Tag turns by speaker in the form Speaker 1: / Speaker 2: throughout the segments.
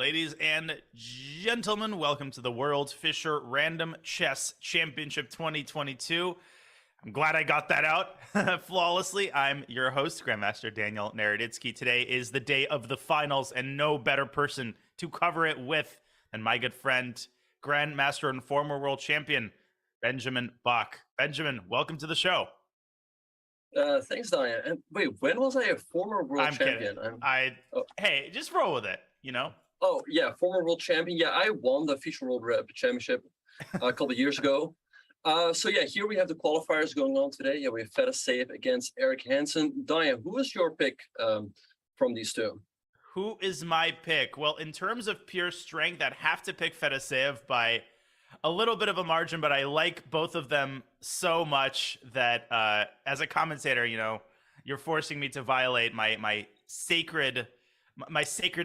Speaker 1: Ladies and gentlemen, welcome to the World Fischer Random Chess Championship 2022. I'm glad I got that out flawlessly. I'm your host, Grandmaster Daniel Naroditsky. Today is the day of the finals, and no better person to cover it with than my good friend, Grandmaster and former world champion, Benjamin Bach. Benjamin, welcome to the show.
Speaker 2: Thanks, Daniel. And wait, when was I a former world champion?
Speaker 1: Hey, just roll with it, you know?
Speaker 2: Oh, yeah, former world champion. Yeah, I won the Fischer World Championship a couple of years ago. So yeah, here we have the qualifiers going on today. Yeah, we have Fedoseev against Eric Hansen. Daniel, who is your pick from these two?
Speaker 1: Who is my pick? Well, in terms of pure strength, I'd have to pick Fedoseev by a little bit of a margin, but I like both of them so much that as a commentator, you know, you're forcing me to violate my sacred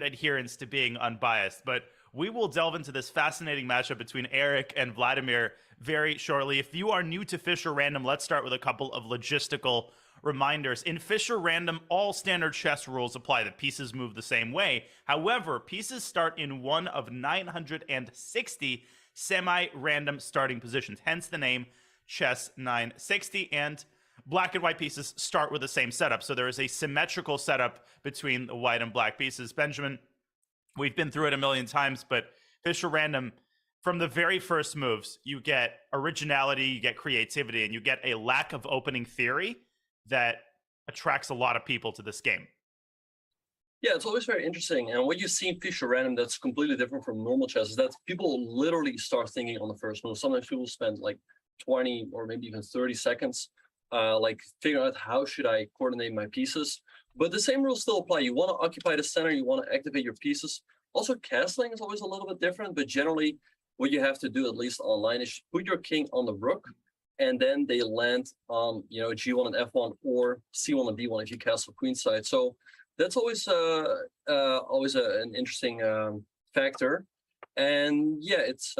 Speaker 1: adherence to being unbiased. But we will delve into this fascinating matchup between Eric and Vladimir very shortly. If you are new to Fischer Random, let's start with a couple of logistical reminders. In Fischer Random, all standard chess rules apply. The pieces move the same way. However, pieces start in one of 960 semi-random starting positions, hence the name Chess 960, and black and white pieces start with the same setup. So there is a symmetrical setup between the white and black pieces. Benjamin, we've been through it a million times, but Fischer Random, from the very first moves, you get originality, you get creativity, and you get a lack of opening theory that attracts a lot of people to this game.
Speaker 2: Yeah, it's always very interesting. And what you see in Fischer Random that's completely different from normal chess is that people literally start thinking on the first move. Sometimes people spend like 20 or maybe even 30 seconds like figuring out how should I coordinate my pieces. But the same rules still apply. You want to occupy the center, you want to activate your pieces. Also, castling is always a little bit different, but generally what you have to do, at least online, is put your king on the rook, and then they land on, you know, G1 and F1 or C1 and D1 if you castle queenside. So that's always an interesting factor, and yeah, it's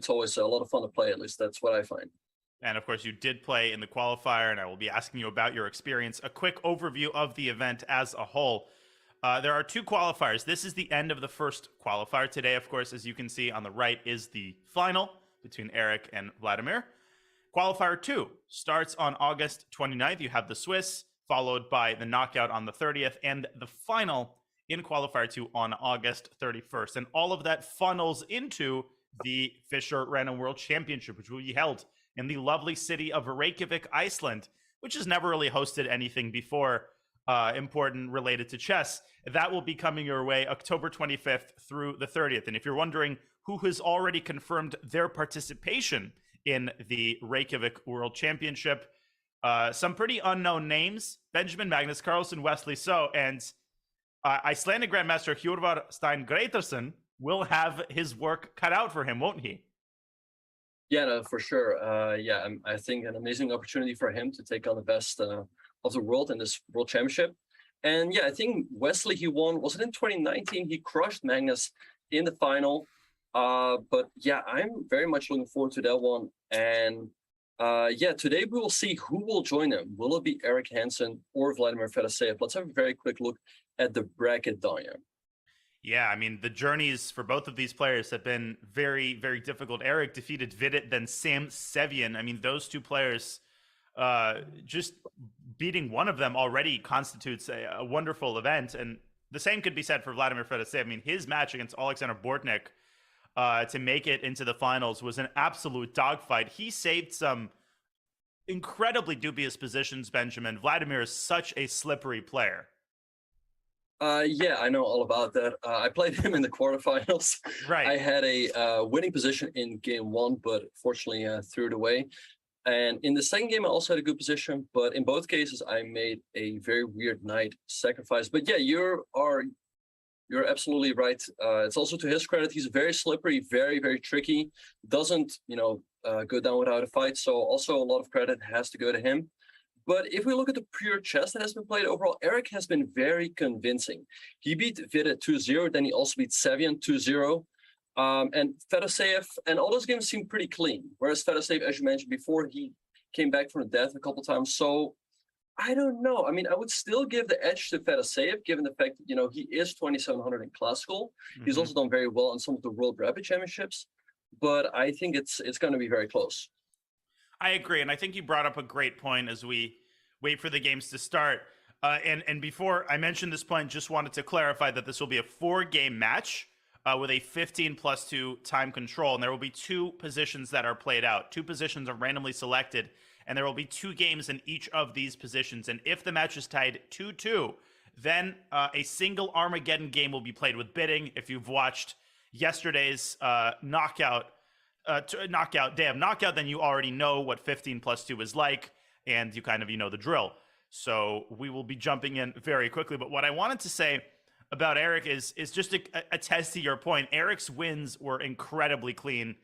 Speaker 2: always a lot of fun to play. At least that's what I find.
Speaker 1: And of course, you did play in the qualifier, and I will be asking you about your experience. A quick overview of the event as a whole. There are two qualifiers. This is the end of the first qualifier. Today, of course, as you can see on the right, is the final between Eric and Vladimir. Qualifier 2 starts on August 29th. You have the Swiss, followed by the knockout on the 30th, and the final in Qualifier 2 on August 31st. And all of that funnels into the Fischer Random World Championship, which will be held in the lovely city of Reykjavik, Iceland, which has never really hosted anything before important related to chess. That will be coming your way October 25th through the 30th. And if you're wondering who has already confirmed their participation in the Reykjavik World Championship, some pretty unknown names: Benjamin, Magnus Carlsen, Wesley So, and Icelandic Grandmaster Hjörvar Stein Gretarsson will have his work cut out for him, won't he?
Speaker 2: Yeah, no, for sure. Yeah, I think an amazing opportunity for him to take on the best of the world in this World Championship. And yeah, I think Wesley, he won, was it in 2019? He crushed Magnus in the final. But yeah, I'm very much looking forward to that one. And yeah, today we will see who will join him. Will it be Eric Hansen or Vladimir Fedoseev? Let's have a very quick look at the bracket, Danya.
Speaker 1: Yeah, I mean, the journeys for both of these players have been very, very difficult. Eric defeated Vidit, then Sam Sevian. I mean, those two players, just beating one of them already constitutes a wonderful event. And the same could be said for Vladimir Fedoseev. I mean, his match against Alexander Bortnik to make it into the finals was an absolute dogfight. He saved some incredibly dubious positions, Benjamin. Vladimir is such a slippery player.
Speaker 2: Yeah, I know all about that. I played him in the quarterfinals.
Speaker 1: Right.
Speaker 2: I had a winning position in game one, but fortunately threw it away. And in the second game, I also had a good position, but in both cases, I made a very weird knight sacrifice. But yeah, you're absolutely right. It's also to his credit, he's very slippery, very, very tricky. Doesn't, go down without a fight. So also a lot of credit has to go to him. But if we look at the pure chess that has been played overall, Eric has been very convincing. He beat Vidit 2-0, then he also beat Sevian 2-0. And Fedoseev, and all those games seem pretty clean. Whereas Fedoseev, as you mentioned before, he came back from the death a couple times. So I don't know. I mean, I would still give the edge to Fedoseev, given the fact that, he is 2,700 in classical. He's also done very well in some of the World Rapid Championships, but I think it's going to be very close.
Speaker 1: I agree, and I think you brought up a great point as we wait for the games to start. And before I mentioned this point, just wanted to clarify that this will be a 4-game match with a 15+2 time control, and there will be 2 positions that are played out. 2 positions are randomly selected, and there will be 2 games in each of these positions. And if the match is tied 2-2, then a single Armageddon game will be played with bidding. If you've watched yesterday's knockout day of knockout, then you already know what 15+2 is like, and you kind of know the drill. So we will be jumping in very quickly. But what I wanted to say about Eric is just to attest to your point. Eric's wins were incredibly clean.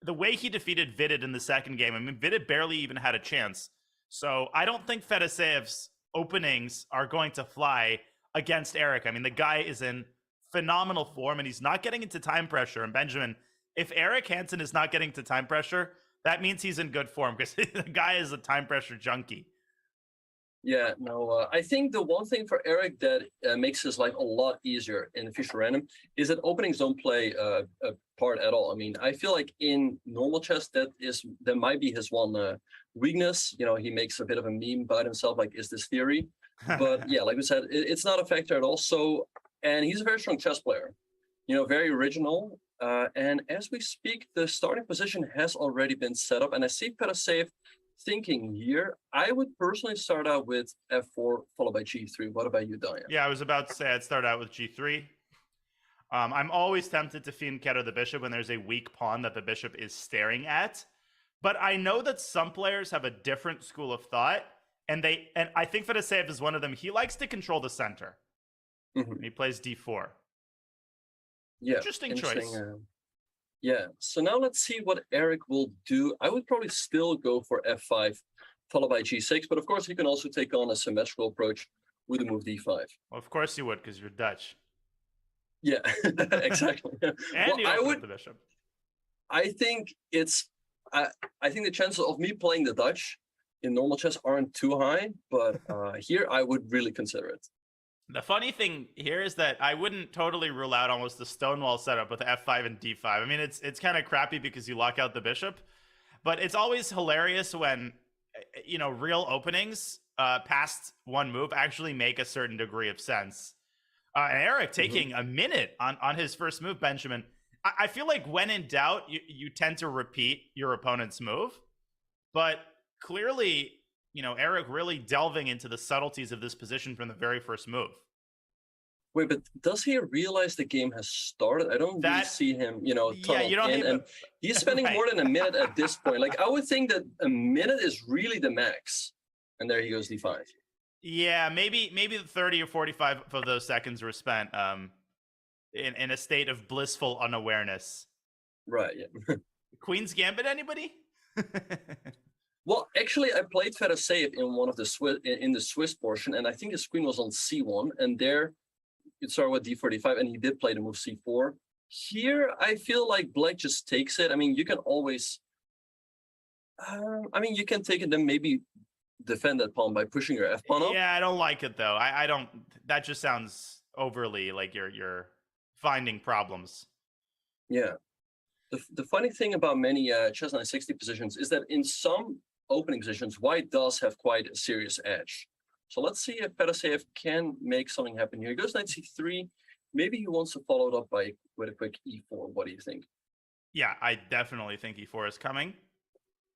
Speaker 1: The way he defeated Vidit in the second game, I mean, Vidit barely even had a chance. So I don't think Fedoseev's openings are going to fly against Eric. I mean, the guy is in phenomenal form, and he's not getting into time pressure. And Benjamin, if Eric Hansen is not getting to time pressure, that means he's in good form, because the guy is a time pressure junkie.
Speaker 2: Yeah, no, I think the one thing for Eric that makes his life a lot easier in Fischer Random is that openings don't play a part at all. I mean, I feel like in normal chess, that might be his one weakness. He makes a bit of a meme about himself, like, is this theory? But yeah, like we said, it's not a factor at all. So, and he's a very strong chess player, very original. And as we speak, the starting position has already been set up, and I see Fedoseev thinking here. I would personally start out with f4 followed by g3. What about you, Daniel?
Speaker 1: Yeah, I was about to say I'd start out with g3. I'm always tempted to fianchetto the bishop when there's a weak pawn that the bishop is staring at. But I know that some players have a different school of thought, and I think Fedoseev is one of them. He likes to control the center. He plays d4.
Speaker 2: Yeah,
Speaker 1: interesting choice.
Speaker 2: Yeah, so now let's see what Eric will do. I would probably still go for f5 followed by g6, but of course he can also take on a symmetrical approach with the move d5.
Speaker 1: Well, of course you would, because you're Dutch.
Speaker 2: Yeah, exactly.
Speaker 1: And
Speaker 2: well,
Speaker 1: you
Speaker 2: I would.
Speaker 1: The bishop.
Speaker 2: I think I think the chances of me playing the Dutch in normal chess aren't too high, but here I would really consider it.
Speaker 1: The funny thing here is that I wouldn't totally rule out almost the Stonewall setup with f5 and d5. I mean, it's kind of crappy because you lock out the bishop, but it's always hilarious when, real openings past one move actually make a certain degree of sense. And Eric taking a minute on his first move, Benjamin. I feel like when in doubt, you tend to repeat your opponent's move, but clearly, Eric really delving into the subtleties of this position from the very first move.
Speaker 2: Wait, but does he realize the game has started? I don't really see him, tunnel in, and he's spending more than a minute at this point. Like, I would think that a minute is really the max, and there he goes d5. Yeah,
Speaker 1: maybe the 30 or 45 of those seconds were spent in a state of blissful unawareness.
Speaker 2: Right. Yeah.
Speaker 1: Queen's Gambit, anybody?
Speaker 2: Well, actually, I played Fedoseev in one of the Swiss portion, and I think his queen was on c1, and there it started with d4, d5, and he did play the move c4. Here, I feel like black just takes it. I mean, you can always, you can take it, then maybe defend that pawn by pushing your f pawn up.
Speaker 1: Yeah, I don't like it though. I don't. That just sounds overly like you're finding problems.
Speaker 2: Yeah. The funny thing about many chess 960 positions is that in some opening positions, white does have quite a serious edge. So let's see if Fedoseev can make something happen here. He goes knight c3. Maybe he wants to follow it up with a quick e4. What do you think?
Speaker 1: Yeah, I definitely think e4 is coming.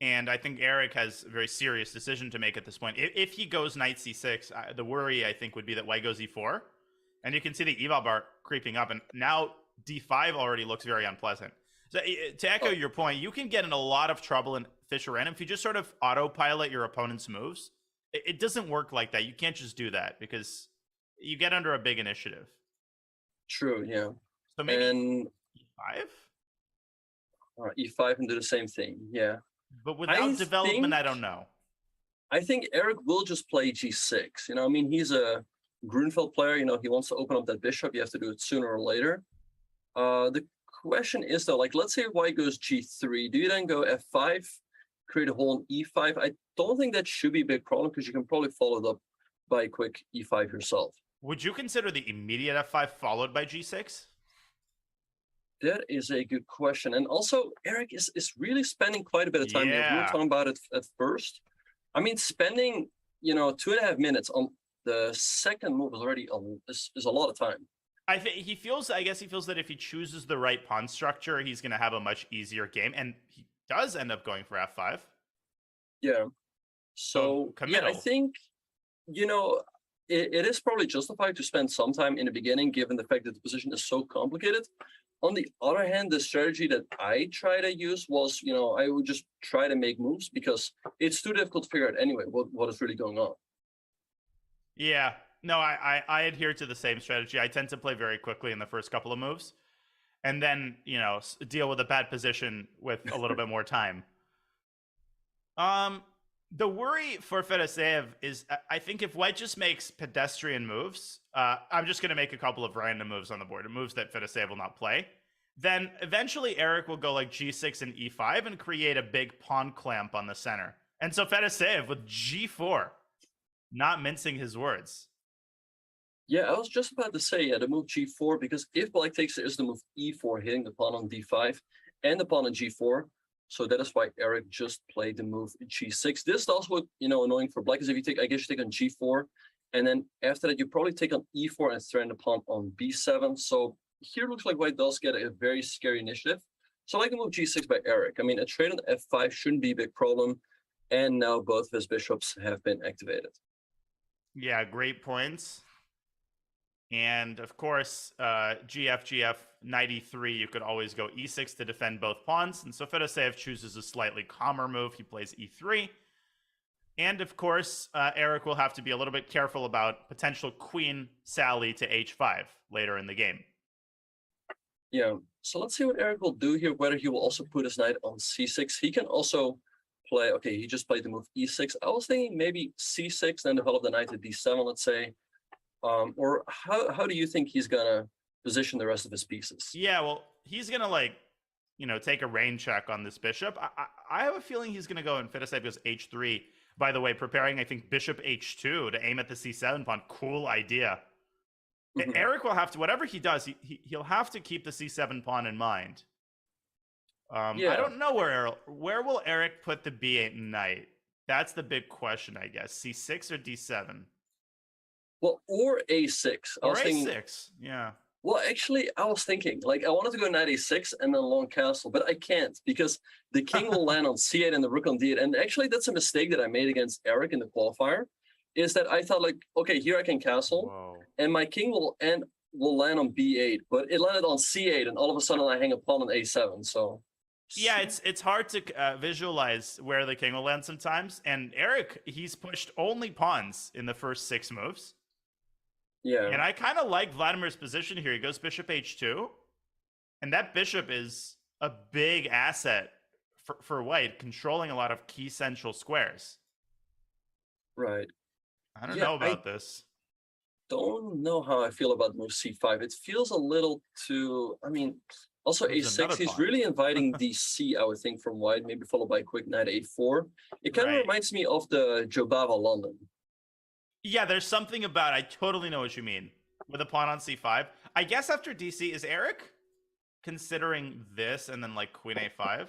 Speaker 1: And I think Eric has a very serious decision to make at this point. If he goes knight c6, the worry, I think, would be that white goes e4. And you can see the eval bar creeping up. And now d5 already looks very unpleasant. So to echo your point, you can get in a lot of trouble in Fischer Random if you just sort of autopilot your opponent's moves. It doesn't work like that. You can't just do that because you get under a big initiative.
Speaker 2: True, yeah.
Speaker 1: So maybe e5?
Speaker 2: E5 and do the same thing, yeah.
Speaker 1: But without development, I don't know.
Speaker 2: I think Eric will just play g6. He's a Grunfeld player. He wants to open up that bishop. You have to do it sooner or later. The question is, though, like, let's say white goes g3. Do you then go f5? create a hole on e5. I don't think that should be a big problem because you can probably follow it up by a quick e5 yourself.
Speaker 1: Would you consider the immediate f5 followed by g6?
Speaker 2: That is a good question. And also, Eric is really spending quite a bit of time here. We were talking about it at first. I mean, spending, 2.5 minutes on the second move is already is a lot of time.
Speaker 1: I guess he feels that if he chooses the right pawn structure, he's going to have a much easier game. And he does end up going for f5.
Speaker 2: Yeah. So yeah, I think, it is probably justified to spend some time in the beginning, given the fact that the position is so complicated. On the other hand, the strategy that I try to use was, I would just try to make moves because it's too difficult to figure out anyway what is really going on.
Speaker 1: Yeah. No, I adhere to the same strategy. I tend to play very quickly in the first couple of moves and then, deal with a bad position with a little bit more time. The worry for Fedoseev is, I think if White just makes pedestrian moves, I'm just going to make a couple of random moves on the board, moves that Fedoseev will not play. Then eventually Eric will go like g6 and e5 and create a big pawn clamp on the center. And so Fedoseev with g4, not mincing his words.
Speaker 2: Yeah, I was just about to say, the move g4, because if Black takes it, is the move e4, hitting the pawn on d5 and the pawn on g4. So that is why Eric just played the move g6. This is also, annoying for Black is if you take, I guess you take on g4, and then after that you probably take on e4 and threaten the pawn on b7. So here looks like White does get a very scary initiative. So I like the move g6 by Eric. I mean, a trade on f5 shouldn't be a big problem, and now both of his bishops have been activated.
Speaker 1: Yeah, great points. And of course, GF, knight e3, you could always go e6 to defend both pawns. And so Fedoseev chooses a slightly calmer move. He plays e3. And of course, Eric will have to be a little bit careful about potential queen sally to h5 later in the game.
Speaker 2: Yeah, so let's see what Eric will do here, whether he will also put his knight on c6. He can also play, okay, he just played the move e6. I was thinking maybe c6, then develop the knight to d7, let's say. Or how do you think he's gonna position the rest of his pieces?
Speaker 1: Yeah, well, he's gonna take a rain check on this bishop. I have a feeling he's gonna go and Fedoseev goes h3. By the way, preparing, I think, bishop h2 to aim at the c7 pawn. Cool idea. Mm-hmm. Eric will have to, whatever he does, he'll have to keep the c7 pawn in mind. Yeah. I don't know where will Eric put the b8 knight. That's the big question, I guess. c6 or d7.
Speaker 2: Well, or a6.
Speaker 1: Or a6, yeah.
Speaker 2: Well, actually, I was thinking, I wanted to go knight a6 and then long castle, but I can't because the king will land on c8 and the rook on d8. And actually, that's a mistake that I made against Eric in the qualifier, is that I thought, okay, here I can castle, Whoa. And my king will land on b8, but it landed on c8, and all of a sudden I hang a pawn on a7, so...
Speaker 1: Yeah, it's hard to visualize where the king will land sometimes. And Eric, he's pushed only pawns in the first 6 moves.
Speaker 2: Yeah.
Speaker 1: And I kind of like Vladimir's position here. He goes bishop h2. And that bishop is a big asset for White, controlling a lot of key central squares.
Speaker 2: Right.
Speaker 1: I don't know about this.
Speaker 2: Don't know how I feel about move c5. It feels a little too... I mean, also a6, he's really inviting the c, I would think, from White, maybe followed by a quick knight a4. It kind of reminds me of the Jobava London.
Speaker 1: Yeah, there's something about, I totally know what you mean, with a pawn on c5. I guess after DC, is Eric considering this and then queen a5?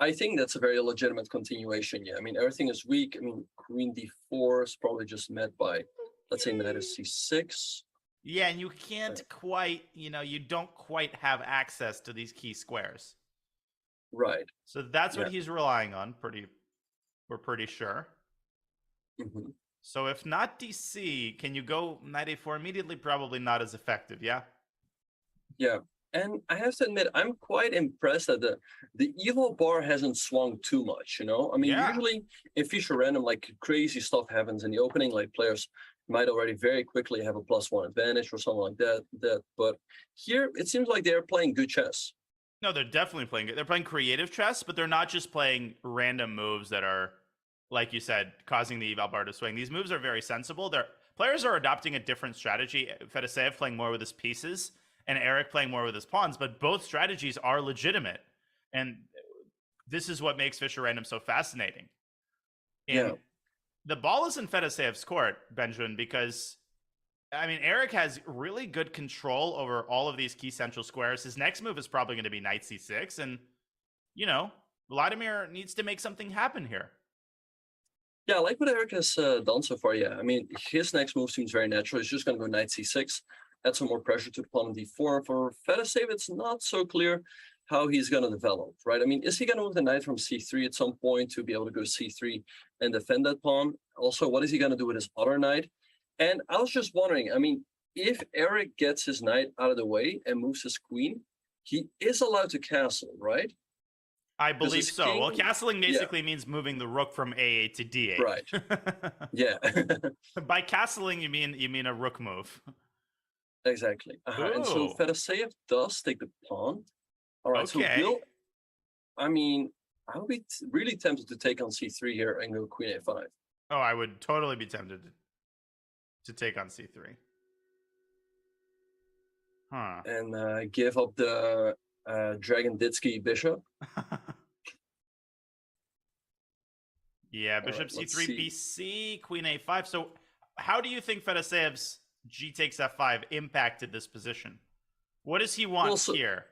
Speaker 2: I think that's a very legitimate continuation, yeah. I mean, everything is weak. I mean, queen d4 is probably just met by, let's say, knight is c6.
Speaker 1: Yeah, and you can't quite, you don't quite have access to these key squares.
Speaker 2: Right.
Speaker 1: So that's what he's relying on, we're pretty sure.
Speaker 2: Mm-hmm.
Speaker 1: So if not DC, can you go knight a4 immediately? Probably not as effective, yeah?
Speaker 2: Yeah, and I have to admit, I'm quite impressed that the evil bar hasn't swung too much, I mean, usually in Fischer Random, crazy stuff happens in the opening, players might already very quickly have a +1 advantage or something like that. But here, it seems like they're playing good chess.
Speaker 1: No, they're definitely playing good. They're playing creative chess, but they're not just playing random moves that are, like you said, causing the eval bar to swing. These moves are very sensible. Players are adopting a different strategy. Fedoseev playing more with his pieces and Eric playing more with his pawns, but both strategies are legitimate. And this is what makes Fischer Random so fascinating. And
Speaker 2: Yeah.
Speaker 1: the ball is in Fedoseev's court, Benjamin, because I mean, Eric has really good control over all of these key central squares. His next move is probably going to be knight c6. And, you know, Vladimir needs to make something happen here.
Speaker 2: Yeah, I like what Eric has done so far. Yeah, I mean, his next move seems very natural. He's just going to go knight c6, add some more pressure to the pawn on d4. For Fedoseev, it's not so clear how he's going to develop, right? I mean, is he going to move the knight from c3 at some point to be able to go c3 and defend that pawn? Also, what is he going to do with his other knight? And I was just wondering, I mean, if Eric gets his knight out of the way and moves his queen, he is allowed to castle, right?
Speaker 1: I believe so. Well, castling basically means moving the rook from a8 to d8.
Speaker 2: Right. Yeah.
Speaker 1: By castling, you mean a rook move.
Speaker 2: Exactly. And so Fedoseev does take the pawn. All right.
Speaker 1: Okay.
Speaker 2: So I mean, I would be really tempted to take on c3 here and go queen a5.
Speaker 1: Oh, I would totally be tempted to take on c3. Huh.
Speaker 2: And give up the Dragon Ditsky bishop.
Speaker 1: Yeah, bishop c3, bc, queen a5. So how do you think Fedoseev's g takes f5 impacted this position? What does he want here?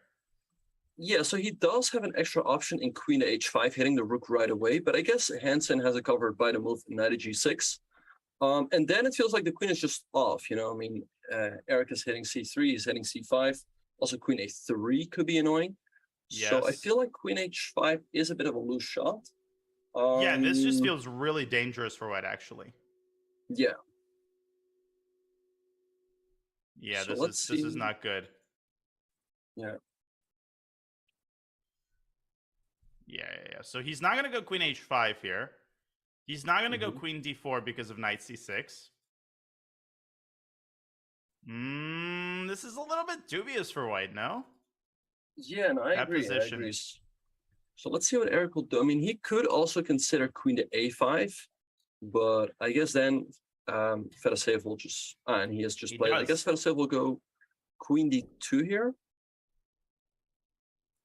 Speaker 2: Yeah, so he does have an extra option in queen to h5, hitting the rook right away. But I guess Hansen has it covered by the move knight to g6. And then it feels like the queen is just off. You know, I mean, Eric is hitting c3, he's hitting c5. Also, queen a3 could be annoying. Yes. So I feel like queen h5 is a bit of a loose shot.
Speaker 1: Yeah, this just feels really dangerous for white, actually.
Speaker 2: Yeah.
Speaker 1: Yeah, so this is not good.
Speaker 2: Yeah.
Speaker 1: Yeah. So he's not going to go queen h5 here. He's not going to go queen d4 because of knight c6. This is a little bit dubious for white, no?
Speaker 2: Yeah, no, I agree. So let's see what Eric will do. I mean, he could also consider queen to a5, but I guess then Fedoseev will just, and he has just played. I guess Fedoseev will go queen d2 here.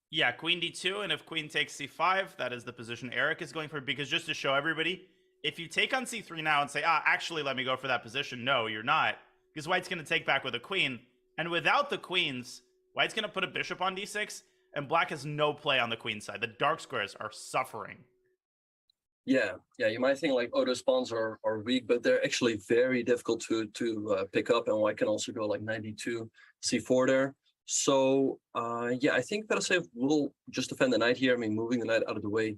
Speaker 1: Yeah, queen d2, and if queen takes c5, that is the position Eric is going for, because just to show everybody, if you take on c3 now and say, actually, let me go for that position, no, you're not, because white's going to take back with a queen, and without the queens, white's going to put a bishop on d6, and black has no play on the queen side. The dark squares are suffering.
Speaker 2: Yeah, you might think like, oh, those pawns are weak, but they're actually very difficult to pick up, and white can also go like 92 c4 there. So, yeah, I think Fedoseev will just defend the knight here. I mean, moving the knight out of the way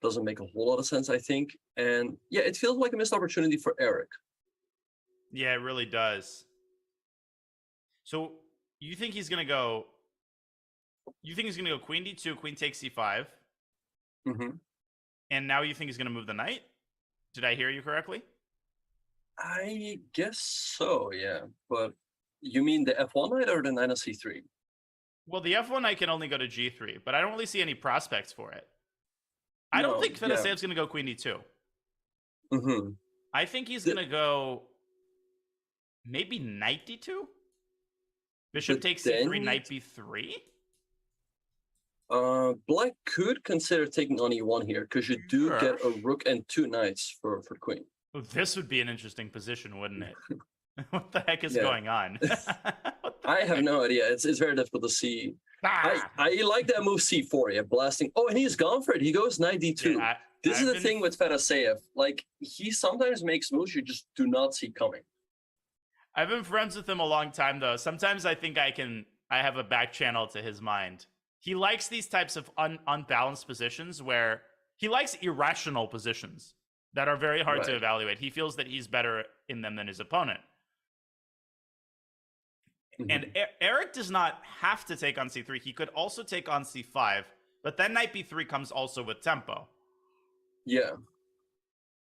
Speaker 2: doesn't make a whole lot of sense, I think. And yeah, it feels like a missed opportunity for Eric.
Speaker 1: Yeah, it really does. So you think he's going to go... You think he's going to go queen d2, queen takes c5?
Speaker 2: Mm-hmm.
Speaker 1: And now you think he's going to move the knight? Did I hear you correctly?
Speaker 2: I guess so, yeah. But you mean the f1 knight or the knight on c3?
Speaker 1: Well, the f1 knight can only go to g3, but I don't really see any prospects for it. I don't think Fedoseev's going to go queen d2.
Speaker 2: Mm-hmm.
Speaker 1: I think he's going to go maybe knight d2? Bishop takes c3, knight b3?
Speaker 2: Black could consider taking on e1 here, because you do get a rook and two knights for the queen.
Speaker 1: Well, this would be an interesting position, wouldn't it? What the heck is going on?
Speaker 2: I have no idea. It's very difficult to see. I like that move c4, yeah, blasting. Oh, and he's gone for it. He goes knight d2. Yeah, this is the thing with Fedoseev. Like, he sometimes makes moves you just do not see coming.
Speaker 1: I've been friends with him a long time, though. Sometimes I think I have a back channel to his mind. He likes these types of unbalanced positions where he likes irrational positions that are very hard to evaluate. He feels that he's better in them than his opponent. Mm-hmm. And Eric does not have to take on c3. He could also take on c5, but then knight b3 comes also with tempo.
Speaker 2: Yeah.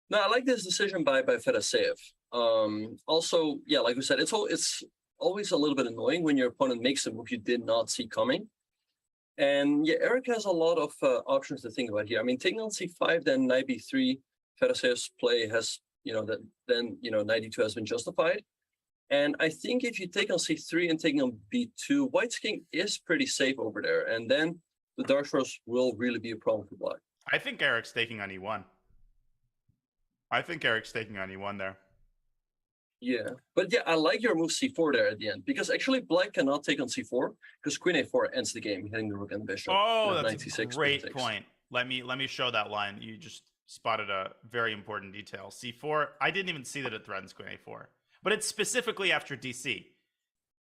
Speaker 2: No, I like this decision by Fedoseev. Also, yeah, like we said, it's always a little bit annoying when your opponent makes a move you did not see coming. And yeah, Eric has a lot of options to think about here. I mean, taking on c5, then knight b3, Fedoseev's play has, knight d2 has been justified. And I think if you take on c3 and taking on b2, white's king is pretty safe over there. And then the dark squares will really be a problem for black.
Speaker 1: I think Eric's taking on E1. I think Eric's taking on E1 there.
Speaker 2: Yeah, but yeah, I like your move c4 there at the end, because actually black cannot take on c4 because queen a4 ends the game, hitting the rook and the bishop.
Speaker 1: Oh,
Speaker 2: And
Speaker 1: that's a
Speaker 2: 96
Speaker 1: great point. Let me show that line. You just spotted a very important detail. C4. I didn't even see that it threatens queen a4, but it's specifically after DC.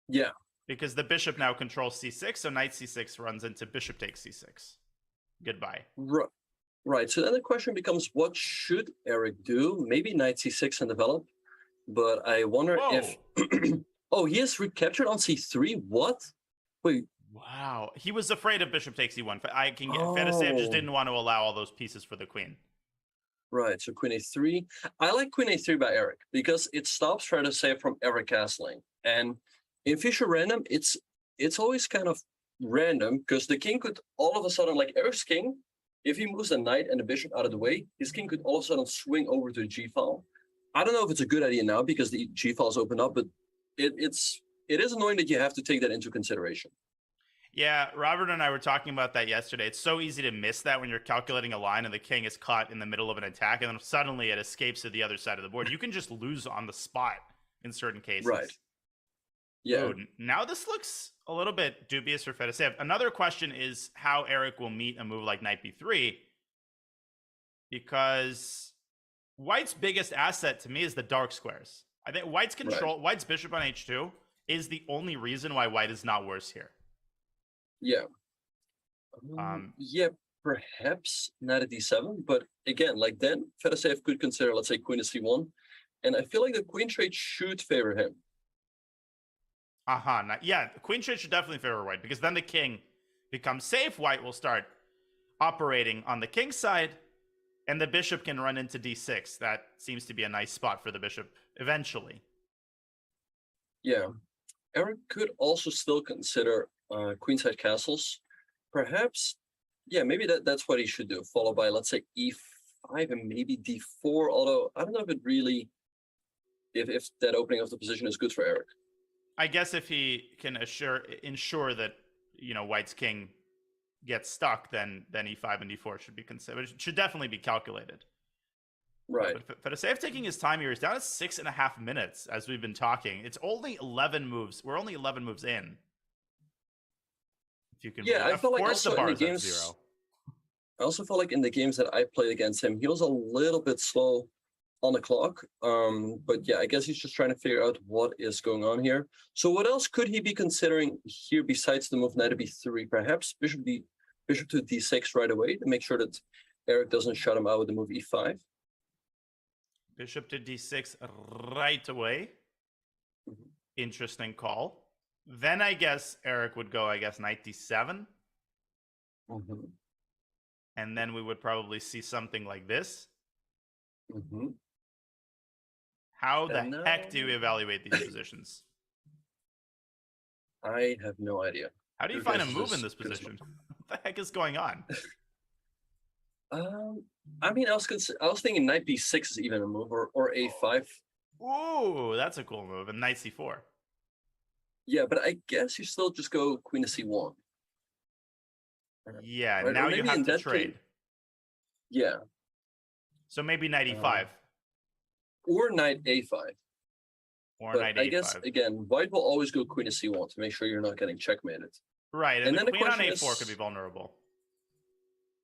Speaker 2: Yeah,
Speaker 1: because the bishop now controls c6, so knight c6 runs into bishop takes c6. Goodbye.
Speaker 2: right. So then the question becomes, what should Eric do? Maybe knight c6 and develop, but I wonder if. Oh, he is recaptured on c3. What? Wait.
Speaker 1: Wow, he was afraid of bishop takes e1. I can get Fedoseev just didn't want to allow all those pieces for the queen.
Speaker 2: Right, so queen a3. I like queen a3 by Eric because it stops Fedoseev from ever castling. And in Fischer Random, it's always kind of random because the king could all of a sudden, like Eric's king, if he moves the knight and the bishop out of the way, his king could all of a sudden swing over to the g file. I don't know if it's a good idea now because the g file is open up, but it is annoying that you have to take that into consideration.
Speaker 1: Yeah, Robert and I were talking about that yesterday. It's so easy to miss that when you're calculating a line and the king is caught in the middle of an attack, and then suddenly it escapes to the other side of the board. You can just lose on the spot in certain cases.
Speaker 2: Right. Yeah.
Speaker 1: Ooh, now this looks a little bit dubious for Fedoseev. Another question is how Eric will meet a move like knight b3, because White's biggest asset to me is the dark squares. I think White's bishop on h2 is the only reason why White is not worse here.
Speaker 2: Yeah. Yeah, perhaps knight at d7, but again, like then Fedoseev could consider, let's say, queen to c1, and I feel like the queen trade should favor him.
Speaker 1: Yeah, queen trade should definitely favor White because then the king becomes safe. White will start operating on the king side, and the bishop can run into d6. That seems to be a nice spot for the bishop eventually.
Speaker 2: Yeah, Eric could also still consider queenside castles. Perhaps, yeah, maybe that's what he should do, followed by, let's say, e5 and maybe d4, although I don't know if it really, if that opening of the position is good for Eric.
Speaker 1: I guess if he can ensure that, White's king gets stuck, then e5 and d4 should be considered. It should definitely be calculated.
Speaker 2: Right.
Speaker 1: But Fedoseev taking his time here is down to 6.5 minutes as we've been talking. It's only 11 moves. We're only 11 moves in. If you can,
Speaker 2: I feel like
Speaker 1: also
Speaker 2: the bar in the games,
Speaker 1: 0.
Speaker 2: I also felt like in the games that I played against him, he was a little bit slow on the clock. But yeah, I guess he's just trying to figure out what is going on here. So what else could he be considering here besides the move knight to b3? Perhaps bishop to d6 right away to make sure that Eric doesn't shut him out with the move e5.
Speaker 1: Bishop to d6 right away.
Speaker 2: Mm-hmm.
Speaker 1: Interesting call. Then I guess Eric would go, knight d7.
Speaker 2: Mm-hmm.
Speaker 1: And then we would probably see something like this.
Speaker 2: Mm-hmm.
Speaker 1: How the heck do you evaluate these positions?
Speaker 2: I have no idea.
Speaker 1: How do you find a move in this position? What the heck is going on?
Speaker 2: I mean, I was thinking knight b6 is even a move, or a5.
Speaker 1: Ooh, that's a cool move. And knight c4.
Speaker 2: Yeah, but I guess you still just go queen to c1.
Speaker 1: Yeah, right? Now you have to trade.
Speaker 2: Yeah.
Speaker 1: So maybe knight e5.
Speaker 2: Or knight a5.
Speaker 1: Or
Speaker 2: but
Speaker 1: knight
Speaker 2: I
Speaker 1: a5.
Speaker 2: guess, again, White will always go queen to c1 to make sure you're not getting checkmated.
Speaker 1: Right, and then the queen on a4 could be vulnerable.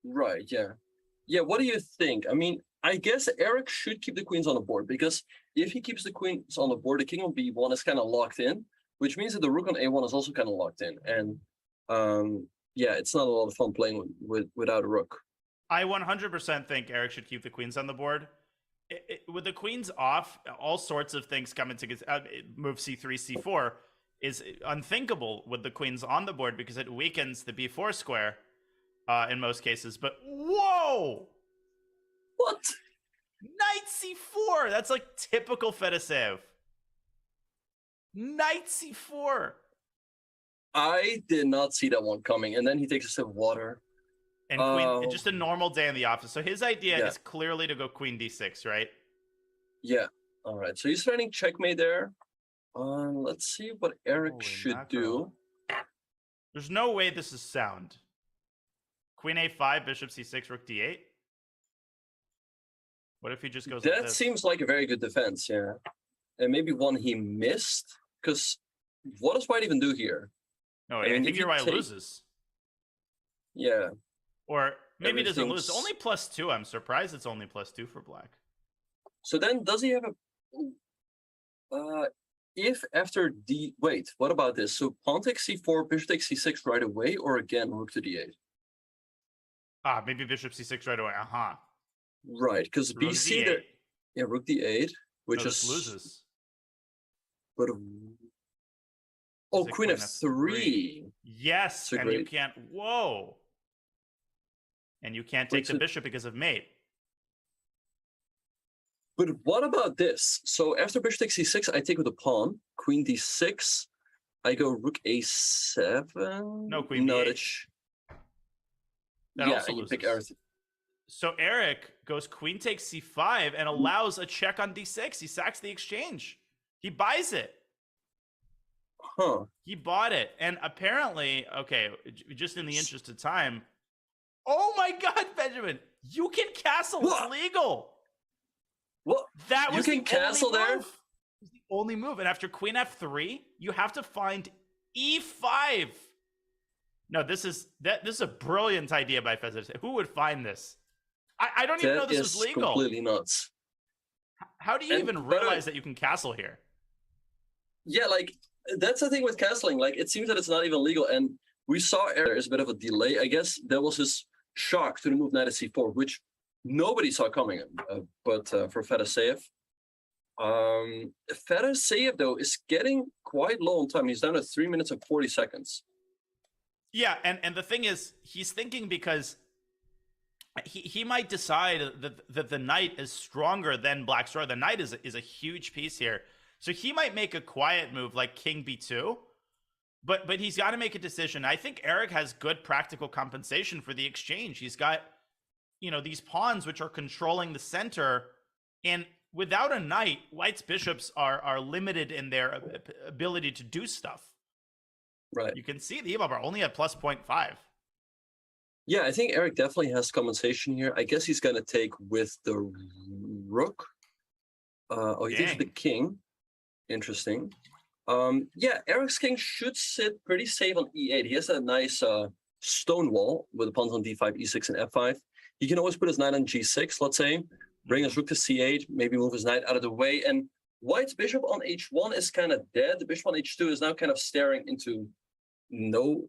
Speaker 2: Right, yeah. Yeah, what do you think? I mean, I guess Eric should keep the queens on the board, because if he keeps the queens on the board, the king on b1 is kind of locked in, which means that the rook on a1 is also kind of locked in. And yeah, it's not a lot of fun playing without a rook.
Speaker 1: I 100% think Eric should keep the queens on the board. With the queens off, all sorts of things come into move c3, c4 is unthinkable with the queens on the board because it weakens the b4 square in most cases. But whoa!
Speaker 2: What?
Speaker 1: Knight c4! That's like typical Fedoseev. Knight c4!
Speaker 2: I did not see that one coming. And then he takes a sip of water.
Speaker 1: And queen, just a normal day in the office. So his idea is clearly to go queen d6, right?
Speaker 2: Yeah. All right. So he's threatening checkmate there. Let's see what Eric should do.
Speaker 1: There's no way this is sound. Queen a5, bishop c6, rook d8. What if he just goes like
Speaker 2: That
Speaker 1: this?
Speaker 2: seems like a very good defense, yeah. And maybe one he missed, because what does white even do here?
Speaker 1: No,
Speaker 2: I
Speaker 1: I
Speaker 2: mean,
Speaker 1: think
Speaker 2: if
Speaker 1: your
Speaker 2: you
Speaker 1: white
Speaker 2: take-
Speaker 1: loses.
Speaker 2: Yeah.
Speaker 1: Or maybe it doesn't lose. It's
Speaker 2: Everything's-
Speaker 1: only +2. I'm surprised it's only +2 for black.
Speaker 2: So then does he have a... if after d... Wait, what about this? So pawn takes c4, bishop takes c6 right away, or again rook to d8?
Speaker 1: Ah, maybe bishop c6 right away. Uh-huh.
Speaker 2: Right, because
Speaker 1: Rook
Speaker 2: BC
Speaker 1: d8.
Speaker 2: there... Yeah, rook d8, which
Speaker 1: No, this
Speaker 2: is...
Speaker 1: loses.
Speaker 2: But... Oh,
Speaker 1: Is it
Speaker 2: queen
Speaker 1: queen
Speaker 2: f3.
Speaker 1: Yes,
Speaker 2: So
Speaker 1: and you
Speaker 2: great.
Speaker 1: can't... Whoa. And you can't take the bishop because of mate.
Speaker 2: But what about this? So after bishop takes c6, I take with a pawn. Queen d6. I go rook a7.
Speaker 1: No, queen
Speaker 2: No,
Speaker 1: b8.
Speaker 2: that's...
Speaker 1: That
Speaker 2: yeah,
Speaker 1: also
Speaker 2: you
Speaker 1: loses.
Speaker 2: pick everything.
Speaker 1: So Eric goes queen takes c5 and allows a check on d6. He sacks the exchange. He buys it.
Speaker 2: Huh.
Speaker 1: He bought it. And apparently, okay, just in the interest of time, oh my God, Benjamin, you can castle.
Speaker 2: What?
Speaker 1: It's legal.
Speaker 2: What?
Speaker 1: That
Speaker 2: You
Speaker 1: was
Speaker 2: can
Speaker 1: the
Speaker 2: castle
Speaker 1: only
Speaker 2: there?
Speaker 1: move. It was the only move. And after queen f3, you have to find e5. No, this is a brilliant idea by Fedoseev. Who would find this? I don't even know this was legal.
Speaker 2: Completely nuts.
Speaker 1: How do you
Speaker 2: And
Speaker 1: even
Speaker 2: by the way-
Speaker 1: realize that you can castle here?
Speaker 2: Yeah, like that's the thing with castling. Like it seems that it's not even legal. And we saw there's a bit of a delay. I guess there was this shock to the move knight at c4, which nobody saw coming. But for Fedoseev, Fedoseev though is getting quite low on time. He's down to 3 minutes and 40 seconds.
Speaker 1: Yeah, and the thing is, he's thinking because he might decide that the knight is stronger than black's rook. The knight is a huge piece here. So he might make a quiet move like king b2, but he's got to make a decision. I think Eric has good practical compensation for the exchange. He's got, these pawns which are controlling the center, and without a knight, white's bishops are limited in their ability to do stuff.
Speaker 2: Right.
Speaker 1: You can see the eval bar only at +0.5.
Speaker 2: Yeah, I think Eric definitely has compensation here. I guess he's going to take with the rook. He takes with the
Speaker 1: Dang.
Speaker 2: king. Interesting. Yeah, Eric's king should sit pretty safe on e8. He has a nice stone wall with the pawns on d5, e6, and f5. He can always put his knight on g6, let's say, bring his rook to c8, maybe move his knight out of the way. And white's bishop on h1 is kind of dead. The bishop on h2 is now kind of staring into no...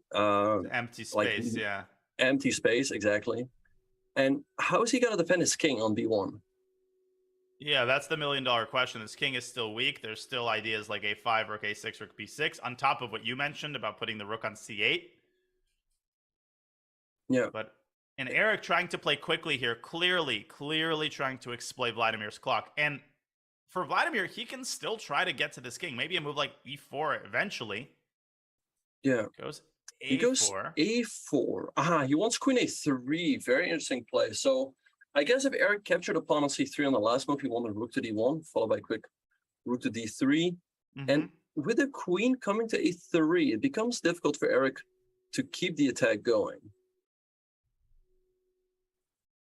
Speaker 1: Empty space,
Speaker 2: like,
Speaker 1: yeah.
Speaker 2: empty space, exactly. And how is he going to defend his king on b1?
Speaker 1: Yeah, that's the million-dollar question. His king is still weak. There's still ideas like a5, rook a6, rook b6, on top of what you mentioned about putting the rook on c8.
Speaker 2: Yeah.
Speaker 1: And Eric trying to play quickly here, clearly trying to exploit Vladimir's clock. And for Vladimir, he can still try to get to this king. Maybe a move like e4 eventually.
Speaker 2: Yeah.
Speaker 1: Goes a4.
Speaker 2: He goes a4. He wants queen a3. Very interesting play. So I guess if Eric captured a pawn on c3 on the last move, he wanted rook to d1, followed by quick rook to d3. And with the queen coming to a3, it becomes difficult for Eric to keep the attack going.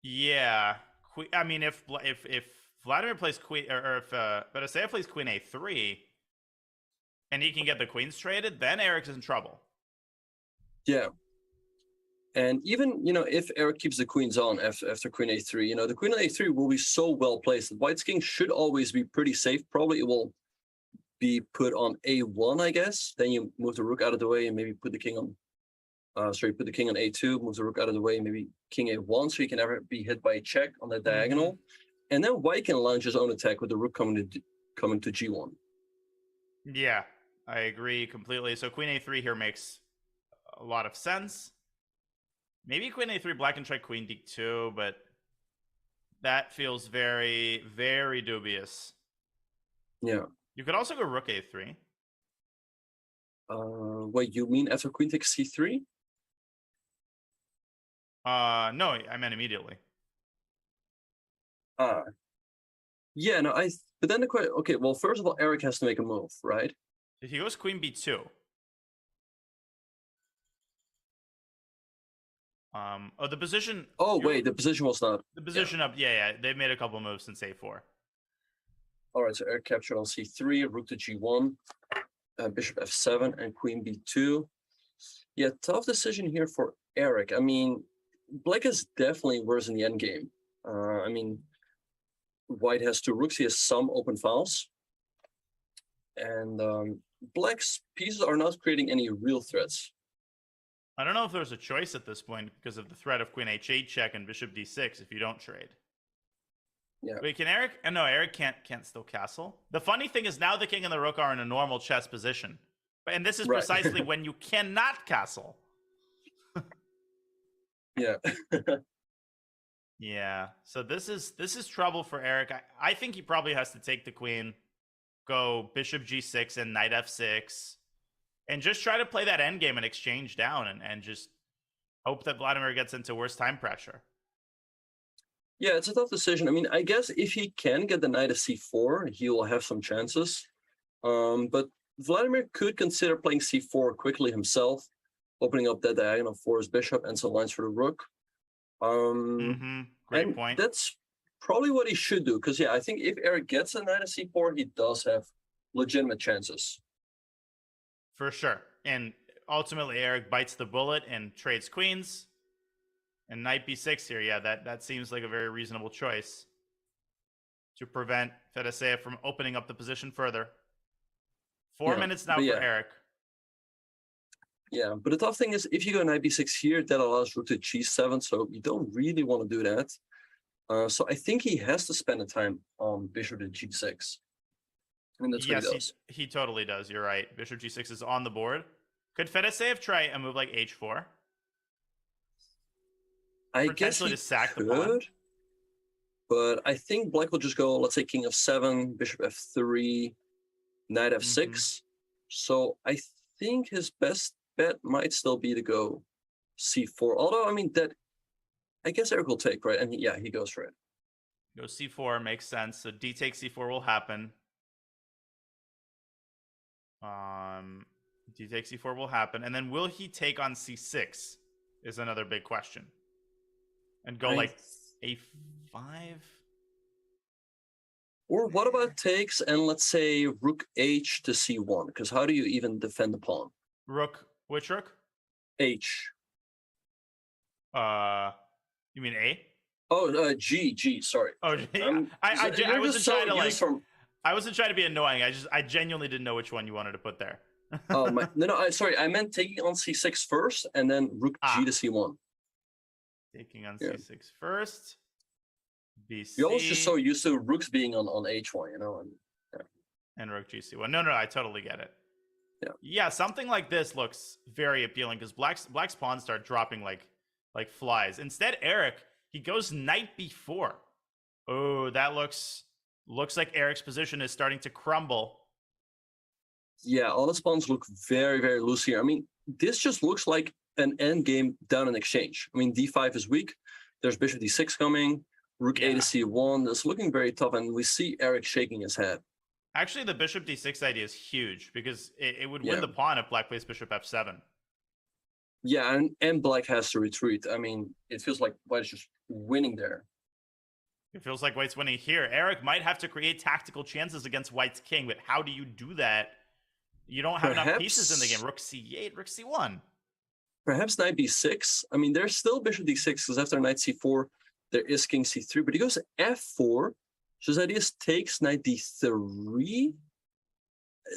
Speaker 1: Yeah. I mean, if Vladimir plays queen, or if Fedoseev plays queen a3, and he can get the queens traded, then Eric's in trouble.
Speaker 2: Yeah. And even, if Eric keeps the queens on after queen a3, the queen on a3 will be so well placed that white's king should always be pretty safe. Probably it will be put on a1, I guess. Then you move the rook out of the way and maybe put the king on, put the king on a2, move the rook out of the way, maybe king a1, so you can never be hit by a check on the diagonal. And then white can launch his own attack with the rook coming to g1.
Speaker 1: Yeah, I agree completely. So queen a3 here makes a lot of sense. Maybe queen a3, black can try queen d2, but that feels very, very dubious.
Speaker 2: Yeah.
Speaker 1: You could also go rook a3.
Speaker 2: Wait, you mean after queen takes c3?
Speaker 1: No, I meant immediately.
Speaker 2: Yeah, no, but then the question, okay, well, first of all, Eric has to make a move, right?
Speaker 1: If he goes queen b2. Oh, the position.
Speaker 2: Oh wait, the position was not.
Speaker 1: The position up. Yeah. They've made a couple moves since A4.
Speaker 2: All right, so Eric captured on C3, rook to G1, bishop F7, and queen B2. Yeah, tough decision here for Eric. I mean, black is definitely worse in the endgame. I mean, white has two rooks. He has some open files. And black's pieces are not creating any real threats.
Speaker 1: I don't know if there's a choice at this point because of the threat of queen H8 check and bishop D6 if you don't trade.
Speaker 2: Yeah.
Speaker 1: Wait, can Eric? No, Eric can't still castle. The funny thing is now the king and the rook are in a normal chess position. And this is
Speaker 2: Right.
Speaker 1: precisely when you cannot castle.
Speaker 2: Yeah.
Speaker 1: Yeah. So this is trouble for Eric. I think he probably has to take the queen, go bishop G6 and knight F6, and just try to play that endgame and exchange down and just hope that Vladimir gets into worse time pressure.
Speaker 2: Yeah, it's a tough decision. I mean, I guess if he can get the knight to C4, he will have some chances. But Vladimir could consider playing C4 quickly himself, opening up that diagonal for his bishop and some lines for the rook.
Speaker 1: Great point.
Speaker 2: That's probably what he should do, because yeah, I think if Eric gets a knight to C4, he does have legitimate chances.
Speaker 1: For sure. And ultimately, Eric bites the bullet and trades queens. And knight B6 here, yeah, that seems like a very reasonable choice to prevent Fedoseev from opening up the position further. 4 minutes now for Eric.
Speaker 2: Yeah, but the tough thing is, if you go knight B6 here, that allows rook to G7, so you don't really want to do that. So I think he has to spend the time on bishop to G6. I mean, that's what he does.
Speaker 1: He totally does. You're right. Bishop G6 is on the board. Could Fedoseev try a move like H4?
Speaker 2: I guess he
Speaker 1: to sack
Speaker 2: could,
Speaker 1: the pawn.
Speaker 2: But I think black will just go, let's say, king F7, bishop F3, knight F6. So I think his best bet might still be to go C4. Although, I mean, that I guess Eric will take, right? And he goes for it.
Speaker 1: Go C4 makes sense. So D takes C4 will happen. D takes C4 will happen. And then will he take on C6 is another big question. And go like A5?
Speaker 2: Or what about takes and let's say rook H to C1? Because how do you even defend the pawn?
Speaker 1: Rook, which rook?
Speaker 2: H.
Speaker 1: You mean A?
Speaker 2: Oh, G, sorry.
Speaker 1: Oh, I wasn't trying to like. I wasn't trying to be annoying. I genuinely didn't know which one you wanted to put there.
Speaker 2: Oh my, no, sorry. I meant taking on C6 first and then rook G to C1.
Speaker 1: Taking on C6 first. BC.
Speaker 2: You're always just so used to rooks being on H1, you know?
Speaker 1: And rook GC1. No, I totally get it.
Speaker 2: Yeah,
Speaker 1: something like this looks very appealing because black's pawns start dropping like flies. Instead, Eric, he goes knight B4. Oh, that looks like Eric's position is starting to crumble.
Speaker 2: Yeah, all the pawns look very, very loose here. I mean, this just looks like an end game down in exchange. I mean, D5 is weak. There's bishop D6 coming. Rook A to C1. That's looking very tough, and we see Eric shaking his head.
Speaker 1: Actually, the bishop D6 idea is huge because it would win the pawn if black plays bishop F7.
Speaker 2: Yeah, and black has to retreat. I mean, it feels like white is just winning there.
Speaker 1: It feels like white's winning here. Eric might have to create tactical chances against white's king, but how do you do that? You don't have enough pieces in the game. Rook C8, Rook C1.
Speaker 2: Perhaps knight B6. I mean, there's still bishop D6 because after knight C4, there is king C3, but he goes F4. So his idea is takes knight D3.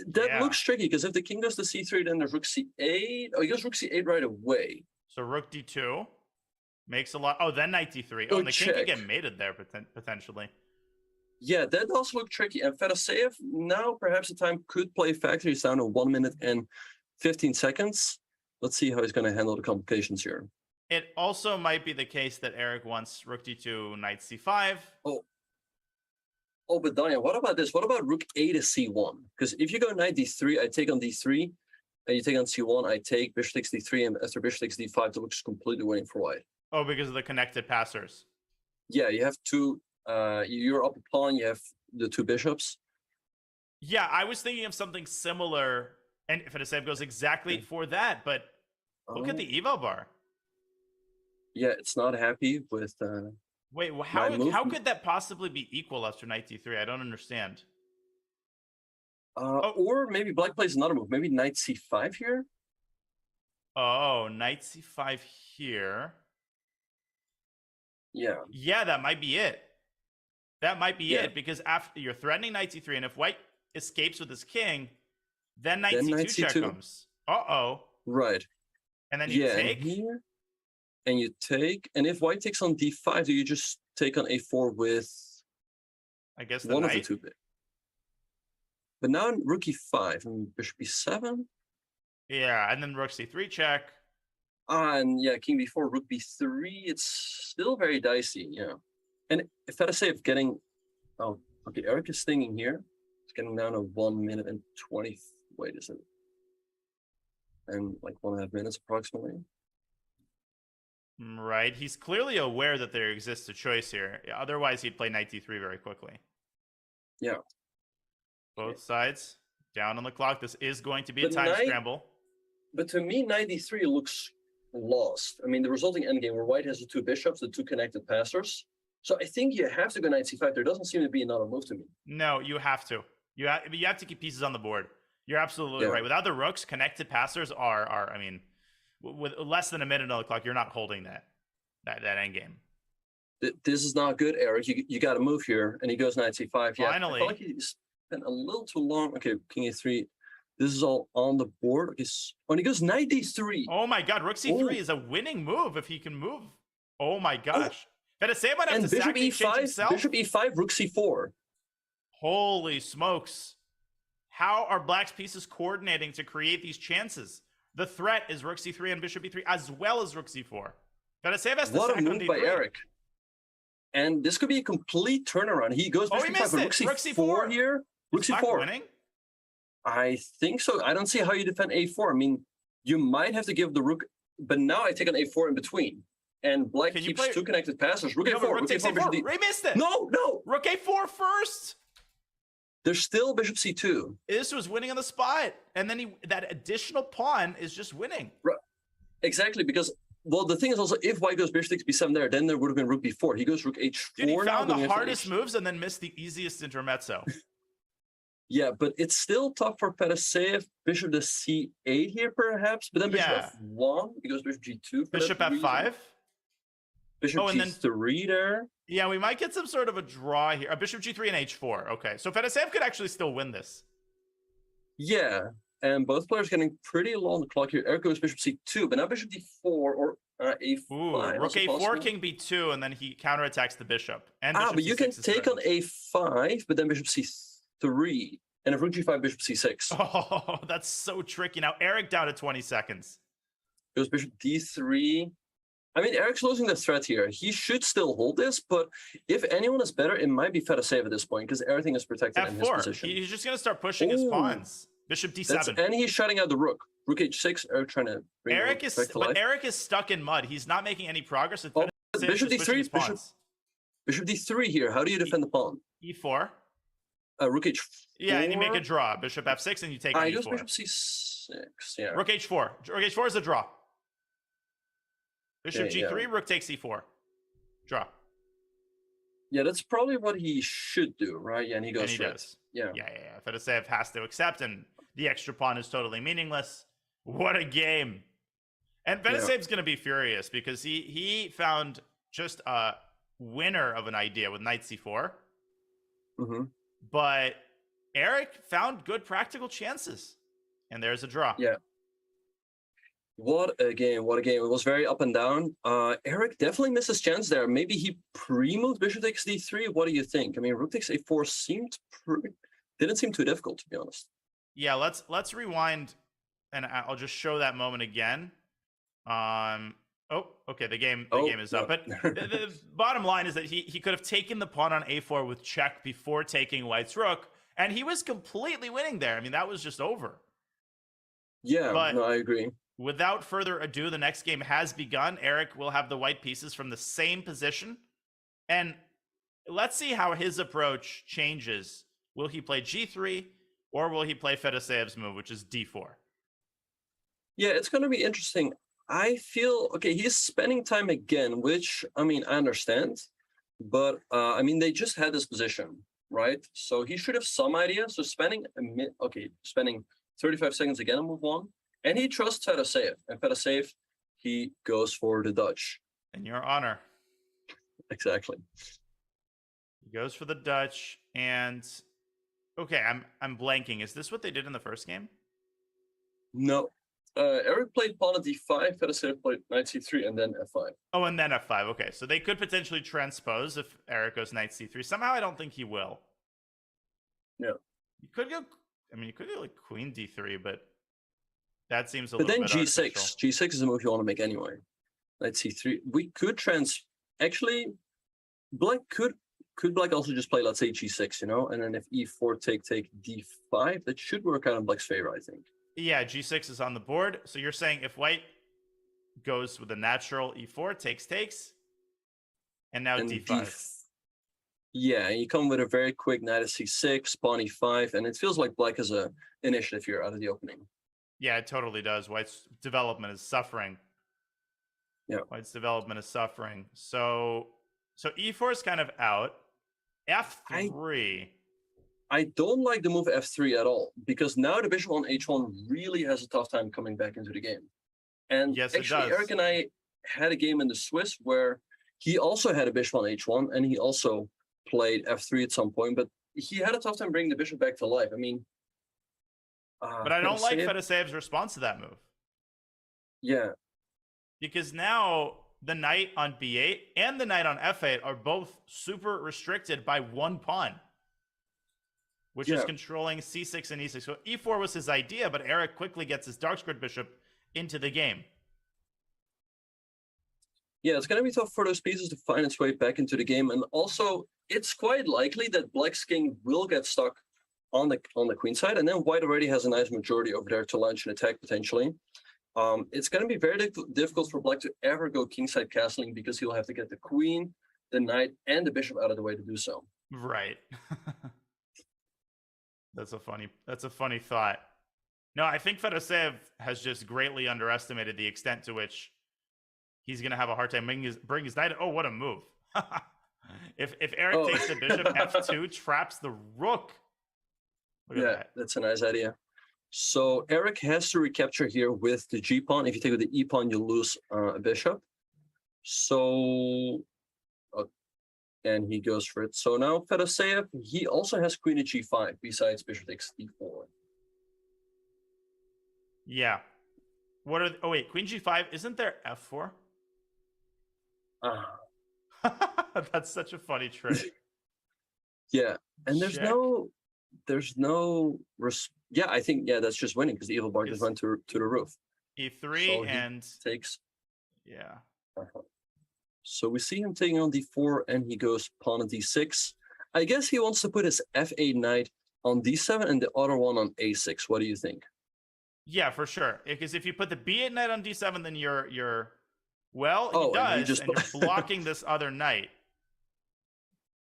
Speaker 2: That looks tricky because if the king goes to C3, then there's rook C8. Oh, he goes rook C8 right away.
Speaker 1: So rook D2 makes a lot. Oh, then knight D3. Oh, and the king could get mated there potentially. Yeah,
Speaker 2: that does look tricky. And Fedoseev now perhaps the time could play factory. He's down to 1 minute and 15 seconds. Let's see how he's going to handle the complications here.
Speaker 1: It also might be the case that Eric wants rook D2, knight C5.
Speaker 2: Oh, but Danya, what about this? What about rook A to C1? Because if you go knight D3, I take on D3, and you take on C1, I take bishop takes D3, and after bishop takes D5, that looks completely winning for white.
Speaker 1: Oh, because of the connected passers.
Speaker 2: Yeah, you have two. You're up a pawn. You have the two bishops.
Speaker 1: Yeah, I was thinking of something similar, and Fedoseev goes exactly for that. But look at the eval bar.
Speaker 2: Yeah, it's not happy with
Speaker 1: Wait,
Speaker 2: my move.
Speaker 1: how could that possibly be equal after knight d3? I don't understand.
Speaker 2: Or maybe black plays another move. Maybe knight c5 here.
Speaker 1: Oh, knight c5 here.
Speaker 2: Yeah.
Speaker 1: Yeah, that might be it. That might be
Speaker 2: Yeah.
Speaker 1: it, because after you're threatening knight c3, and if white escapes with his king, then knight
Speaker 2: Then
Speaker 1: c2
Speaker 2: knight
Speaker 1: check
Speaker 2: c2.
Speaker 1: comes. Uh-oh.
Speaker 2: Right.
Speaker 1: And then you take.
Speaker 2: And here, and you take. And if white takes on d5, do you just take on a4 with
Speaker 1: I guess the
Speaker 2: one
Speaker 1: knight.
Speaker 2: of the two bits? But now rook e5 and bishop e7.
Speaker 1: Yeah, and then rook c3 check.
Speaker 2: And yeah, king b4, rook b3. It's still very dicey, yeah. And if Fedoseev getting, oh, okay, Eric is thinking here. It's getting down to 1 minute and 20. Wait, is it? And like 1.5 minutes approximately.
Speaker 1: Right. He's clearly aware that there exists a choice here. Otherwise, he'd play knight d3 very quickly.
Speaker 2: Yeah.
Speaker 1: Both sides down on the clock. This is going to be a
Speaker 2: But
Speaker 1: time scramble.
Speaker 2: But to me, knight d3 looks lost. I mean, the resulting endgame where white has the two bishops, the two connected passers. So I think you have to go knight c5. There doesn't seem to be another move to me.
Speaker 1: No, you have to. You have to keep pieces on the board. You're absolutely right. Without the rooks, connected passers are. I mean, with less than a minute on the clock, you're not holding that endgame.
Speaker 2: This is not good, Eric. You got to move here, and he goes knight c5. Yeah,
Speaker 1: Finally.
Speaker 2: I feel like he spent a little too long. Okay, king a3. This is all on the board. Okay, and he goes knight d3.
Speaker 1: Oh my God, rook c3 is a winning move if he can move. Oh my gosh. Fedoseev might have to
Speaker 2: bishop
Speaker 1: sack the exchange
Speaker 2: e5.
Speaker 1: himself.
Speaker 2: Bishop e5. Rook c4.
Speaker 1: Holy smokes. How are black's pieces coordinating to create these chances? The threat is rook c3 and bishop e3, as well as rook c4. Fedoseev has to
Speaker 2: What
Speaker 1: sack
Speaker 2: a move
Speaker 1: on d3.
Speaker 2: by Eric. And this could be a complete turnaround. He goes
Speaker 1: he missed it.
Speaker 2: rook c4 here. Rook
Speaker 1: Is black
Speaker 2: c4.
Speaker 1: winning?
Speaker 2: I think so. I don't see how you defend a4. I mean, you might have to give the rook, but now I take on a4 in between. And black keeps two connected passes. Rook a4.
Speaker 1: Rook takes a4. Ray missed it.
Speaker 2: No.
Speaker 1: Rook a4 first.
Speaker 2: There's still bishop c2.
Speaker 1: This was winning on the spot. And then that additional pawn is just winning.
Speaker 2: Right. Exactly, because, well, the thing is also, if white goes bishop takes b7 there, then there would have been rook b4. He goes rook h4.
Speaker 1: Dude, he found
Speaker 2: now,
Speaker 1: the hardest moves and then missed the easiest intermezzo.
Speaker 2: Yeah, but it's still tough for Fedoseev. Bishop to c8 here, perhaps. But then bishop f1. He goes bishop g2.
Speaker 1: Bishop f5.
Speaker 2: Bishop g3 there.
Speaker 1: Yeah, we might get some sort of a draw here. Bishop g3 and h4. Okay, so Fedoseev could actually still win this.
Speaker 2: Yeah, and both players getting pretty low on the clock here. Eric goes bishop c2, but now bishop d4 or a5.
Speaker 1: Ooh, rook a4, king b2, and then he counterattacks the bishop. And bishop
Speaker 2: but you can take on
Speaker 1: threatened.
Speaker 2: a5, but then bishop c3. And if rook g5, bishop c6.
Speaker 1: Oh, that's so tricky. Now, Eric down to 20 seconds.
Speaker 2: Goes bishop d3. I mean, Eric's losing the threat here. He should still hold this, but if anyone is better, it might be Fedoseev at this point because everything is protected in his position.
Speaker 1: He's just going to start pushing his pawns. Bishop d7.
Speaker 2: And he's shutting out the rook. Rook h6. Eric trying to bring
Speaker 1: Eric is,
Speaker 2: back to life.
Speaker 1: Eric is stuck in mud. He's not making any progress.
Speaker 2: Bishop d3. Bishop d3 here. How do you defend the pawn?
Speaker 1: e4.
Speaker 2: Rook h4.
Speaker 1: Yeah, and you make a draw. Bishop f6, and you take
Speaker 2: I
Speaker 1: e4.
Speaker 2: goes bishop c6. Yeah.
Speaker 1: Rook h4. Rook h4 is a draw. Bishop g3, rook takes e4. Draw.
Speaker 2: Yeah, that's probably what he should do, right? Yeah, and he goes for it. Yeah.
Speaker 1: Fedoseev has to accept, and the extra pawn is totally meaningless. What a game. And Fedoseev's going to be furious because he found just a winner of an idea with knight c4.
Speaker 2: Mm-hmm.
Speaker 1: But Eric found good practical chances. And there's a draw.
Speaker 2: Yeah. What a game. What a game. It was very up and down. Eric definitely missed his chance there. Maybe he pre-moved bishop takes d3. What do you think? I mean, rook takes a4 didn't seem too difficult, to be honest.
Speaker 1: Yeah, let's rewind, and I'll just show that moment again. Okay, the game is up. But the bottom line is that he could have taken the pawn on a4 with check before taking white's rook, and he was completely winning there. I mean, that was just over.
Speaker 2: Yeah, no, I agree.
Speaker 1: Without further ado, the next game has begun. Eric will have the white pieces from the same position. And let's see how his approach changes. Will he play g3 or will he play Fedoseev's move, which is d4?
Speaker 2: Yeah, it's going to be interesting. I feel okay. He's spending time again, which I mean I understand, but I mean they just had this position, right? So he should have some idea. So spending 35 seconds again on move one, and he trusts Fedoseev, and Fedoseev he goes for the Dutch.
Speaker 1: In your honor.
Speaker 2: Exactly.
Speaker 1: He goes for the Dutch, and okay, I'm blanking. Is this what they did in the first game?
Speaker 2: No. Eric played pawn at d5, Fedoseev played knight c3, and then f5.
Speaker 1: Oh, and then f5. Okay, so they could potentially transpose if Eric goes knight c3. Somehow I don't think he will.
Speaker 2: Yeah.
Speaker 1: You could go, I mean, you could go like queen d3, but that seems a
Speaker 2: but
Speaker 1: little
Speaker 2: then
Speaker 1: bit
Speaker 2: g6.
Speaker 1: artificial.
Speaker 2: G6 is a move you want to make anyway. Knight c3. We could actually, black could black also just play, let's say, g6, you know, and then if e4 take d5, that should work out in black's favor, I think.
Speaker 1: Yeah, g6 is on the board. So you're saying if white goes with a natural e4, takes, and now d5.
Speaker 2: Yeah, you come with a very quick knight at c6, pawn e5, and it feels like black has a initiative here out of the opening.
Speaker 1: Yeah, it totally does. White's development is suffering.
Speaker 2: Yeah.
Speaker 1: White's development is suffering. So e4 is kind of out. f3.
Speaker 2: I don't like the move f3 at all, because now the bishop on h1 really has a tough time coming back into the game. And
Speaker 1: yes,
Speaker 2: actually, Eric and I had a game in the Swiss where he also had a bishop on h1, and he also played f3 at some point, but he had a tough time bringing the bishop back to life. I mean...
Speaker 1: but I don't like Fedoseev's response to that move.
Speaker 2: Yeah.
Speaker 1: Because now the knight on b8 and the knight on f8 are both super restricted by one pawn, which is controlling c6 and e6. So e4 was his idea, but Eric quickly gets his dark squared bishop into the game.
Speaker 2: Yeah, it's going to be tough for those pieces to find its way back into the game. And also, it's quite likely that black's king will get stuck on the queen side, and then white already has a nice majority over there to launch an attack potentially. It's going to be very difficult for black to ever go kingside castling, because he'll have to get the queen, the knight, and the bishop out of the way to do so.
Speaker 1: Right. That's a funny thought. No, I think Fedoseev has just greatly underestimated the extent to which he's going to have a hard time bring his knight. Oh, what a move. If Eric takes the bishop, f2 traps the rook. Look at that. That's
Speaker 2: a nice idea. So Eric has to recapture here with the g pawn. If you take with the e pawn, you lose a bishop. So, and he goes for it. So now Fedoseev, he also has queen at g5 besides bishop takes d4.
Speaker 1: Yeah. What are? Oh wait, queen g5. Isn't there f4? That's such a funny trick.
Speaker 2: Yeah, and there's no I think that's just winning, because the evil bard just went to the roof.
Speaker 1: e3
Speaker 2: so
Speaker 1: and
Speaker 2: takes.
Speaker 1: Yeah.
Speaker 2: So we see him taking on d4, and he goes pawn on d6. I guess he wants to put his f8 knight on d7 and the other one on a6. What do you think?
Speaker 1: Yeah, for sure. Because if you put the b8 knight on d7, then you're well, he does, and you're blocking this other knight.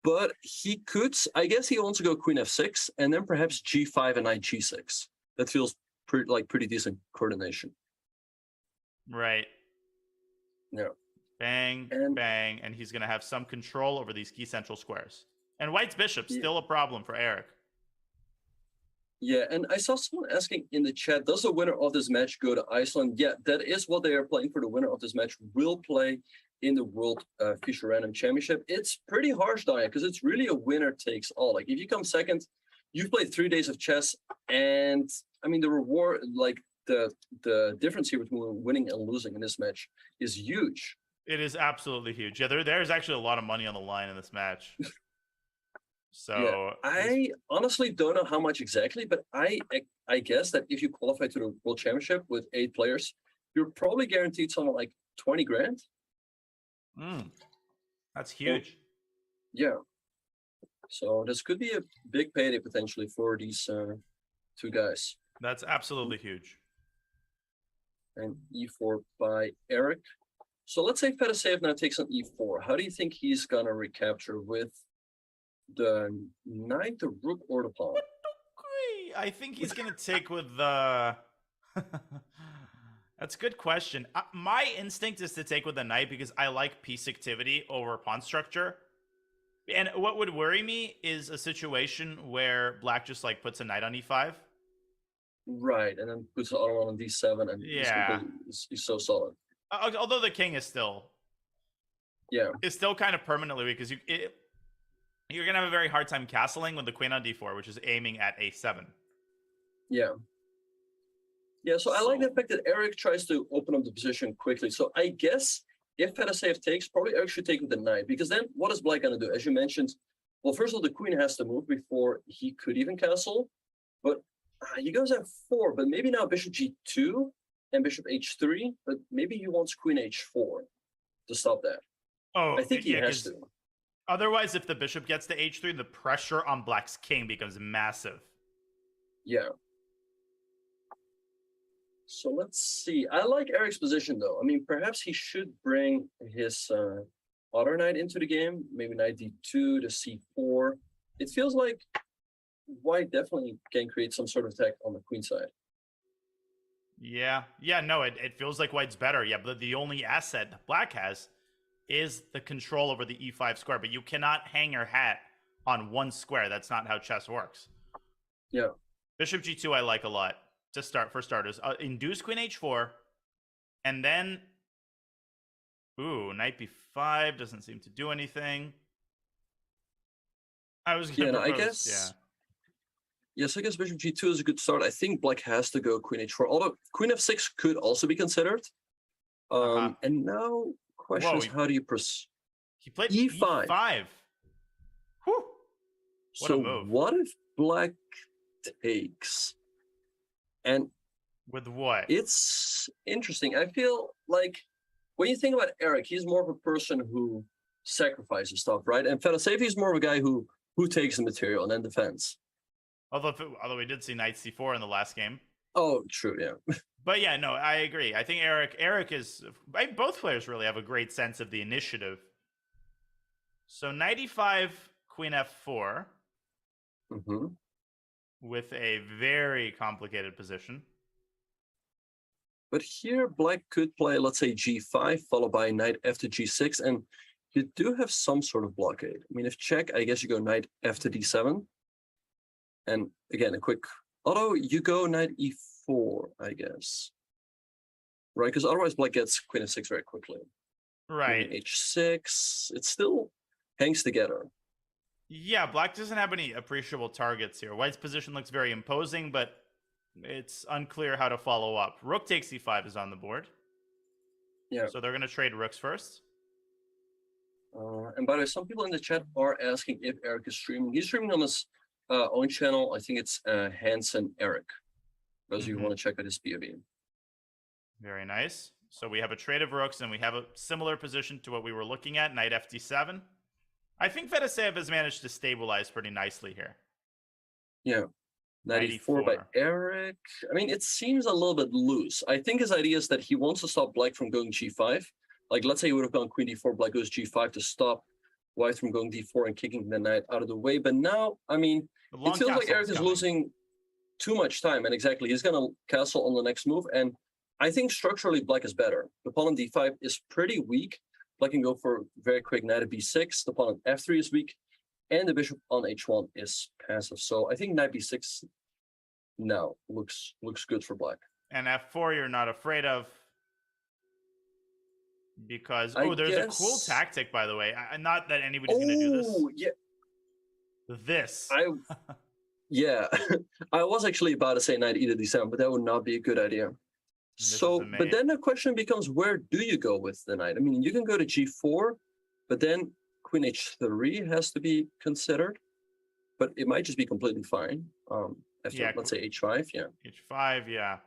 Speaker 2: But he could, I guess he wants to go queen f6, and then perhaps g5 and knight g6. That feels pretty decent coordination.
Speaker 1: Right.
Speaker 2: Yeah.
Speaker 1: Bang, bang, and he's going to have some control over these key central squares. And white's bishop's still a problem for Eric.
Speaker 2: Yeah, and I saw someone asking in the chat, does the winner of this match go to Iceland? Yeah, that is what they are playing for. The winner of this match will play in the World Fischer Random Championship. It's pretty harsh, Daya, because it's really a winner takes all. Like, if you come second, you've played 3 days of chess, and I mean, the reward, like the difference here between winning and losing in this match is huge.
Speaker 1: It is absolutely huge. Yeah, there's actually a lot of money on the line in this match. So
Speaker 2: I honestly don't know how much exactly, but I guess that if you qualify to the World Championship with 8 players, you're probably guaranteed something like 20 grand.
Speaker 1: That's huge.
Speaker 2: Yeah. So this could be a big payday potentially for these 2 guys.
Speaker 1: That's absolutely huge.
Speaker 2: And e4 by Eric. So let's say Fedoseev now takes on e4. How do you think he's gonna recapture with the knight, the rook, or the pawn?
Speaker 1: I think he's gonna take with the That's a good question. My instinct is to take with the knight because I like piece activity over pawn structure. And what would worry me is a situation where black just like puts a knight on e5.
Speaker 2: Right, and then puts the other one on d7, and
Speaker 1: Yeah.
Speaker 2: he's so solid.
Speaker 1: Although the king is still kind of permanently weak because you're gonna have a very hard time castling with the queen on d4, which is aiming at a7.
Speaker 2: Yeah. Yeah, so I like the fact that Eric tries to open up the position quickly. So I guess if Fedoseev takes, probably Eric should take with the knight, because then what is black going to do? As you mentioned, well, first of all, the queen has to move before he could even castle. But he goes f4, but maybe now bishop g2 and bishop h3, but maybe he wants queen h4 to stop that.
Speaker 1: Oh,
Speaker 2: I think he has to.
Speaker 1: Otherwise, if the bishop gets to h3, the pressure on black's king becomes massive.
Speaker 2: Yeah. So let's see. I like Eric's position, though. I mean, perhaps he should bring his other knight into the game. Maybe knight d2 to c4. It feels like white definitely can create some sort of attack on the queen side.
Speaker 1: Yeah. No, it feels like white's better. Yeah, but the only asset black has is the control over the e5 square. But you cannot hang your hat on one square. That's not how chess works.
Speaker 2: Yeah.
Speaker 1: Bishop g2 I like a lot. For starters, induce queen h4, and then, knight b5 doesn't seem to do anything. I was gonna propose,
Speaker 2: I guess. Yes, I guess bishop g2 is a good start. I think black has to go queen h4, although queen f6 could also be considered. And now, question is, how do you proceed?
Speaker 1: He played
Speaker 2: e5.
Speaker 1: Whew. What a move.
Speaker 2: What if black takes? And
Speaker 1: with what?
Speaker 2: It's interesting. I feel like when you think about Eric, he's more of a person who sacrifices stuff, right? And Fedoseev is more of a guy who takes the material and then defends.
Speaker 1: Although we did see knight c4 in the last game.
Speaker 2: Oh, true, yeah.
Speaker 1: But yeah, no, I agree. I think Eric is. Both players really have a great sense of the initiative. So knight e5, queen f4.
Speaker 2: Mm-hmm.
Speaker 1: With a very complicated position.
Speaker 2: But here, black could play, let's say, g5, followed by knight f to g6, and you do have some sort of blockade. I mean, if check, I guess you go knight f to d7. And again, although you go knight e4, I guess. Right, because otherwise black gets queen f6 very quickly.
Speaker 1: Right.
Speaker 2: Queen h6, it still hangs together.
Speaker 1: Yeah, black doesn't have any appreciable targets here. White's position looks very imposing, but it's unclear how to follow up. Rook takes e5 is on the board.
Speaker 2: Yeah.
Speaker 1: So they're going to trade rooks first.
Speaker 2: And by the way, some people in the chat are asking if Eric is streaming. He's streaming on his own channel. I think it's Hansen Eric. Those of you who want to check out his POV.
Speaker 1: Very nice. So we have a trade of rooks, and we have a similar position to what we were looking at, knight fd7. I think Fedoseev has managed to stabilize pretty nicely here.
Speaker 2: Yeah. 94 by Eric. I mean, it seems a little bit loose. I think his idea is that he wants to stop black from going g5. Like, let's say he would have gone queen d4, black goes g5 to stop white from going d4 and kicking the knight out of the way. But now, I mean, it feels like Eric is losing too much time. And exactly, he's going to castle on the next move. And I think structurally, black is better. The pawn on d5 is pretty weak. Black can go for very quick knight at b6. The pawn on f3 is weak, and the bishop on h1 is passive. So I think knight b6 now looks good for black.
Speaker 1: And f4 you're not afraid of because there's a cool tactic, by the way. Not that anybody's going to do this.
Speaker 2: Oh yeah,
Speaker 1: this.
Speaker 2: Yeah, I was actually about to say knight e to d7, but that would not be a good idea. But then the question becomes, where do you go with the knight? I mean, you can go to g4, but then queen h3 has to be considered, but it might just be completely fine. Let's say h5, yeah.
Speaker 1: h5, yeah.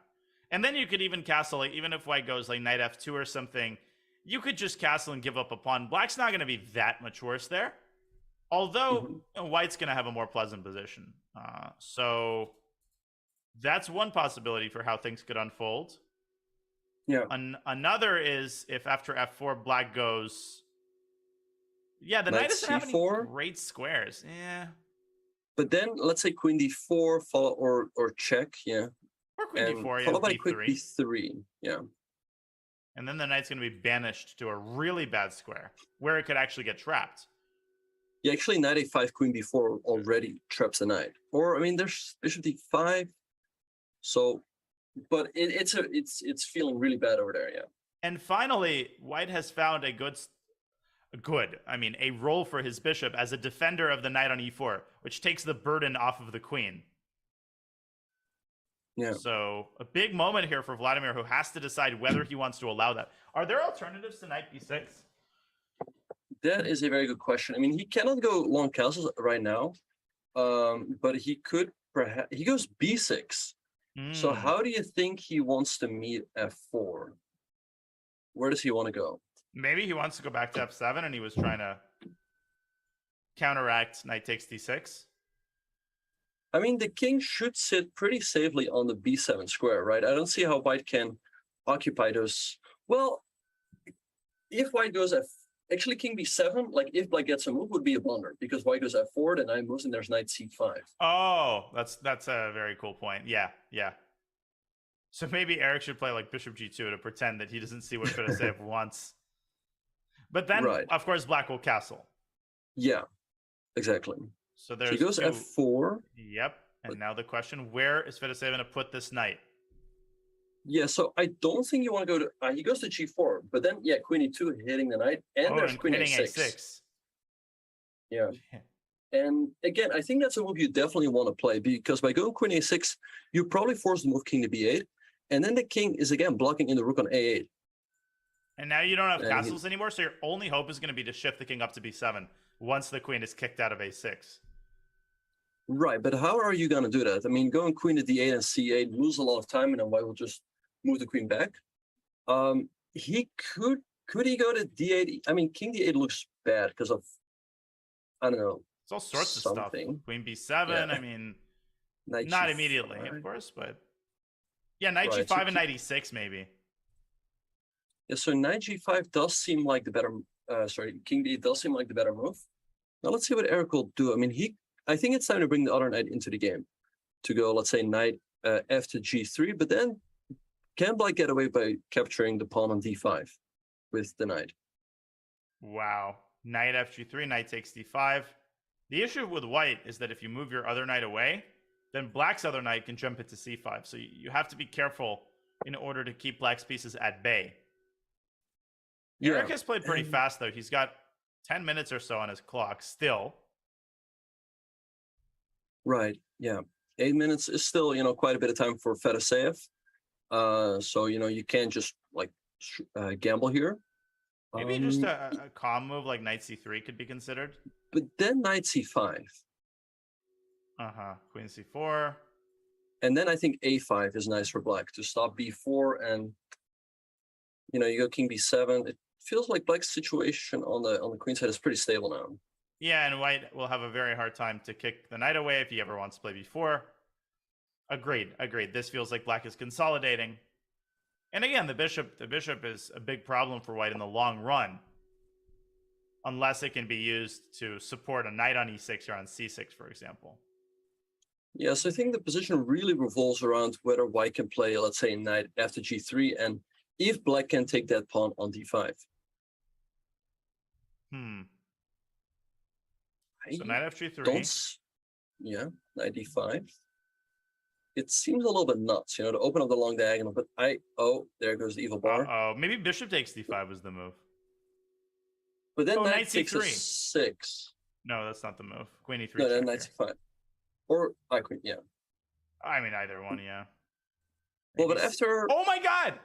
Speaker 1: And then you could even castle, like, even if white goes like knight f2 or something, you could just castle and give up a pawn. Black's not going to be that much worse there. Although white's going to have a more pleasant position. So that's one possibility for how things could unfold.
Speaker 2: Yeah.
Speaker 1: Another is if after f4 black goes, the knight doesn't have any great squares. Yeah.
Speaker 2: But then let's say queen d4 follow or check, yeah.
Speaker 1: Or queen d4,
Speaker 2: followed by quick b3, yeah.
Speaker 1: And then the knight's going to be banished to a really bad square where it could actually get trapped.
Speaker 2: Yeah, actually, knight a5, queen b4 already traps the knight. Or I mean, there's bishop d5. So, but it's feeling really bad over there. Yeah.
Speaker 1: And finally, white has found a role for his bishop as a defender of the knight on e4, which takes the burden off of the queen.
Speaker 2: Yeah.
Speaker 1: So a big moment here for Vladimir, who has to decide whether he wants to allow that. Are there alternatives to knight b6?
Speaker 2: That is a very good question. I mean, he cannot go long castles right now, but he could perhaps. He goes b6. So how do you think he wants to meet f4? Where does he want to go?
Speaker 1: Maybe he wants to go back to f7, and he was trying to counteract knight takes d6.
Speaker 2: I mean, the king should sit pretty safely on the b7 square, right? I don't see how white can occupy those. Well, if white goes actually king b7, like if black gets a move, would be a blunder because white goes f4, then knight moves, and there's knight c5.
Speaker 1: Oh, that's a very cool point. Yeah. So maybe Eric should play like bishop g2 to pretend that he doesn't see what Fedoseev wants. But then, of course, black will castle.
Speaker 2: Yeah, exactly.
Speaker 1: So there's
Speaker 2: he goes f4.
Speaker 1: Yep. And now the question, where is Fedoseev going to put this knight?
Speaker 2: Yeah, so I don't think you want to go to... he goes to g4, but then, yeah, queen e2 hitting the knight, and there's queen a6. Yeah. And again, I think that's a move you definitely want to play, because by going queen a6, you probably force the move king to b8, and then the king is, again, blocking in the rook on a8.
Speaker 1: And now you don't have castles anymore, so your only hope is going to be to shift the king up to b7 once the queen is kicked out of a6.
Speaker 2: Right, but how are you going to do that? I mean, going queen to d8 and c8, lose a lot of time, and then white will just move the queen back. He could he go to d8? I mean, king d8 looks bad because of, I don't know.
Speaker 1: It's all sorts of stuff. Queen b7, yeah. I mean, knight not immediately, of course, but yeah, knight g5 so and knight e6 maybe.
Speaker 2: Yeah, so knight g5 does seem like the better, king d8 does seem like the better move. Now let's see what Eric will do. I mean, I think it's time to bring the other knight into the game to go, let's say, knight f to g3, but then can black get away by capturing the pawn on d5 with the knight?
Speaker 1: Wow. Knight f g3, knight takes d5. The issue with white is that if you move your other knight away, then black's other knight can jump into c5. So you have to be careful in order to keep black's pieces at bay. Yeah. Eric has played pretty fast, though. He's got 10 minutes or so on his clock still.
Speaker 2: Right, yeah. 8 minutes is still, quite a bit of time for Fedoseev. So, you can't just, gamble here.
Speaker 1: Maybe just a calm move like knight c3 could be considered.
Speaker 2: But then knight c5.
Speaker 1: Queen c4.
Speaker 2: And then I think a5 is nice for black to stop b4 and, you go king b7. It feels like black's situation on the queen side is pretty stable now.
Speaker 1: Yeah, and white will have a very hard time to kick the knight away if he ever wants to play b4. Agreed. This feels like black is consolidating. And again, the bishop is a big problem for white in the long run. Unless it can be used to support a knight on e6 or on c6, for example.
Speaker 2: Yes, I think the position really revolves around whether white can play, let's say, knight after g3, and if black can take that pawn on d5.
Speaker 1: So knight f3.
Speaker 2: Yeah, knight d5. It seems a little bit nuts, to open up the long diagonal, but there goes the evil bar.
Speaker 1: Maybe bishop takes d5 was the move.
Speaker 2: But then knight takes a 6.
Speaker 1: No, that's not the move. Queen e3.
Speaker 2: No, then knight c5. Or queen, yeah.
Speaker 1: I mean, either one, yeah.
Speaker 2: Well, but after...
Speaker 1: Oh my god!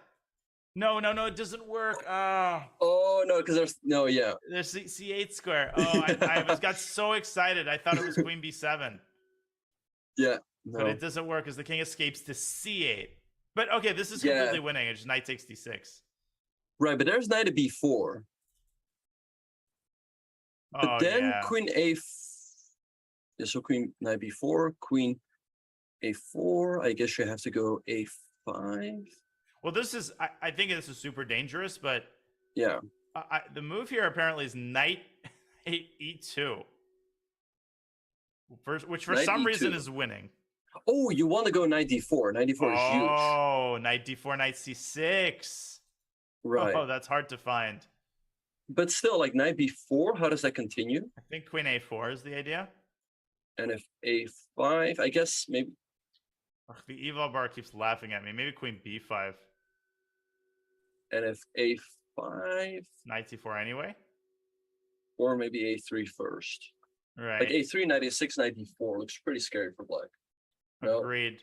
Speaker 1: No, it doesn't work.
Speaker 2: Oh, no, because there's... No, yeah.
Speaker 1: There's c8 square. Oh, I got so excited. I thought it was queen b7.
Speaker 2: Yeah. No.
Speaker 1: But it doesn't work because the king escapes to c8. But okay, this is completely winning. It's just knight takes d6.
Speaker 2: Right, but there's knight to b4. But then queen a... Yeah, so queen knight b4, queen a4. I guess you have to go a5.
Speaker 1: Well, I think this is super dangerous, but
Speaker 2: yeah,
Speaker 1: the move here apparently is knight e2, which for some reason is winning.
Speaker 2: Oh, you want to go knight d4. Knight d4 is huge.
Speaker 1: Oh, knight d4, knight c6.
Speaker 2: Right.
Speaker 1: Oh, that's hard to find.
Speaker 2: But still, like knight b4, how does that continue?
Speaker 1: I think queen a4 is the idea.
Speaker 2: And if a5, I guess maybe.
Speaker 1: Ugh, the eval bar keeps laughing at me. Maybe queen b5.
Speaker 2: And if a5,
Speaker 1: Knight c4 anyway.
Speaker 2: or maybe a3 first.
Speaker 1: Right.
Speaker 2: Like a3, knight a6, knight d4 looks pretty scary for black. No?
Speaker 1: Agreed.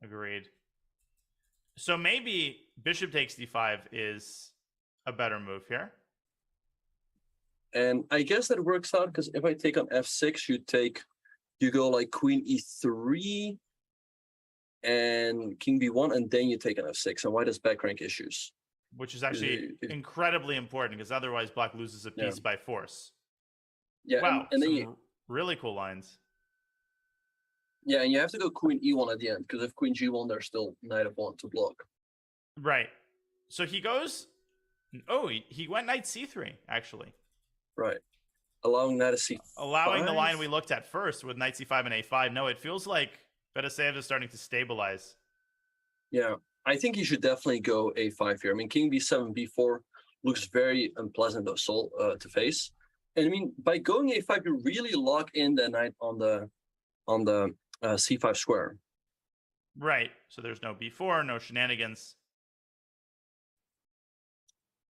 Speaker 1: Agreed. So maybe bishop takes d5 is a better move here.
Speaker 2: And I guess that works out because if I take on f6, you go like queen e3 and king b1, and then you take on f6. And why does back rank issues?
Speaker 1: Which is actually incredibly important because otherwise black loses a piece by force.
Speaker 2: Yeah,
Speaker 1: wow,
Speaker 2: and then
Speaker 1: some really cool lines.
Speaker 2: Yeah, and you have to go queen e1 at the end because if queen g1, there's still knight f1 to block.
Speaker 1: Right. So he goes. Oh, he went knight c3 actually.
Speaker 2: Right. Allowing knight to c5.
Speaker 1: Allowing the line we looked at first with knight c5 and a5. No, it feels like Fedoseev is starting to stabilize.
Speaker 2: Yeah, I think he should definitely go a5 here. I mean, king b7, b4 looks very unpleasant to face. And I mean, by going a5, you really lock in the knight on the c5 square.
Speaker 1: Right. So there's no b4, no shenanigans.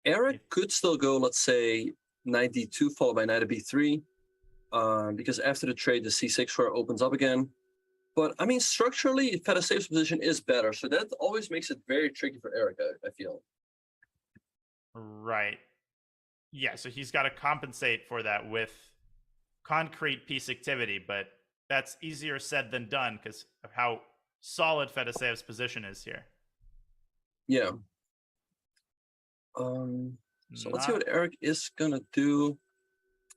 Speaker 2: Eric could still go, let's say, knight d2 followed by knight to b3, because after the trade, the c6 square opens up again. But I mean, structurally, Fedoseev's position is better, so that always makes it very tricky for Eric, I feel.
Speaker 1: Right. Yeah, so he's got to compensate for that with concrete piece activity, but that's easier said than done because of how solid Fedoseev's position is here.
Speaker 2: Yeah. So let's see what Eric is gonna do.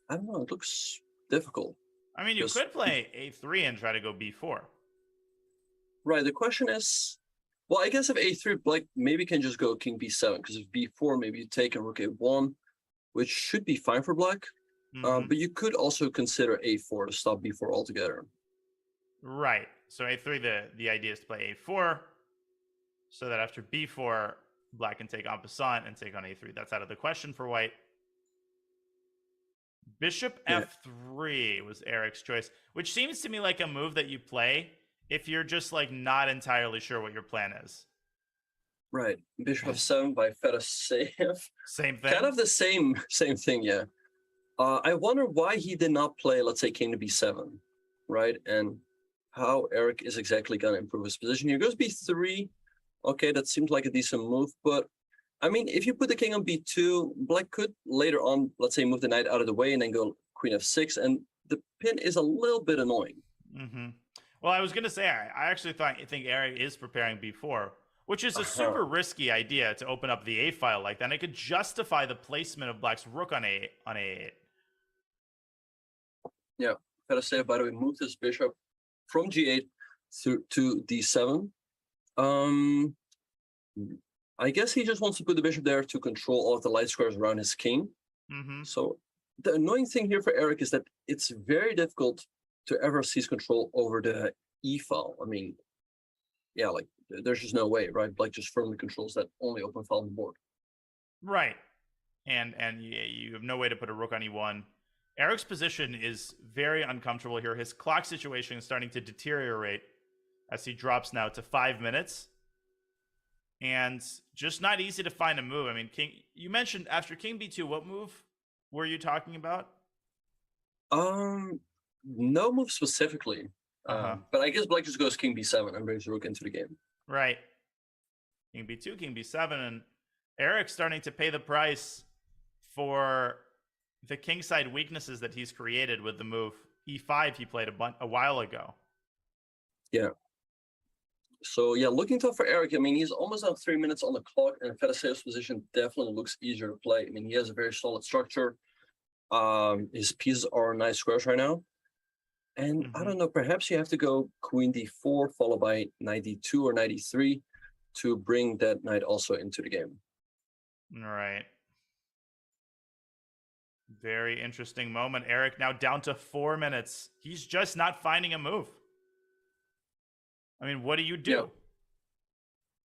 Speaker 2: I don't know. It looks difficult.
Speaker 1: I mean, you could play a3 and try to go b4.
Speaker 2: Right. The question is, well, I guess if a3, black maybe can just go king b7 because if b4, maybe you take and rook a1, which should be fine for black. But you could also consider a4 to stop b4 altogether.
Speaker 1: Right. So a3, the idea is to play a4, so that after b4, black can take en passant and take on a3. That's out of the question for white. Bishop f3 was Eric's choice, which seems to me like a move that you play if you're just like not entirely sure what your plan is.
Speaker 2: Right. Bishop f7 by Fedoseev.
Speaker 1: Same thing.
Speaker 2: Kind of the same thing, yeah. I wonder why he did not play, let's say, king to b7, right? And how Eric is exactly going to improve his position. Here goes b3. Okay, that seems like a decent move, but I mean, if you put the king on b2, black could later on, let's say, move the knight out of the way and then go queen f6, and the pin is a little bit annoying.
Speaker 1: Well, I was going to say, I actually think Eric is preparing b4, which is a super risky idea to open up the a file like that. And it could justify the placement of black's rook on a8.
Speaker 2: Yeah, Fedoseev, by the way, moved his bishop from g8 to d7. I guess he just wants to put the bishop there to control all of the light squares around his king. So the annoying thing here for Eric is that it's very difficult to ever seize control over the e file. I mean, yeah, like there's just no way, right? Black just firmly controls that only open file on the board.
Speaker 1: Right. And you have no way to put a rook on e1. Eric's position is very uncomfortable here. His clock situation is starting to deteriorate as he drops now to 5 minutes. And just not easy to find a move. I mean, you mentioned after king b2, what move were you talking about?
Speaker 2: No move specifically. But I guess black just goes king b7 and brings the rook into the game.
Speaker 1: Right. King b2, king b7, and Eric's starting to pay the price for the kingside weaknesses that he's created with the move e5 he played a while ago.
Speaker 2: Yeah. So yeah, looking tough for Eric. I mean, he's almost on 3 minutes on the clock, and Fedoseev's position definitely looks easier to play. I mean, he has a very solid structure. His pieces are nice squares right now. And I don't know, perhaps you have to go queen d4 followed by knight d2 or knight d3 to bring that knight also into the game.
Speaker 1: All right. Very interesting moment. Eric now down to 4 minutes. He's just not finding a move. I mean, what do you do?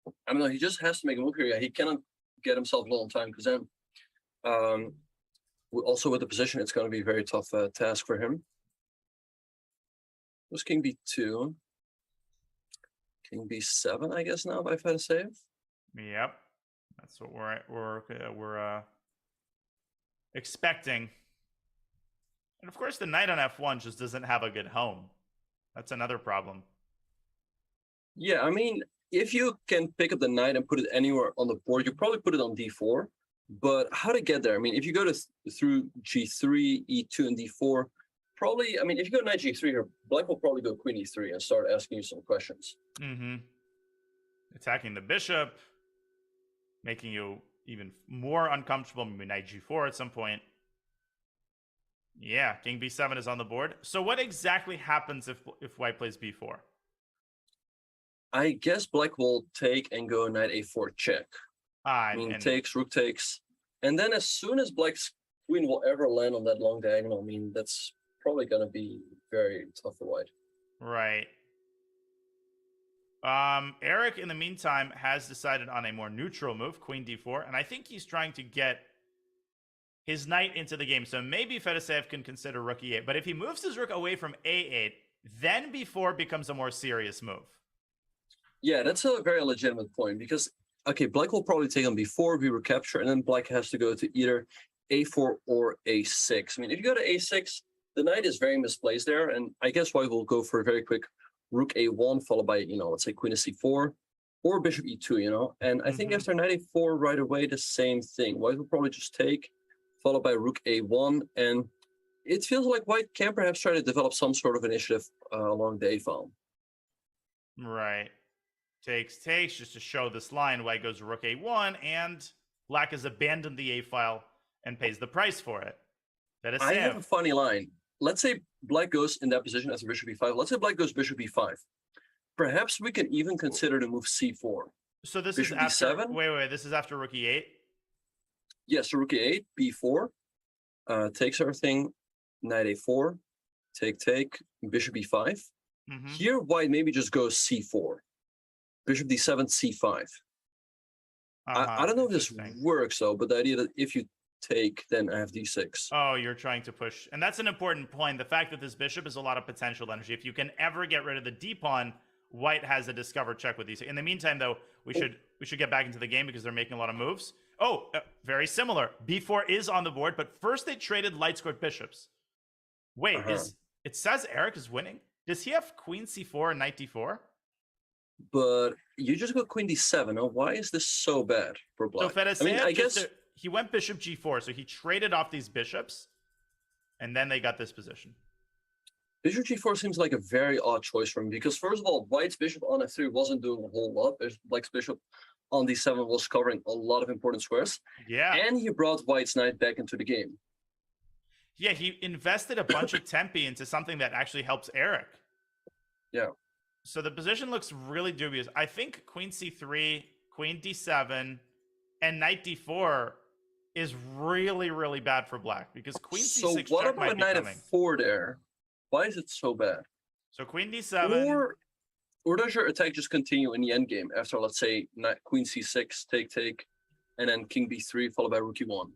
Speaker 2: Yeah. I don't know. He just has to make a move here. Yeah, he cannot get himself a little time, because then also with the position, it's going to be a very tough task for him. Was king b2, king b7, I guess now by Fedoseev.
Speaker 1: Yep, that's what we're expecting. And of course, the knight on f1 just doesn't have a good home. That's another problem.
Speaker 2: Yeah, I mean, if you can pick up the knight and put it anywhere on the board, you probably put it on d4. But how to get there? I mean, if you go through g3, e2, and d4, probably, I mean, if you go knight g3 here, black will probably go queen e3 and start asking you some questions.
Speaker 1: Mm-hmm. Attacking the bishop, making you even more uncomfortable. Maybe knight g4 at some point. Yeah, king b7 is on the board. So what exactly happens if white plays b4?
Speaker 2: I guess black will take and go knight a4 check.
Speaker 1: I
Speaker 2: mean, takes, rook takes. And then as soon as black's queen will ever land on that long diagonal, I mean, that's probably going to be very tough for white.
Speaker 1: Right. Eric, in the meantime, has decided on a more neutral move, queen d4. And I think he's trying to get his knight into the game. So maybe Fedoseev can consider rook e8. But if he moves his rook away from a8, then b4 becomes a more serious move.
Speaker 2: Yeah, that's a very legitimate point, because okay, black will probably take on b4, be recapture, and then black has to go to either a4 or a6. I mean, if you go to a6, the knight is very misplaced there, and I guess white will go for a very quick rook a1, followed by, let's say queen to c4, or bishop e2, And I think after knight a4 right away, the same thing. White will probably just take, followed by rook a1, and it feels like white can perhaps try to develop some sort of initiative along the a file.
Speaker 1: Right. Takes, just to show this line. White goes rook a1, and black has abandoned the a file and pays the price for it. That is
Speaker 2: I have a funny line. Let's say black goes in that position as a bishop b5. Let's say black goes bishop b5. Perhaps we can even consider the move c4.
Speaker 1: So this
Speaker 2: bishop
Speaker 1: is after
Speaker 2: b7?
Speaker 1: Wait, this is after rook e8?
Speaker 2: Yes, so rook e8, b4, takes everything, knight a4, take, bishop b5. Here, white maybe just goes c4. Bishop d7, c5. I don't know if this works, though, but the idea that if you take, then I have d6.
Speaker 1: Oh, you're trying to push. And that's an important point. The fact that this bishop is a lot of potential energy. If you can ever get rid of the d-pawn, white has a discovered check with these. In the meantime, though, we should get back into the game because they're making a lot of moves. Oh, very similar. b4 is on the board, but first they traded light-squared bishops. Wait, it says Eric is winning? Does he have queen c4 and knight d4?
Speaker 2: But you just go queen d7. Oh, why is this so bad for black?
Speaker 1: So Fedoseev, I guess he went bishop g4, so he traded off these bishops, and then they got this position.
Speaker 2: Bishop g4 seems like a very odd choice for him, because first of all, white's bishop on f3 wasn't doing a whole lot. Black's bishop on d7 was covering a lot of important squares.
Speaker 1: Yeah.
Speaker 2: And he brought white's knight back into the game.
Speaker 1: Yeah, he invested a bunch of tempi into something that actually helps Eric.
Speaker 2: Yeah.
Speaker 1: So the position looks really dubious. I think queen c3, queen d7, and knight d4 is really, really bad for black, because queen c6
Speaker 2: so what
Speaker 1: check
Speaker 2: about
Speaker 1: might
Speaker 2: a
Speaker 1: be
Speaker 2: knight
Speaker 1: coming.
Speaker 2: f4 there? Why is it so bad?
Speaker 1: So queen d7.
Speaker 2: Or does your attack just continue in the endgame after, let's say, queen c6, take, and then king b3 followed by rook e1?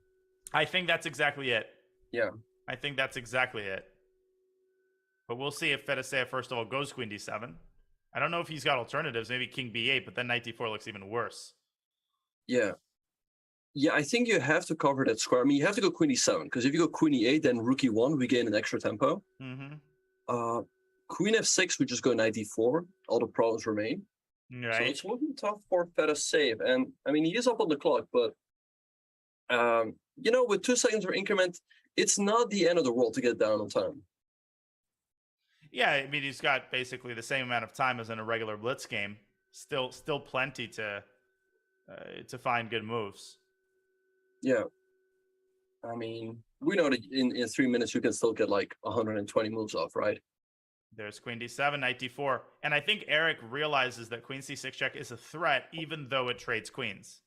Speaker 1: I think that's exactly it.
Speaker 2: Yeah.
Speaker 1: I think that's exactly it. But we'll see if Fedoseev, first of all, goes queen d7. I don't know if he's got alternatives, maybe king b8, but then knight d4 looks even worse.
Speaker 2: Yeah. Yeah, I think you have to cover that square. I mean, you have to go queen e7, because if you go queen e8, then rook e1, we gain an extra tempo. Queen f6, we just go knight d4. All the problems remain.
Speaker 1: Right.
Speaker 2: So it's looking tough for Fedoseev. And, I mean, he is up on the clock, but, with 2 seconds of increment, it's not the end of the world to get down on time.
Speaker 1: Yeah, I mean, he's got basically the same amount of time as in a regular blitz game. Still plenty to find good moves.
Speaker 2: Yeah. I mean, we know that in 3 minutes you can still get like 120 moves off, right?
Speaker 1: There's queen d7, knight d4. And I think Eric realizes that queen c6 check is a threat, even though it trades queens.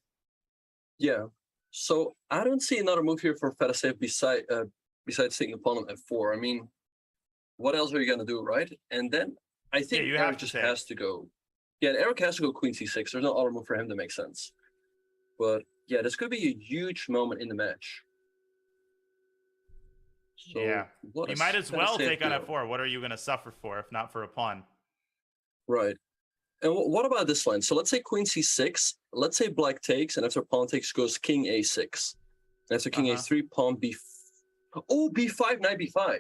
Speaker 2: Yeah. So I don't see another move here for Fedoseev besides taking the pawn on f4. I mean, what else are you going to do, right? And then I think Eric just has to go. Yeah, Eric has to go queen c6. There's no other move for him to make sense. But Yeah, this could be a huge moment in the match. So
Speaker 1: Yeah.
Speaker 2: what
Speaker 1: You
Speaker 2: is
Speaker 1: might as well
Speaker 2: Fedoseev
Speaker 1: take on
Speaker 2: doing?
Speaker 1: f4. What are you going to suffer for if not for a pawn?
Speaker 2: Right. And what about this line? So let's say queen c6. Let's say black takes, and after pawn takes goes king a6. And after king a3, pawn b. Oh, b5, knight b5.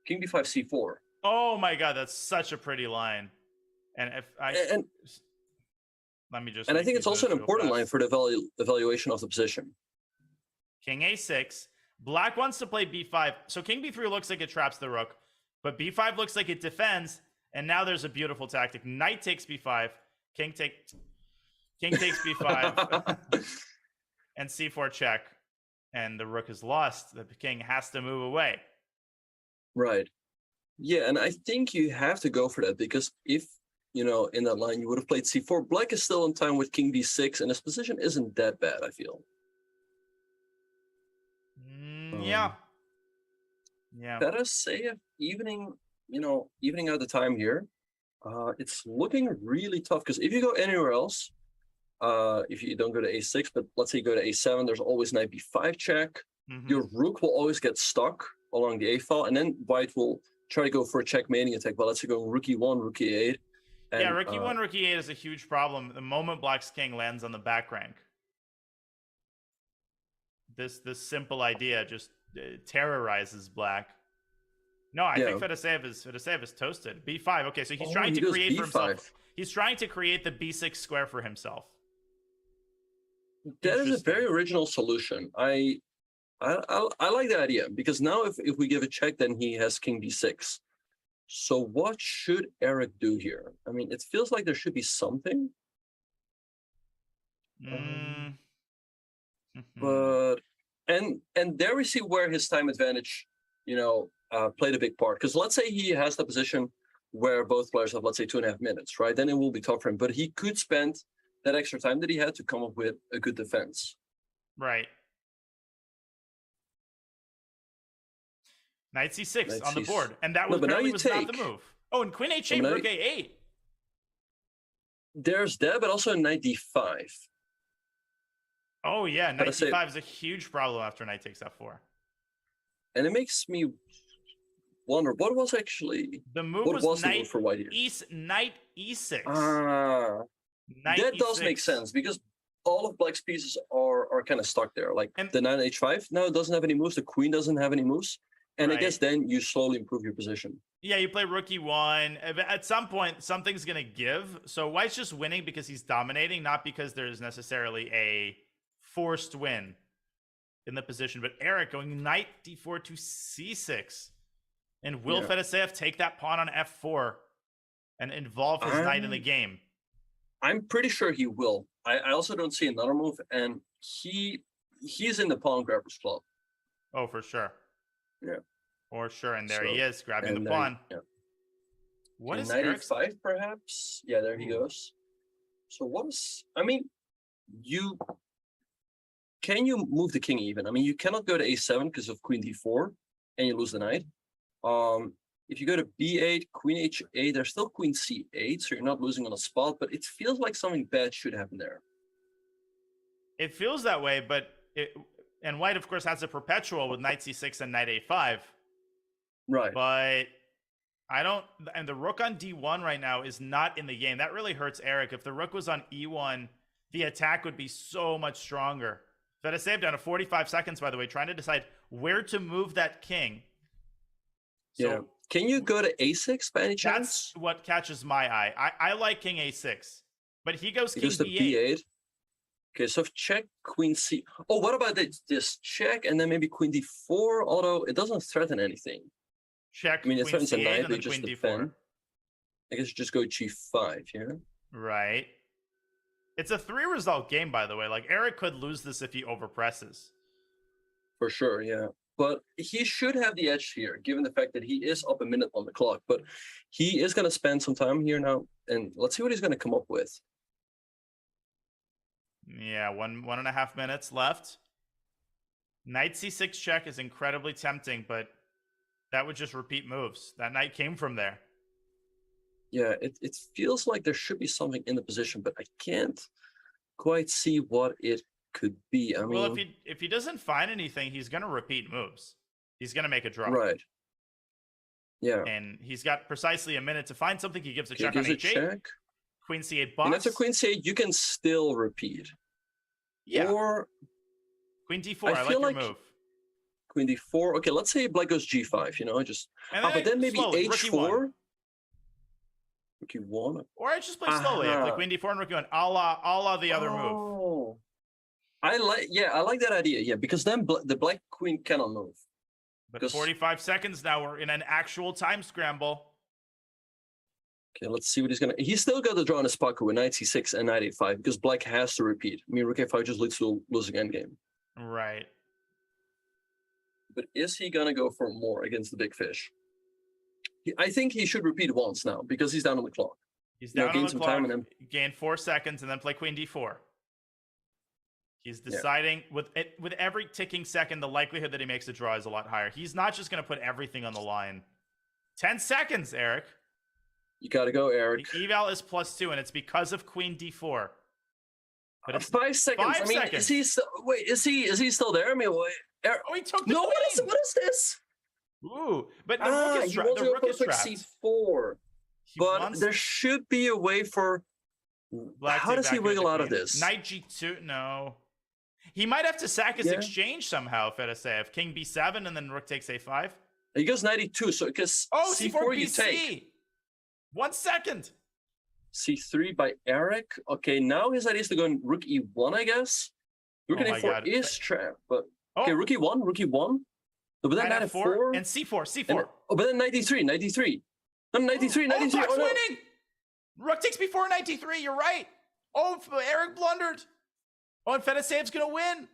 Speaker 2: King b5, c4.
Speaker 1: Oh my god, that's such a pretty line. And if I
Speaker 2: And
Speaker 1: let me just.
Speaker 2: I think it's also an
Speaker 1: real
Speaker 2: important line
Speaker 1: fast.
Speaker 2: for the evaluation of the position.
Speaker 1: King a6. Black wants to play b5. So king b3 looks like it traps the rook, but b5 looks like it defends. And now there's a beautiful tactic. Knight takes b5. King takes b5. And c4 check. And the rook is lost. The king has to move away.
Speaker 2: Right. Yeah, and I think you have to go for that because if, you know, in that line you would have played c4, black is still in time with king b6, and his position isn't that bad, I feel.
Speaker 1: Yeah. Yeah.
Speaker 2: Fedoseev evening out the time here. It's looking really tough because if you go anywhere else, if you don't go to a6, but let's say you go to a7, there's always knight b5 check. Your rook will always get stuck along the a file, and then white will try to go for a checkmating attack. But let's say go rook e1, rook e8. And,
Speaker 1: yeah, rook e1, rook e8 is a huge problem. The moment black's king lands on the back rank, this simple idea just terrorizes black. No, I think Fedoseev is toasted. b5. Okay, so he's trying to create for himself. He's trying to create the b6 square for himself.
Speaker 2: That is a very original solution. I like the idea because now if we give a check, then he has king b6. So what should Eric do here? I mean, it feels like there should be something. But and there we see where his time advantage, played a big part. Because let's say he has the position where both players have, let's say, 2.5 minutes, right? Then it will be tough for him. But he could spend that extra time that he had to come up with a good defense.
Speaker 1: Right. Knight c6 on the board, and that was apparently was not the move. Oh, and queen h8, rook a8.
Speaker 2: There's that, but also knight d5.
Speaker 1: Oh yeah, knight d5 is a huge problem after knight takes f4.
Speaker 2: And it makes me wonder what was actually
Speaker 1: the move.
Speaker 2: What was
Speaker 1: knight
Speaker 2: the move for white here?
Speaker 1: Knight e6.
Speaker 2: That does make sense because all of black's pieces are kind of stuck there. Like the knight h5 now doesn't have any moves. The queen doesn't have any moves. And I guess then you slowly improve your position.
Speaker 1: Yeah, you play rook e1. At some point, something's going to give. So white's just winning because he's dominating, not because there's necessarily a forced win in the position. But Eric going knight d4 to c6. And will Fedoseev take that pawn on f4 and involve his knight in the game?
Speaker 2: I'm pretty sure he will. I also don't see another move. And he's in the pawn grabbers club.
Speaker 1: Oh, for sure.
Speaker 2: Yeah.
Speaker 1: For sure. And there he is, grabbing the pawn. What is Eric's
Speaker 2: 95 perhaps? Yeah, there he goes. So can you move the king even? I mean, you cannot go to a7 because of queen d4 and you lose the knight. If you go to b8, queen h8, there's still queen c8, so you're not losing on the spot, but it feels like something bad should happen there.
Speaker 1: It feels that way, but and white, of course, has a perpetual with knight c6 and knight a5.
Speaker 2: Right.
Speaker 1: But and the rook on d1 right now is not in the game. That really hurts Eric. If the rook was on e1, the attack would be so much stronger. Fedoseev down to 45 seconds, by the way, trying to decide where to move that king.
Speaker 2: So, can you go to a6 by any chance?
Speaker 1: That's what catches my eye. I like king a6, but he goes king b8.
Speaker 2: b8. Okay, so check queen c. Oh, what about this check and then maybe queen d4? Although it doesn't threaten anything.
Speaker 1: Check.
Speaker 2: I mean, it threatens a knight,
Speaker 1: and
Speaker 2: but just defend. I guess just go g5 here.
Speaker 1: Right. It's a 3-result game, by the way. Like Eric could lose this if he overpresses.
Speaker 2: For sure, yeah. But he should have the edge here, given the fact that he is up a minute on the clock. But he is going to spend some time here now, and let's see what he's going to come up with.
Speaker 1: Yeah, 1.5 minutes left. Knight c6 check is incredibly tempting, but that would just repeat moves. That knight came from there.
Speaker 2: Yeah, it feels like there should be something in the position, but I can't quite see what it could be. I mean,
Speaker 1: well, if he doesn't find anything, he's gonna repeat moves. He's gonna make a draw.
Speaker 2: right. Yeah.
Speaker 1: And he's got precisely a minute to find something. He gives a
Speaker 2: Okay,
Speaker 1: check on
Speaker 2: gives a
Speaker 1: h8.
Speaker 2: check.
Speaker 1: Queen c8
Speaker 2: And
Speaker 1: box.
Speaker 2: after queen c8, you can still repeat.
Speaker 1: Yeah.
Speaker 2: Or
Speaker 1: Queen d4. I like
Speaker 2: feel
Speaker 1: your
Speaker 2: like
Speaker 1: move.
Speaker 2: queen d4. Okay, let's say black goes g5. You know, just.
Speaker 1: And
Speaker 2: But then maybe
Speaker 1: slowly, rookie one.
Speaker 2: h4. Rookie one.
Speaker 1: Or I just play slowly. I play queen d4 and rookie one, a la the other move.
Speaker 2: Oh. I like that idea. Yeah, because then the black queen cannot move.
Speaker 1: But
Speaker 2: Because-
Speaker 1: 45 seconds now. We're in an actual time scramble.
Speaker 2: Okay, let's see what he's gonna. He's still got the draw in his pocket with knight c6 and knight a5 because black has to repeat. I mean, rook a5 just leads to a losing endgame.
Speaker 1: Right.
Speaker 2: But is he gonna go for more against the big fish? I think he should repeat once now because he's down on the clock.
Speaker 1: He's
Speaker 2: Now
Speaker 1: down
Speaker 2: gain
Speaker 1: on the
Speaker 2: some
Speaker 1: clock.
Speaker 2: time and then-
Speaker 1: Gain 4 seconds and then play queen d4. He's deciding with every ticking second, the likelihood that he makes a draw is a lot higher. He's not just going to put everything on the line. 10 seconds, Eric.
Speaker 2: You gotta go, Eric.
Speaker 1: The eval is +2, and it's because of queen d4. But it's
Speaker 2: 5 seconds.
Speaker 1: 5
Speaker 2: I mean,
Speaker 1: seconds.
Speaker 2: is he still? Wait, is he still there? I mean, wait, Eric,
Speaker 1: Oh, he took the
Speaker 2: no.
Speaker 1: queen.
Speaker 2: What is this?
Speaker 1: Ooh, but the rook is
Speaker 2: you want to
Speaker 1: the
Speaker 2: go
Speaker 1: rook
Speaker 2: for
Speaker 1: is
Speaker 2: quick
Speaker 1: trapped.
Speaker 2: c4,
Speaker 1: He
Speaker 2: but
Speaker 1: wants
Speaker 2: there should be a way for.
Speaker 1: black
Speaker 2: How
Speaker 1: to
Speaker 2: does he
Speaker 1: evacuate the
Speaker 2: wiggle out of
Speaker 1: queen.
Speaker 2: this?
Speaker 1: Knight g2, no. He might have to sack his
Speaker 2: Yeah.
Speaker 1: exchange somehow, Fedoseev. King b7 and then rook takes a5.
Speaker 2: He goes 92, so because
Speaker 1: Oh,
Speaker 2: c4 you
Speaker 1: BC.
Speaker 2: take.
Speaker 1: 1 second.
Speaker 2: c3 by Eric. Okay, now his idea is to go in rook e1, I guess. Rook
Speaker 1: Oh my
Speaker 2: e4
Speaker 1: God.
Speaker 2: is trapped, but
Speaker 1: Oh,
Speaker 2: okay, rook e1, rook e1. No, but then
Speaker 1: knight
Speaker 2: knight
Speaker 1: f4
Speaker 2: f4
Speaker 1: and c4, c4.
Speaker 2: and- oh, but then 93. No, 93.
Speaker 1: Oh,
Speaker 2: 93.
Speaker 1: Black's
Speaker 2: Oh, no.
Speaker 1: winning. Rook takes before 93. You're right. Oh, Eric blundered. Oh, and Fedoseev's gonna win.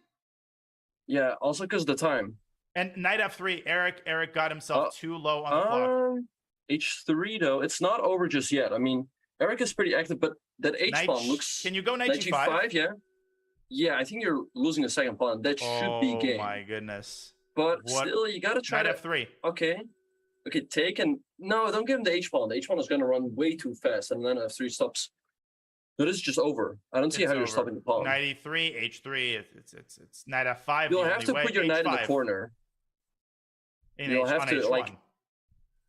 Speaker 2: Yeah, also because of the time.
Speaker 1: And knight f3. Eric got himself too low on the clock.
Speaker 2: H3 though, it's not over just yet. I mean, Eric is pretty active, but that H
Speaker 1: Knight
Speaker 2: pawn
Speaker 1: sh-
Speaker 2: looks.
Speaker 1: Can you go knight
Speaker 2: Knight
Speaker 1: g5?
Speaker 2: g5, yeah. Yeah, I think you're losing a second pawn. That should be game.
Speaker 1: Oh my goodness.
Speaker 2: But
Speaker 1: What-
Speaker 2: still, you gotta try
Speaker 1: Knight
Speaker 2: to.
Speaker 1: f3.
Speaker 2: Okay. Okay, take and no, don't give him the H pawn. The H pawn is gonna run way too fast, and then F3 stops. No, this is just over. I don't see
Speaker 1: It's
Speaker 2: how you're
Speaker 1: over.
Speaker 2: stopping the pawn.
Speaker 1: Knight e3, h3. It's knight f5.
Speaker 2: You'll
Speaker 1: the
Speaker 2: have
Speaker 1: only
Speaker 2: to
Speaker 1: way,
Speaker 2: put your knight in the
Speaker 1: H5.
Speaker 2: corner.
Speaker 1: In
Speaker 2: You'll
Speaker 1: H1,
Speaker 2: have to,
Speaker 1: H1.
Speaker 2: like-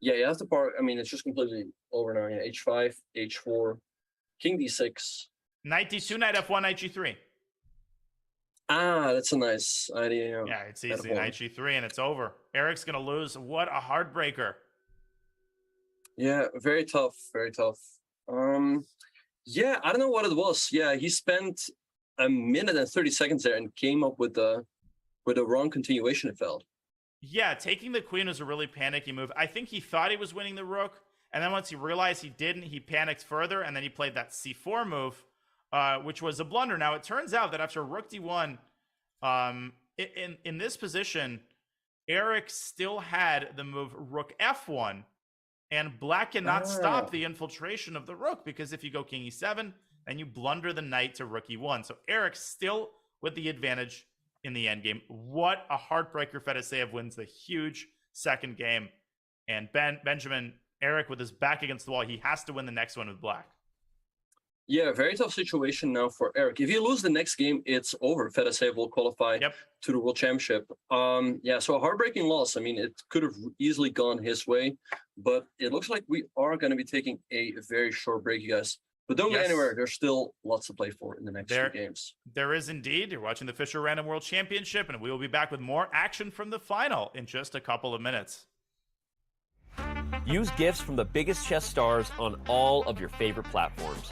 Speaker 2: Yeah, you have to part. I mean, it's just completely over now. Yeah, H5, H4, King D6.
Speaker 1: Knight d2, knight f1, knight g3.
Speaker 2: That's a nice idea.
Speaker 1: Yeah, it's
Speaker 2: Knight
Speaker 1: easy.
Speaker 2: f1.
Speaker 1: Knight g3, and it's over. Eric's gonna lose. What a heartbreaker.
Speaker 2: Yeah, very tough, very tough. Yeah, I don't know what it was. Yeah, he spent a minute and 30 seconds there and came up with the wrong continuation, it felt.
Speaker 1: Yeah, taking the queen was a really panicky move. I think he thought he was winning the rook, and then once he realized he didn't, he panicked further, and then he played that c4 move, which was a blunder. Now, it turns out that after rook d1, in this position, Eric still had the move rook f1, and black cannot stop the infiltration of the rook, because if you go king e7, then you blunder the knight to rook e1. So Eric still with the advantage in the endgame. What a heartbreaker. Fedoseev wins the huge second game. And Benjamin, Eric with his back against the wall, he has to win the next one with black.
Speaker 2: Yeah, very tough situation now for Eric. If you lose the next game, it's over. Fedoseev will qualify to the World Championship. Yeah, so a heartbreaking loss. I mean, it could have easily gone his way, but it looks like we are going to be taking a very short break, you guys. But don't go anywhere. There's still lots to play for in the next few games.
Speaker 1: There is indeed. You're watching the Fischer Random World Championship, and we will be back with more action from the final in just a couple of minutes.
Speaker 3: Use gifts from the biggest chess stars on all of your favorite platforms.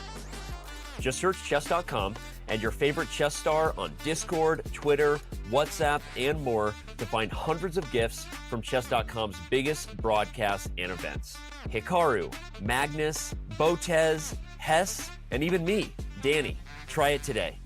Speaker 3: Just search chess.com and your favorite chess star on Discord, Twitter, WhatsApp, and more to find hundreds of gifts from chess.com's biggest broadcasts and events. Hikaru, Magnus, Botez, Hess, and even me, Danny. Try it today.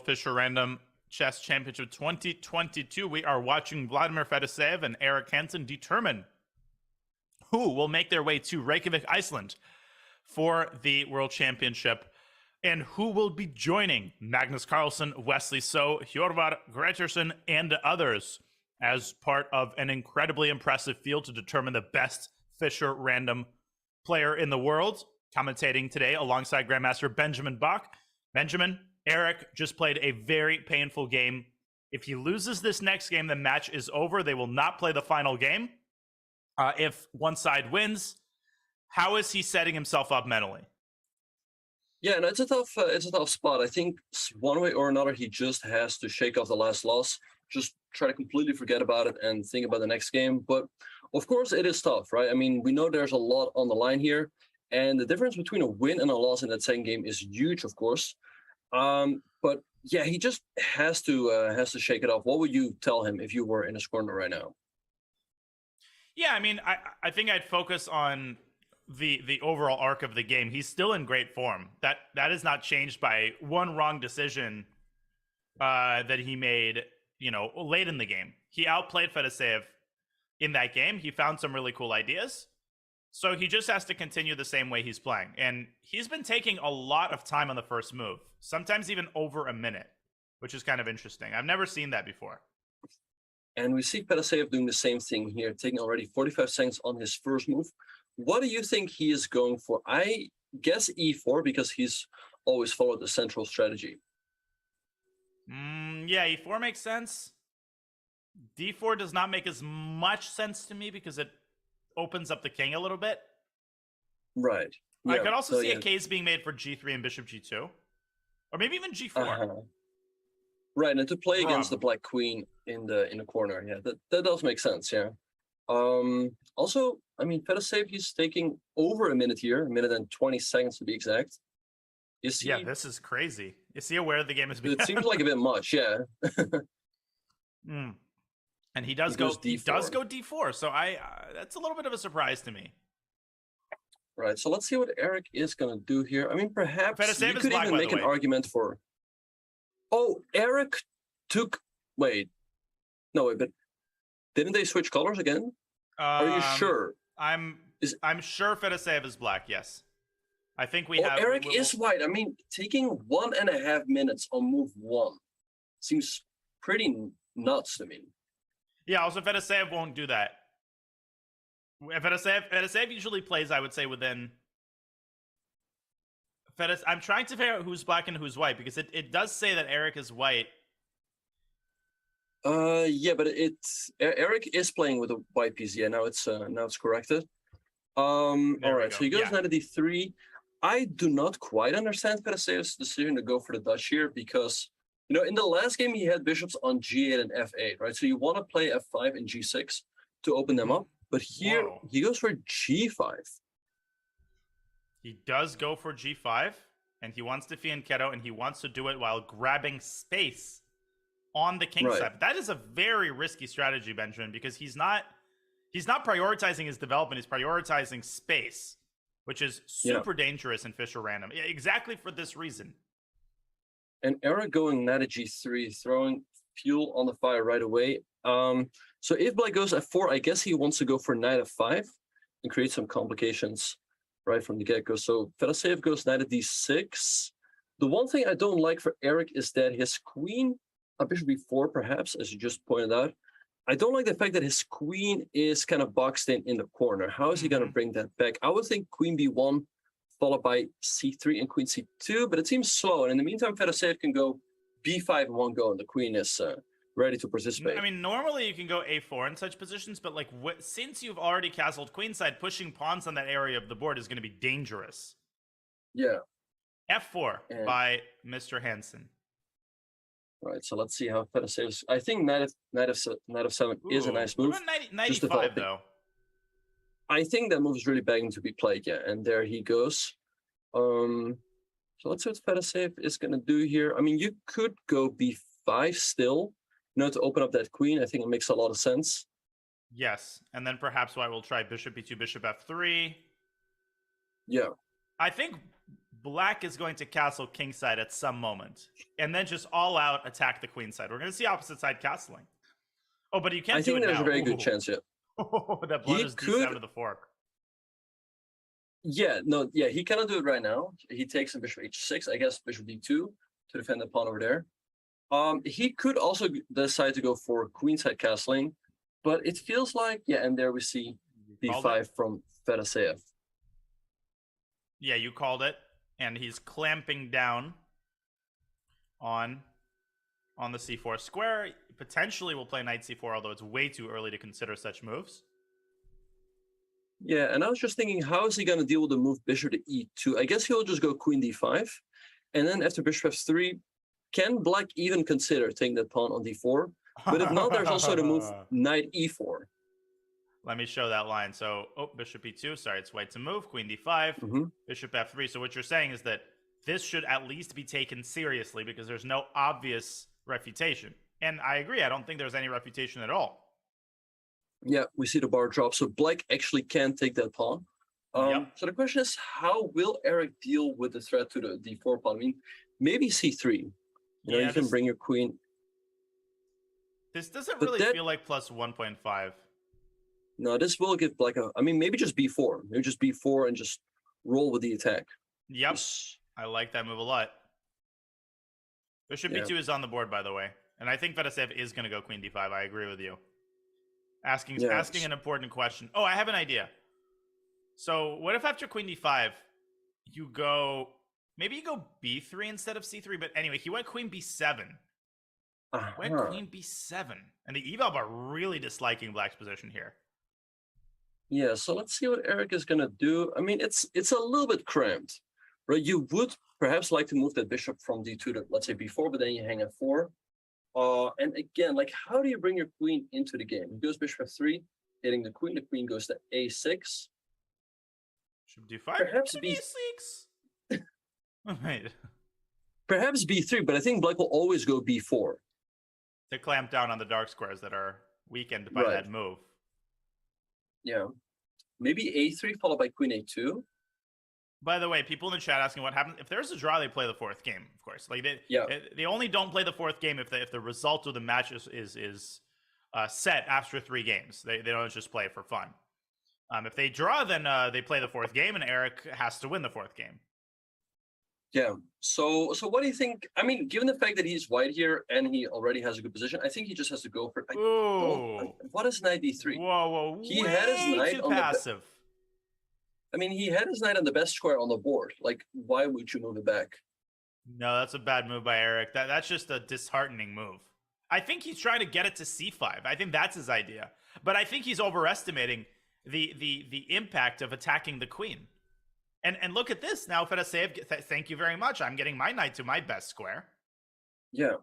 Speaker 1: World Fischer Random Chess Championship 2022. We are watching Vladimir Fedoseev and Eric Hansen determine who will make their way to Reykjavik, Iceland for the World Championship and who will be joining Magnus Carlsen, Wesley So, Hjorvar Gregersen, and others as part of an incredibly impressive field to determine the best Fischer Random player in the world. Commentating today alongside Grandmaster Benjamin Bach. Benjamin, Eric just played a very painful game. If he loses this next game, the match is over. They will not play the final game. If one side wins, how is he setting himself up mentally?
Speaker 2: Yeah, no, it's a tough spot. I think one way or another, he just has to shake off the last loss, just try to completely forget about it and think about the next game. But of course, it is tough, right? I mean, we know there's a lot on the line here, and the difference between a win and a loss in that second game is huge, of course. But yeah, he just has to shake it off. What would you tell him if you were in his corner right now?
Speaker 1: Yeah, I mean, I think I'd focus on the overall arc of the game. He's still in great form. That is not changed by one wrong decision that he made, late in the game. He outplayed Fedoseev in that game. He found some really cool ideas. So he just has to continue the same way he's playing. And he's been taking a lot of time on the first move, sometimes even over a minute, which is kind of interesting. I've never seen that before.
Speaker 2: And we see Fedoseev doing the same thing here, taking already 45 seconds on his first move. What do you think he is going for? I guess e4 because he's always followed the central strategy.
Speaker 1: Yeah, e4 makes sense. d4 does not make as much sense to me because it opens up the king a little bit.
Speaker 2: Right.
Speaker 1: I could also see a case being made for g3 and bishop g2. Or maybe even g4.
Speaker 2: Right, and to play against the black queen in the corner, yeah, that does make sense, yeah. Also, I mean, Fedoseev, he's taking over a minute here, a minute and 20 seconds to be exact. Is he,
Speaker 1: yeah, this is crazy. Is he aware the game is beginning?
Speaker 2: It seems like a bit much, yeah.
Speaker 1: And he does go d4, so that's a little bit of a surprise to me.
Speaker 2: Right, so let's see what Eric is going to do here. I mean, perhaps
Speaker 1: Fedoseev
Speaker 2: you could even make an argument for... Oh, Eric took... Wait. No, wait, but didn't they switch colors again? Are you sure?
Speaker 1: I'm sure Fedoseev is black, yes. I think we have...
Speaker 2: Eric is white. I mean, taking 1.5 minutes on move 1 seems pretty nuts to me.
Speaker 1: Yeah, also Fedoseev won't do that. Fedoseev usually plays, I would say, within... I'm trying to figure out who's black and who's white, because it does say that Eric is white.
Speaker 2: Yeah, but Eric is playing with a white piece. Yeah, now it's corrected. All right, so he goes knight to d3. I do not quite understand Fedoseev's decision to go for the Dutch here because, in the last game he had bishops on g8 and f8, right? So you want to play f5 and g6 to open them up, but here he goes for g5.
Speaker 1: He does go for g5, and he wants to fianchetto, and he wants to do it while grabbing space on the king side. That is a very risky strategy, Benjamin, because he's not prioritizing his development. He's prioritizing space, which is super dangerous in Fischer Random. Exactly for this reason.
Speaker 2: And Eric going knight at g3, throwing fuel on the fire right away. So if black goes f4, I guess he wants to go for knight f5 and create some complications right from the get-go. So Fedoseev goes knight at d6. The one thing I don't like for Eric is that his queen, bishop b4 perhaps, as you just pointed out, I don't like the fact that his queen is kind of boxed in the corner. How is he going to bring that back? I would think queen b1 followed by c3 and queen c2, but it seems slow. And in the meantime, Fedoseev can go b5 in one go, and the queen is ready to participate.
Speaker 1: I mean, normally you can go a4 in such positions, but since you've already castled queenside, pushing pawns on that area of the board is going to be dangerous.
Speaker 2: Yeah.
Speaker 1: f4 by Mr. Hansen.
Speaker 2: Right, so let's see how Fedoseev's... I think knight of 7 is a nice move.
Speaker 1: Knight e5, though.
Speaker 2: I think that move is really begging to be played, yeah. And there he goes. So let's see what Fedoseev is going to do here. I mean, you could go b5 still, to open up that queen. I think it makes a lot of sense.
Speaker 1: Yes, and then perhaps white will try bishop b2, bishop f3.
Speaker 2: Yeah.
Speaker 1: I think Black is going to castle kingside at some moment, and then just all out attack the queenside. We're going to see opposite side castling. Oh, but you can't
Speaker 2: I
Speaker 1: do
Speaker 2: think
Speaker 1: it
Speaker 2: there's
Speaker 1: now.
Speaker 2: a very
Speaker 1: Ooh.
Speaker 2: good chance, yeah.
Speaker 1: That blunders d7 to the fork.
Speaker 2: Yeah, no, yeah, he cannot do it right now. He takes a bishop h6, I guess bishop d2 to defend the pawn over there. He could also decide to go for queenside castling, but it feels like, yeah, and there we see b5 from Fedoseev.
Speaker 1: Yeah, you called it, and he's clamping down on the c4 square. Potentially will play knight c4, although it's way too early to consider such moves.
Speaker 2: Yeah, and I was just thinking, how is he going to deal with the move bishop to e2? I guess he'll just go queen d5, and then after bishop f3, can Black even consider taking that pawn on d4? But if not, there's also the move knight e4.
Speaker 1: Let me show that line. So, bishop e2. Sorry, it's white to move. Queen d5. Bishop f3. So what you're saying is that this should at least be taken seriously because there's no obvious refutation. And I agree. I don't think there's any refutation at all.
Speaker 2: Yeah, we see the bar drop. So Black actually can take that pawn. So the question is, how will Eric deal with the threat to the d4 pawn? I mean, maybe c3. You know, you can bring your queen.
Speaker 1: This doesn't really feel like plus 1.5.
Speaker 2: No, this will give Black a... I mean, maybe just b4. Maybe just b4 and just roll with the attack.
Speaker 1: Yep. I like that move a lot. Bishop b2 is on the board, by the way. And I think Fedoseev is going to go queen d5. I agree with you. Asking an important question. Oh, I have an idea. So what if after queen d5, you go... Maybe you go b3 instead of c3. But anyway, he went queen b7. Went queen b7. And the eval are really disliking Black's position here.
Speaker 2: Yeah, so let's see what Eric is going to do. I mean, it's a little bit cramped, right? You would perhaps like to move that bishop from d2 to, let's say, b4, but then you hang at 4. And again, like, how do you bring your queen into the game? He goes bishop f3, hitting the queen. The queen goes to a6.
Speaker 1: Bishop d5.
Speaker 2: Perhaps
Speaker 1: b6. Right.
Speaker 2: Perhaps b3, but I think Black will always go b4
Speaker 1: to clamp down on the dark squares that are weakened by that move.
Speaker 2: Yeah, maybe a3 followed by queen a2.
Speaker 1: By the way, people in the chat asking what happens if there's a draw. They play the fourth game, of course. Like they only don't play the fourth game if the result of the match is set after 3 games. They don't just play it for fun. If they draw, then they play the fourth game, and Eric has to win the fourth game.
Speaker 2: Yeah. So what do you think? I mean, given the fact that he's white here and he already has a good position, I think he just has to go for it. What is knight d3?
Speaker 1: Whoa!
Speaker 2: He had his knight
Speaker 1: too passive.
Speaker 2: I mean, he had his knight on the best square on the board. Like, why would you move it back?
Speaker 1: No, that's a bad move by Eric. That's just a disheartening move. I think he's trying to get it to c5. I think that's his idea. But I think he's overestimating the impact of attacking the queen. And look at this. Now, Fedoseev, thank you very much. I'm getting my knight to my best square.
Speaker 2: Yeah.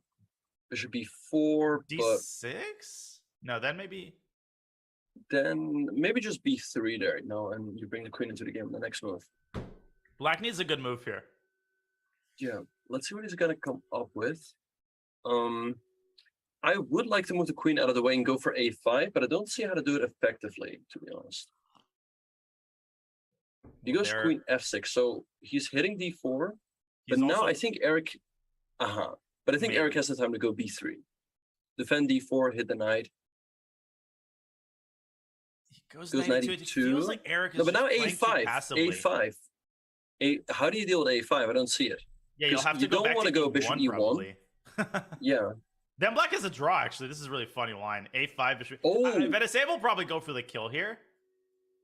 Speaker 2: Bishop b4,
Speaker 1: d6? No, then maybe...
Speaker 2: Then maybe just b3 there. No, and you bring the queen into the game in the next move.
Speaker 1: Black needs a good move here.
Speaker 2: Yeah. Let's see what he's going to come up with. I would like to move the queen out of the way and go for a5, but I don't see how to do it effectively, to be honest. He goes queen f6, so he's hitting d4. But now I think Eric... But I think Eric has the time to go b3. Defend d4, hit the knight.
Speaker 1: He goes knight e2. It feels like Eric is
Speaker 2: but now
Speaker 1: a5.
Speaker 2: a5. How do you deal with a5? I don't see it.
Speaker 1: Yeah, you'll have to
Speaker 2: you don't want to go bishop e1. Yeah.
Speaker 1: Then Black has a draw, actually. This is a really funny line. a5, bishop... Fedoseev will probably go for the kill here.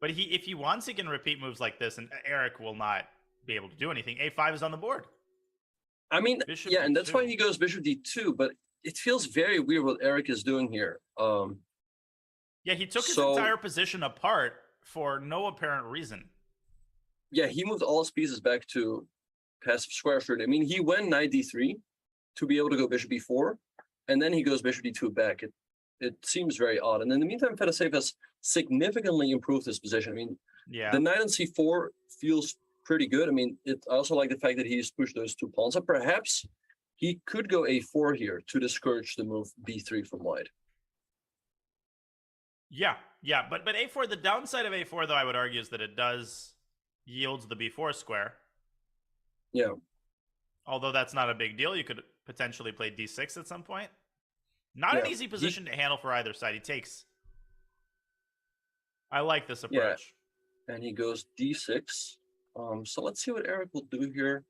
Speaker 1: But if he wants, he can repeat moves like this, and Eric will not be able to do anything. a5 is on the board.
Speaker 2: I mean,
Speaker 1: bishop
Speaker 2: yeah,
Speaker 1: d2.
Speaker 2: and that's why he goes bishop d2, but it feels very weird what Eric is doing here.
Speaker 1: Yeah, he took his entire position apart for no apparent reason.
Speaker 2: Yeah, he moved all his pieces back to passive square. I mean, he went knight d3 to be able to go bishop b4, and then he goes bishop d2 back. It seems very odd. And in the meantime, Fedoseev has significantly improved his position. I mean, the knight on c4 feels pretty good. I mean, I also like the fact that he's pushed those 2 pawns up. Perhaps he could go a4 here to discourage the move b3 from white.
Speaker 1: Yeah, but a4, the downside of a4, though, I would argue, is that it does yield the b4 square.
Speaker 2: Yeah.
Speaker 1: Although that's not a big deal. You could potentially play d6 at some point. Not an
Speaker 2: Yeah.
Speaker 1: easy position to handle for either side. He takes. I like this approach.
Speaker 2: And he goes d6. So let's see what Eric will do here.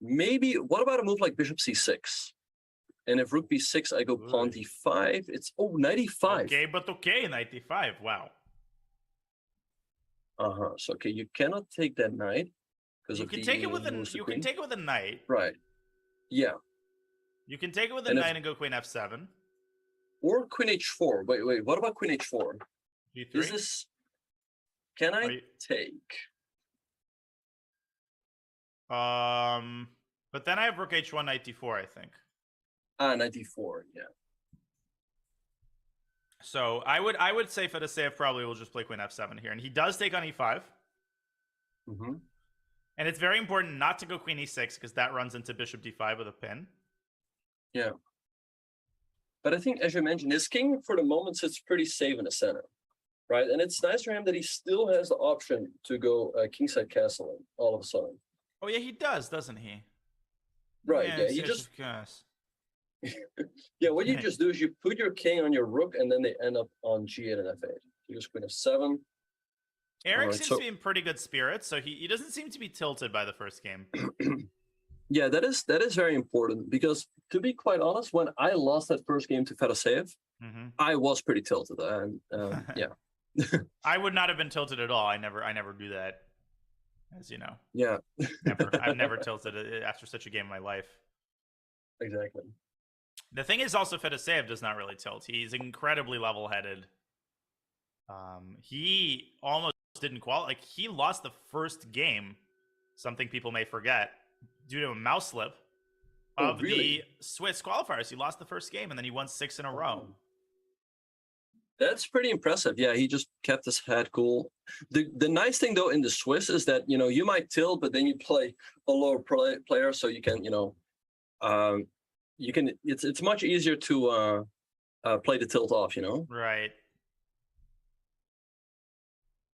Speaker 2: Maybe, what about a move like bishop c6? And if rook b6, I go pawn d5. It's, knight e5.
Speaker 1: Okay, but okay, knight d5. Wow.
Speaker 2: So, okay, you cannot take that knight.
Speaker 1: You can take it with a knight.
Speaker 2: Right. Yeah.
Speaker 1: You can take it with a knight and go queen f7.
Speaker 2: Or queen h4. Wait. What about queen h4?
Speaker 1: g3?
Speaker 2: Is this... Can I take?
Speaker 1: But then I have rook h1, knight d4, I think.
Speaker 2: Knight d4, yeah.
Speaker 1: So I would say Fedoseev probably will just play queen f7 here. And he does take on e5.
Speaker 2: Mm-hmm.
Speaker 1: And it's very important not to go queen e6 because that runs into bishop d5 with a pin.
Speaker 2: Yeah. But I think, as you mentioned, his king for the moment sits pretty safe in the center, right? And it's nice for him that he still has the option to go kingside castle all of a sudden.
Speaker 1: Oh, yeah, he does, doesn't he?
Speaker 2: Right, yeah. He just... yeah, what you just do is you put your king on your rook, and then they end up on g8 and f8. You just queen f7.
Speaker 1: Eric seems to be in pretty good spirits, so he doesn't seem to be tilted by the first game.
Speaker 2: Yeah, that is very important because, to be quite honest, when I lost that first game to Fedoseev, I was pretty tilted. And yeah,
Speaker 1: I would not have been tilted at all. I never do that, as you know.
Speaker 2: Yeah,
Speaker 1: I've never tilted after such a game in my life.
Speaker 2: Exactly.
Speaker 1: The thing is, also Fedoseev does not really tilt. He's incredibly level-headed. He almost didn't qualify. Like, he lost the first game, something people may forget, due to a mouse slip of the Swiss qualifiers. He lost the first game, and then he won 6 in a row.
Speaker 2: That's pretty impressive. Yeah, he just kept his head cool. The nice thing, though, in the Swiss is that, you might tilt, but then you play a lower player, so you can, it's much easier to play the tilt off,
Speaker 1: Right.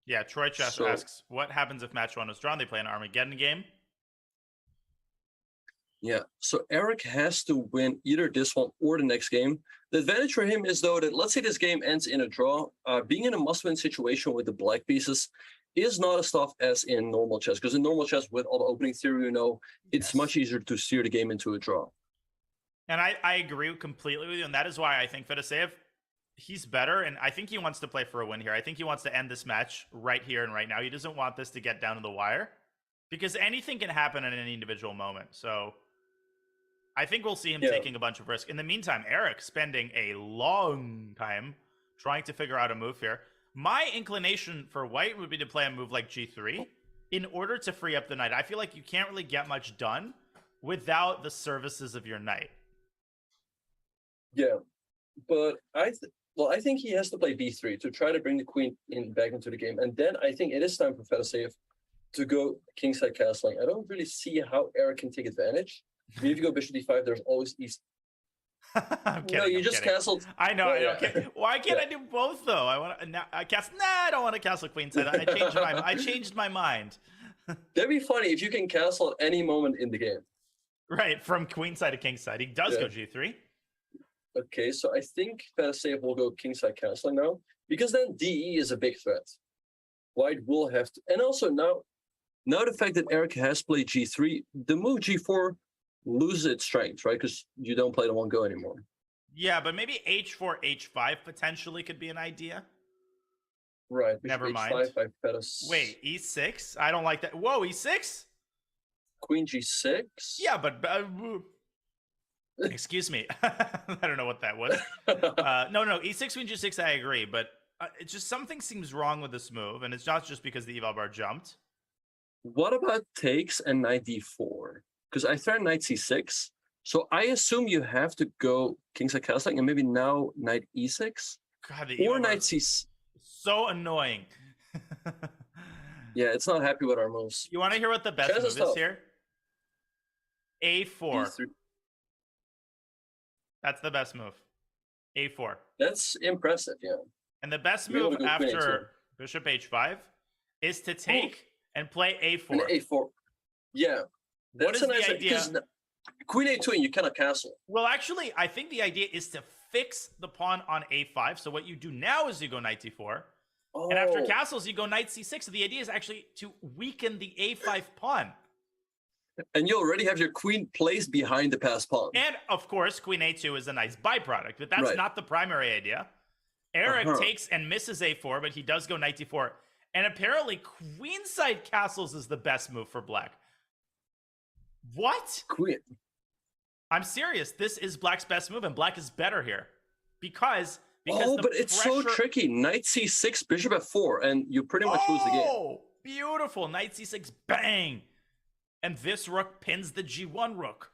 Speaker 1: Yeah, Troy Chess asks, what happens if match 1 is drawn? They play an Armageddon game.
Speaker 2: Yeah, so Eric has to win either this one or the next game. The advantage for him is, though, that let's say this game ends in a draw. Being in a must-win situation with the black pieces is not as tough as in normal chess, because in normal chess, with all the opening theory, it's much easier to steer the game into a draw.
Speaker 1: And I agree completely with you, and that is why I think Fedoseev, he's better, and I think he wants to play for a win here. I think he wants to end this match right here and right now. He doesn't want this to get down to the wire, because anything can happen at any individual moment. So I think we'll see him taking a bunch of risk. In the meantime, Eric spending a long time trying to figure out a move here. My inclination for white would be to play a move like g3 in order to free up the knight. I feel like you can't really get much done without the services of your knight.
Speaker 2: Yeah, but I think he has to play b3 to try to bring the queen back into the game. And then I think it is time for Fedoseev to go kingside castling. I don't really see how Eric can take advantage. I mean, if you go bishop d5, there's always east.
Speaker 1: I'm kidding.
Speaker 2: No, you just castled.
Speaker 1: I know. Why can't I do both though? I don't want to castle queenside. I changed my mind.
Speaker 2: That'd be funny if you can castle at any moment in the game.
Speaker 1: Right, from queenside to kingside. He does go g3.
Speaker 2: Okay, so I think Fedoseev will go kingside castling now, because then DE is a big threat. White will have to, and also now the fact that Eric has played g3, the move g4 loses its strength, right? Because you don't play the one go anymore.
Speaker 1: Yeah, but maybe h4, h5 potentially could be an idea.
Speaker 2: Right.
Speaker 1: Never mind. Wait, e6? I don't like that. Whoa, e6?
Speaker 2: Queen g6?
Speaker 1: Yeah, but excuse me. I don't know what that was. No, e6, queen g6, I agree, but it's just something seems wrong with this move, and it's not just because the eval bar jumped.
Speaker 2: What about takes and knight d4? Because I threatened knight c6, so I assume you have to go kingside castling, and maybe now knight e6?
Speaker 1: God,
Speaker 2: or knight c6.
Speaker 1: So annoying.
Speaker 2: Yeah, it's not happy with our moves.
Speaker 1: You want to hear what the best move is here? A4.
Speaker 2: E3.
Speaker 1: That's the best move. A4.
Speaker 2: That's impressive, yeah.
Speaker 1: And the best move after bishop h5 is to take and play a4.
Speaker 2: And a4. Yeah.
Speaker 1: What
Speaker 2: That's
Speaker 1: is
Speaker 2: a nice
Speaker 1: the idea?
Speaker 2: because queen a2 and you cannot castle.
Speaker 1: Well, actually, I think the idea is to fix the pawn on a5. So what you do now is you go knight d4.
Speaker 2: Oh,
Speaker 1: And after castles, you go knight c6. So the idea is actually to weaken the a5 pawn.
Speaker 2: and you already have your queen placed behind the passed pawn.
Speaker 1: And, of course, queen a2 is a nice byproduct. But that's
Speaker 2: Right.
Speaker 1: not the primary idea. Eric takes and misses a4, but he does go knight d4. And apparently, queenside castles is the best move for black. What?
Speaker 2: Queen.
Speaker 1: I'm serious. This is black's best move, and black is better here. Because
Speaker 2: Oh,
Speaker 1: the
Speaker 2: but it's so
Speaker 1: pressure-
Speaker 2: tricky. Knight c6, bishop f4, and you pretty much lose the game.
Speaker 1: Oh, beautiful. Knight c6, bang. And this rook pins the g1 rook.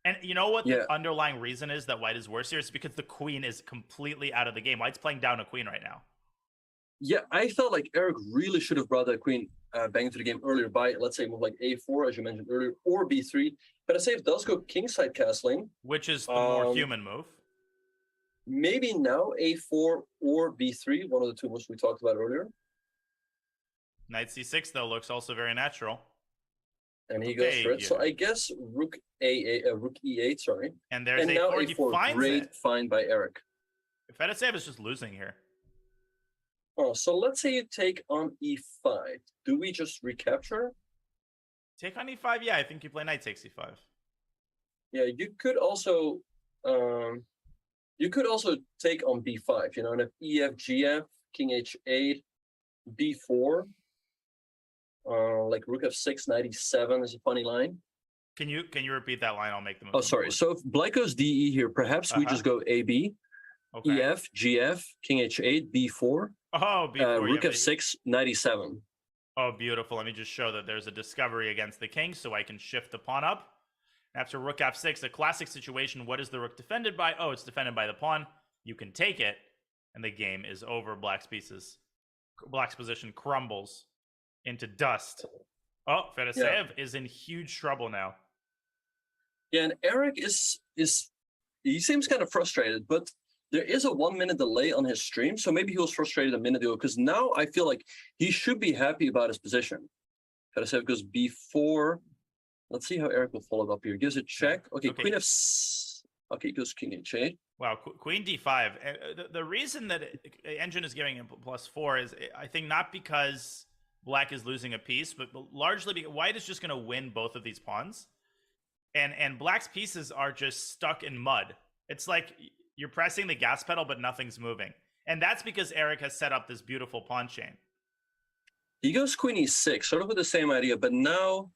Speaker 1: And you know what the underlying reason is that white is worse here? It's because the queen is completely out of the game. White's playing down a queen right now.
Speaker 2: Yeah, I felt like Eric really should have brought that queen back into the game earlier by, let's say, move like a4, as you mentioned earlier, or b3. Fedoseev does go kingside castling.
Speaker 1: Which is the more human move.
Speaker 2: Maybe now a4 or b3, one of the two moves we talked about earlier.
Speaker 1: Knight c6, though, looks also very natural.
Speaker 2: And he goes for it. So I guess rook rook e8, sorry.
Speaker 1: And there's
Speaker 2: and now
Speaker 1: a4. He
Speaker 2: a4,
Speaker 1: finds
Speaker 2: great
Speaker 1: it.
Speaker 2: find by Eric.
Speaker 1: Fedoseev is just losing here.
Speaker 2: Oh, so let's say you take on e5. Do we just recapture?
Speaker 1: Take on e5? Yeah, I think you play knight takes e5.
Speaker 2: Yeah, you could also take on b5, you know, and if ef, gf, king h8, b4, like rook f6, knight e7 is a funny line.
Speaker 1: Can you repeat that line? I'll make the move.
Speaker 2: Oh, sorry. So if black goes de here, perhaps we just go ab,
Speaker 1: Okay.
Speaker 2: ef, gf, king h8, b4,
Speaker 1: Oh, before
Speaker 2: rook f6, knight e7.
Speaker 1: Oh, beautiful. Let me just show that there's a discovery against the king so I can shift the pawn up. After rook f6, a classic situation. What is the rook defended by? Oh, it's defended by the pawn. You can take it, and the game is over. Black's position crumbles into dust. Oh, Fedoseev is in huge trouble now.
Speaker 2: Yeah, and Eric he seems kind of frustrated, but there is a 1 minute delay on his stream, so maybe he was frustrated a minute ago, because now I feel like he should be happy about his position. Fedoseev goes b4. Let's see how Eric will follow it up here. Gives a check. Okay, queen f. Okay, he goes king h8.
Speaker 1: Wow, queen d5. The reason that Engine is giving him +4 is, I think, not because black is losing a piece, but largely because white is just going to win both of these pawns. And black's pieces are just stuck in mud. It's like you're pressing the gas pedal, but nothing's moving. And that's because Eric has set up this beautiful pawn chain.
Speaker 2: He goes queen e6, sort of with the same idea, but now,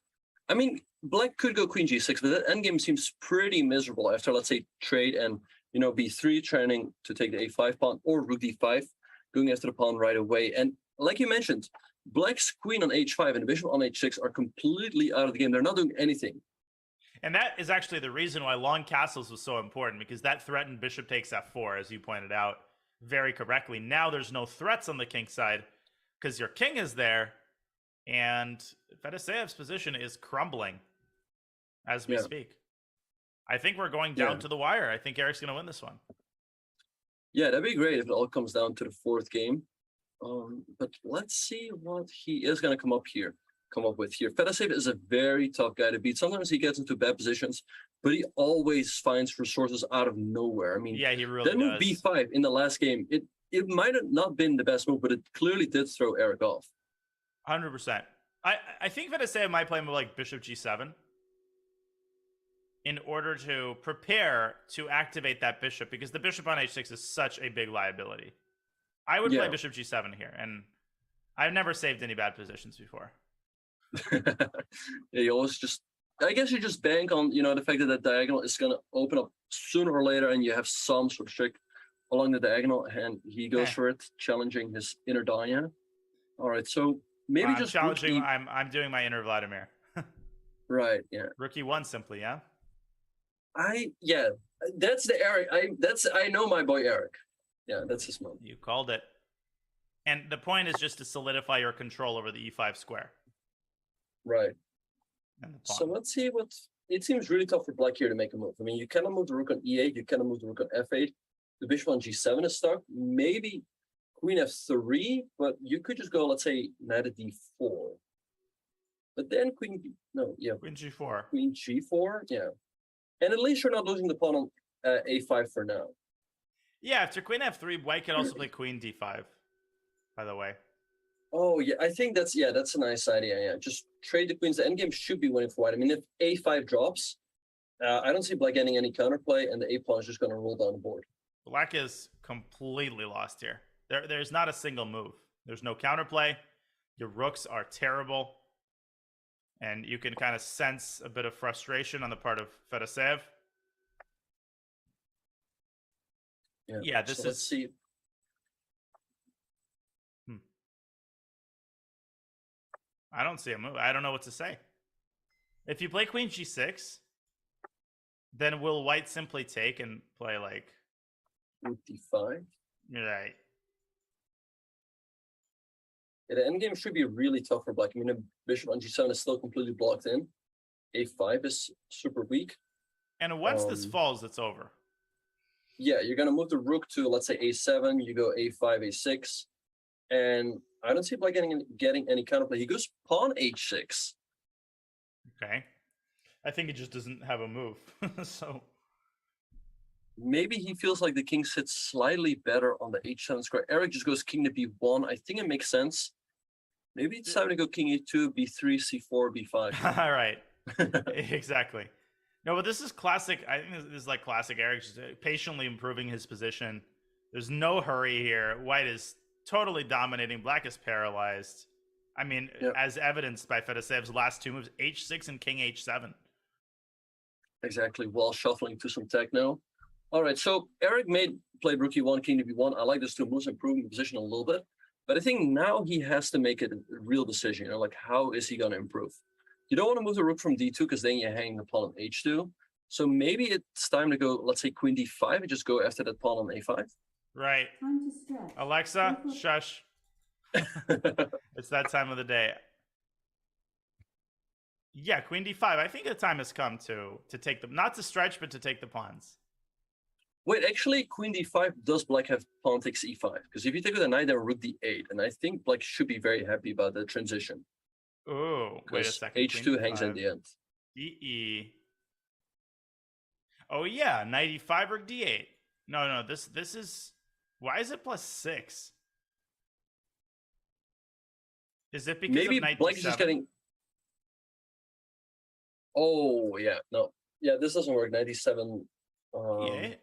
Speaker 2: I mean, black could go queen g6, but that endgame seems pretty miserable after, let's say, trade and, you know, b3, trying to take the a5 pawn, or rook d5, going after the pawn right away. And like you mentioned, black's queen on h5 and the bishop on h6 are completely out of the game. They're not doing anything.
Speaker 1: And that is actually the reason why long castles was so important, because that threatened bishop takes f4, as you pointed out very correctly. Now there's no threats on the king side because your king is there, and Fedoseev's position is crumbling as we speak. I think we're going down to the wire. I think Eric's going to win this one.
Speaker 2: Yeah, that'd be great if it all comes down to the fourth game. But let's see what he is going to come up with here. Fedoseev is a very tough guy to beat. Sometimes he gets into bad positions, but he always finds resources out of nowhere. I mean,
Speaker 1: yeah, he really
Speaker 2: that move
Speaker 1: does.
Speaker 2: b5 in the last game, it might have not been the best move, but it clearly did throw Eric off.
Speaker 1: 100%. I think Fedoseev might play a move like bishop g7 in order to prepare to activate that bishop, because the bishop on h6 is such a big liability. I would play bishop g7 here, and I've never saved any bad positions before.
Speaker 2: Yeah, you always just, I guess you just bank on, you know, the fact that that diagonal is going to open up sooner or later, and you have some sort of trick along the diagonal, and he goes for it, challenging his inner Danya. All right, so maybe just
Speaker 1: challenging. I'm doing my inner Vladimir.
Speaker 2: Right. Yeah.
Speaker 1: Rook e1 simply. Yeah.
Speaker 2: That's the Eric. I know my boy Eric. Yeah, that's his move.
Speaker 1: You called it. And the point is just to solidify your control over the e5 square.
Speaker 2: Right.
Speaker 1: And the pawn.
Speaker 2: So let's see what. It seems really tough for black here to make a move. I mean, you cannot move the rook on e8. You cannot move the rook on f8. The bishop on g7 is stuck. Maybe queen f3, but you could just go, let's say, knight at d4. But then queen, no, yeah,
Speaker 1: Queen G4.
Speaker 2: queen G4, yeah. And at least you're not losing the pawn on A5 for now.
Speaker 1: Yeah, after Queen F3, White could also play Queen D5, by the way.
Speaker 2: Oh, yeah, I think that's a nice idea, yeah. Just trade the queens. The endgame should be winning for white. I mean, if A5 drops, I don't see black getting any counterplay, and the A pawn is just going to roll down the board.
Speaker 1: Black is completely lost here. There's not a single move. There's no counterplay. Your rooks are terrible. And you can kind of sense a bit of frustration on the part of Fedoseev. Yeah, this is...
Speaker 2: Let's see.
Speaker 1: I don't see a move. I don't know what to say. If you play Queen G6, then will White simply take and play like...
Speaker 2: Rook D5?
Speaker 1: Right.
Speaker 2: Yeah, the endgame should be really tough for black. I mean, the bishop on G7 is still completely blocked in. A5 is super weak.
Speaker 1: And once this falls, it's over.
Speaker 2: Yeah, you're going to move the rook to, let's say, A7. You go A5, A6. And I don't see black getting any counterplay. He goes pawn H6.
Speaker 1: Okay. I think he just doesn't have a move. So
Speaker 2: maybe he feels like the king sits slightly better on the H7 square. Eric just goes king to B1. I think it makes sense. Maybe it's time to go king E2, B3, C4, B5.
Speaker 1: All right. Exactly. No, but this is classic. I think this is like classic Eric, just patiently improving his position. There's no hurry here. White is totally dominating. Black is paralyzed. I mean, as evidenced by Fedoseev's last two moves, H6 and King H7.
Speaker 2: Exactly, while shuffling to some techno. All right, so Eric played rook E1, king to B1. I like those two moves, improving the position a little bit. But I think now he has to make a real decision. You know, like, how is he going to improve? You don't want to move the rook from D2 because then you hang the pawn on H2. So maybe it's time to go, let's say, Queen D5 and just go after that pawn on A5.
Speaker 1: Right. Alexa, shush. It's that time of the day. Yeah, Queen D5. I think the time has come to take them, not to stretch, but to take the pawns.
Speaker 2: Wait, actually, Queen D5 does black have pawn takes E5? Because if you take with a knight, then rook D8, and I think black should be very happy about the transition.
Speaker 1: Oh, wait a second.
Speaker 2: H2 hangs in the end.
Speaker 1: DE. Oh yeah, knight E5 or D8. No, this is. Why is it +6? Is it because
Speaker 2: maybe
Speaker 1: of knight
Speaker 2: black
Speaker 1: D7?
Speaker 2: is just getting? Oh yeah, no, yeah, this doesn't work. Knight D7.
Speaker 1: Yeah.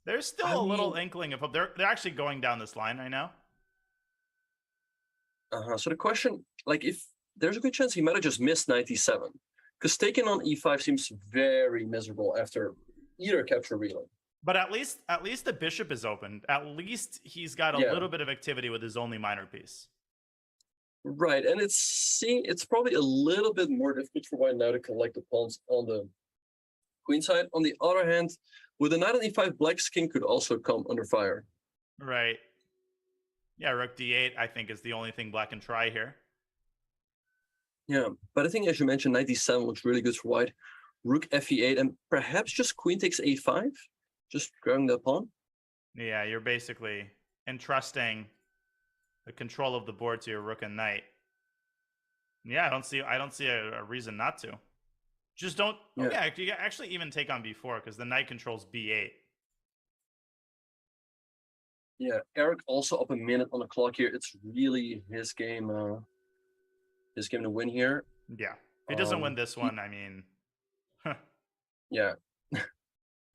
Speaker 1: There's still a little inkling of hope. They're actually going down this line right now.
Speaker 2: So the question, like, if there's a good chance he might have just missed knight E7, because taking on E5 seems very miserable after either capture relay.
Speaker 1: But at least the bishop is open. At least he's got a little bit of activity with his only minor piece.
Speaker 2: Right, and it's probably a little bit more difficult for white now to collect the pawns on the queen side. On the other hand, with the knight on E5, black's king could also come under fire.
Speaker 1: Right. Yeah, rook D8, I think, is the only thing black can try here.
Speaker 2: Yeah, but I think, as you mentioned, knight D7 looks really good for white. Rook FE8, and perhaps just queen takes A5, just grabbing that pawn.
Speaker 1: Yeah, you're basically entrusting the control of the board to your rook and knight. Yeah, I don't see a reason not to. Just don't. Yeah, you can actually even take on B4 because the knight controls B8.
Speaker 2: Yeah, Eric also up a minute on the clock here. It's really his game to win here.
Speaker 1: Yeah, if he doesn't win this one, I mean,
Speaker 2: yeah.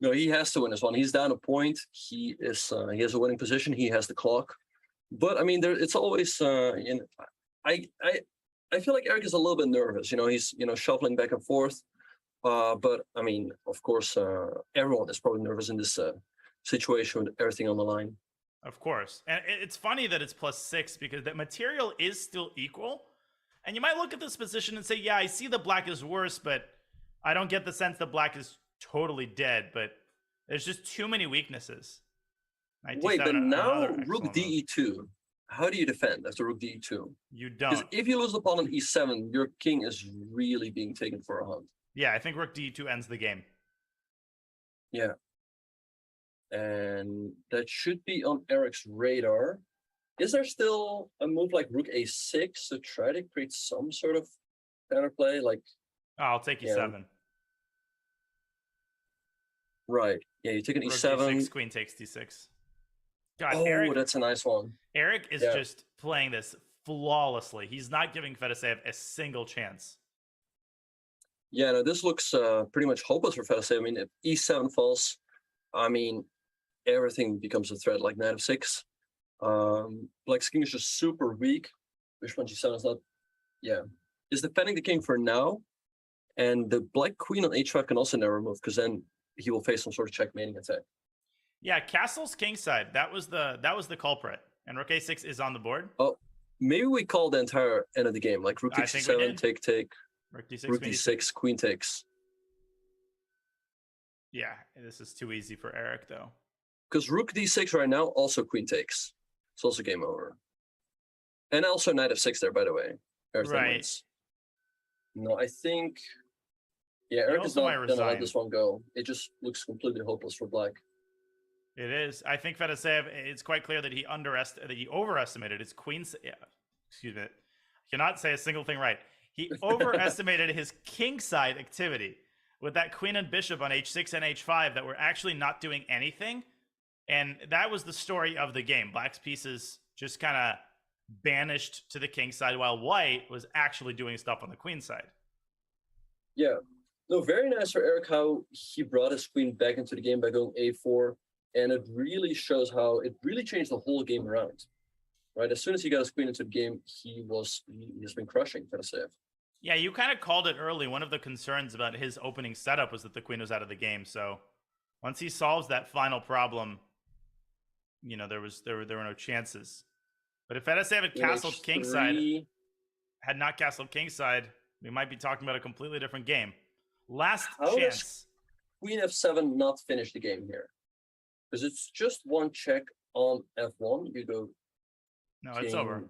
Speaker 2: No, he has to win this one. He's down a point. He has a winning position. He has the clock. But I mean, it's always I feel like Eric is a little bit nervous. You know, he's shuffling back and forth. But I mean, of course, everyone is probably nervous in this situation with everything on the line.
Speaker 1: Of course. And it's funny that it's +6 because the material is still equal. And you might look at this position and say, yeah, I see the black is worse, but I don't get the sense that black is totally dead. But there's just too many weaknesses.
Speaker 2: Wait, but now rook DE2. How do you defend after rook DE2?
Speaker 1: You don't.
Speaker 2: Because if you lose the pawn on E7, your king is really being taken for a hunt.
Speaker 1: Yeah, I think rook D2 ends the game.
Speaker 2: Yeah. And that should be on Eric's radar. is there still a move like Rook A6 to try to create some sort of counterplay? Like,
Speaker 1: Oh, I'll take E7.
Speaker 2: right. Yeah, you take an
Speaker 1: Rook
Speaker 2: E7.
Speaker 1: D6, queen takes D6. God,
Speaker 2: Oh,
Speaker 1: Eric,
Speaker 2: that's a nice one.
Speaker 1: Eric is
Speaker 2: Yeah.
Speaker 1: just playing this flawlessly. He's not giving Fedoseev a single chance.
Speaker 2: Yeah, no, this looks pretty much hopeless for Fedoseev. I mean, if E7 falls, I mean, everything becomes a threat, like knight f6. Black's king is just super weak. Bishop G7 is not, is defending the king for now. And the black queen on h5 can also never move, because then he will face some sort of checkmating attack.
Speaker 1: Yeah, castle's kingside. That was the culprit. And Rook A6 is on the board.
Speaker 2: Oh, maybe we call the entire end of the game, like Rook
Speaker 1: I
Speaker 2: takes
Speaker 1: think we
Speaker 2: C7,
Speaker 1: did.
Speaker 2: take,
Speaker 1: Rook D6,
Speaker 2: Rook
Speaker 1: queen
Speaker 2: D6, queen takes.
Speaker 1: Yeah, this is too easy for Eric, though.
Speaker 2: Because Rook D6 right now, also queen takes. It's also game over. And also knight f6 there, by the way. Everything
Speaker 1: Right.
Speaker 2: wins. No, I think... Yeah, Eric is
Speaker 1: also
Speaker 2: not
Speaker 1: might
Speaker 2: going to let
Speaker 1: resign.
Speaker 2: this one go. It just looks completely hopeless for black.
Speaker 1: It is. I think Fedoseev, it's quite clear that he overestimated his queen's... Yeah, excuse me. I cannot say a single thing right. He overestimated his kingside activity with that queen and bishop on h6 and h5 that were actually not doing anything. And that was the story of the game. Black's pieces just kind of banished to the king side while white was actually doing stuff on the queen side.
Speaker 2: Yeah. No, very nice for Eric how he brought his queen back into the game by going a4. And it really shows how it really changed the whole game around. Right? As soon as he got his queen into the game, he's been crushing Fedoseev.
Speaker 1: Yeah, you kind of called it early. One of the concerns about his opening setup was that the queen was out of the game. So once he solves that final problem, you know, there were no chances. But if Fedoseev had castled kingside, had not castled kingside, we might be talking about a completely different game. Last chance.
Speaker 2: Queen f7 not finish the game here? Because it's just one check on f1. You go.
Speaker 1: No, it's over.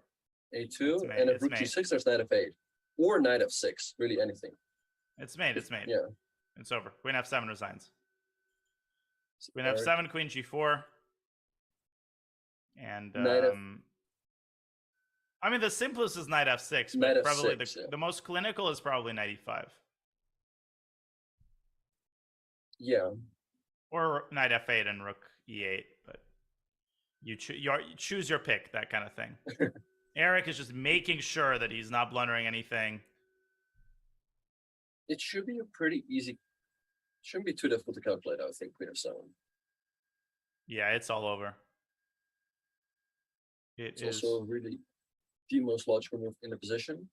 Speaker 2: A2, and if Rook g6, there's knight f8 or knight f6. Really anything.
Speaker 1: It's made. It's made.
Speaker 2: Yeah,
Speaker 1: it's over. Queen f7 resigns. Queen f7, queen g4, and I mean the simplest is knight f6, but
Speaker 2: knight
Speaker 1: probably
Speaker 2: f6,
Speaker 1: the most clinical is probably knight e5.
Speaker 2: Yeah.
Speaker 1: Or knight f8 and rook e8, but you choose your pick, that kind of thing. Eric is just making sure that he's not blundering anything.
Speaker 2: It should be a pretty easy. Shouldn't be too difficult to calculate, I would think, queen f7.
Speaker 1: Yeah, it's all over. It's
Speaker 2: also really the most logical move in the position,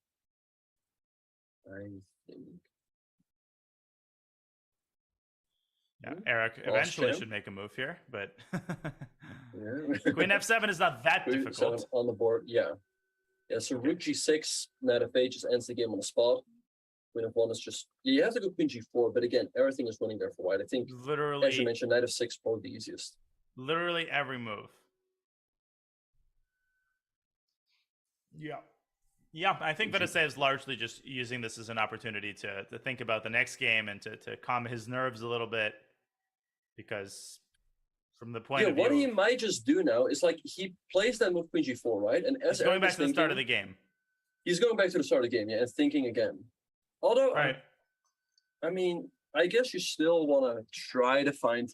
Speaker 2: I think.
Speaker 1: Yeah, Eric eventually should make a move here, but queen f7 is not that difficult.
Speaker 2: On the board, yeah. So rook g6, knight f8 just ends the game on the spot. Queen f1 is just, you have to go queen g4, but again, everything is running there for white. I think,
Speaker 1: literally,
Speaker 2: as you mentioned, knight f6 probably the easiest.
Speaker 1: Literally every move. Yeah, I think Fedoseev is largely just using this as an opportunity to think about the next game and to calm his nerves a little bit, because from the point of view,
Speaker 2: what he might just do now is like he plays that move queen g4, right? And as
Speaker 1: he's going back to the start of the game.
Speaker 2: He's going back to the start of the game, yeah, and thinking again. Although,
Speaker 1: right.
Speaker 2: I mean, I guess you still want to try to find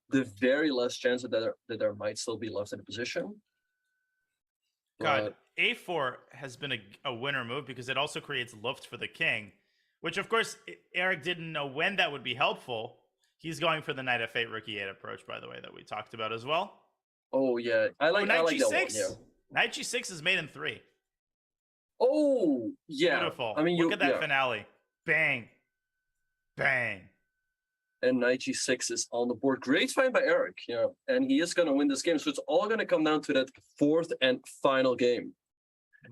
Speaker 2: the very last chance that there might still be left in the position.
Speaker 1: God, a4 has been a winner move because it also creates luft for the king, which of course Eric didn't know when that would be helpful. He's going for the knight f8 rook e8 approach, by the way, that we talked about as well.
Speaker 2: Oh yeah, I like
Speaker 1: knight
Speaker 2: g6.
Speaker 1: That one, yeah. Knight g6 is made in 3.
Speaker 2: Oh yeah,
Speaker 1: beautiful.
Speaker 2: I mean,
Speaker 1: look at that finale. Bang, bang.
Speaker 2: And knight g6 is on the board. Great find by Eric, and he is going to win this game. So it's all going to come down to that fourth and final game.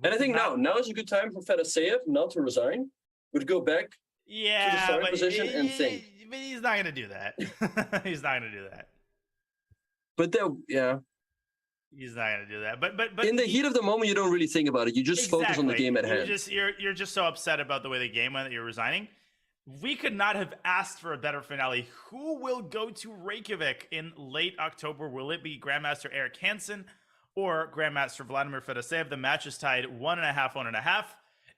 Speaker 2: And I think now is a good time for Fedoseev not to resign, but to go back to the starting position and think.
Speaker 1: But he's not going to do that. He's not going to do that.
Speaker 2: But yeah.
Speaker 1: He's not going to do that. But
Speaker 2: in the heat of the moment, you don't really think about it. You just focus on the game at hand.
Speaker 1: You're just so upset about the way the game went that you're resigning. We could not have asked for a better finale. Who will go to Reykjavik in late October? Will it be Grandmaster Eric Hansen? or Grandmaster Vladimir Fedoseev. The match is tied 1.5, 1.5.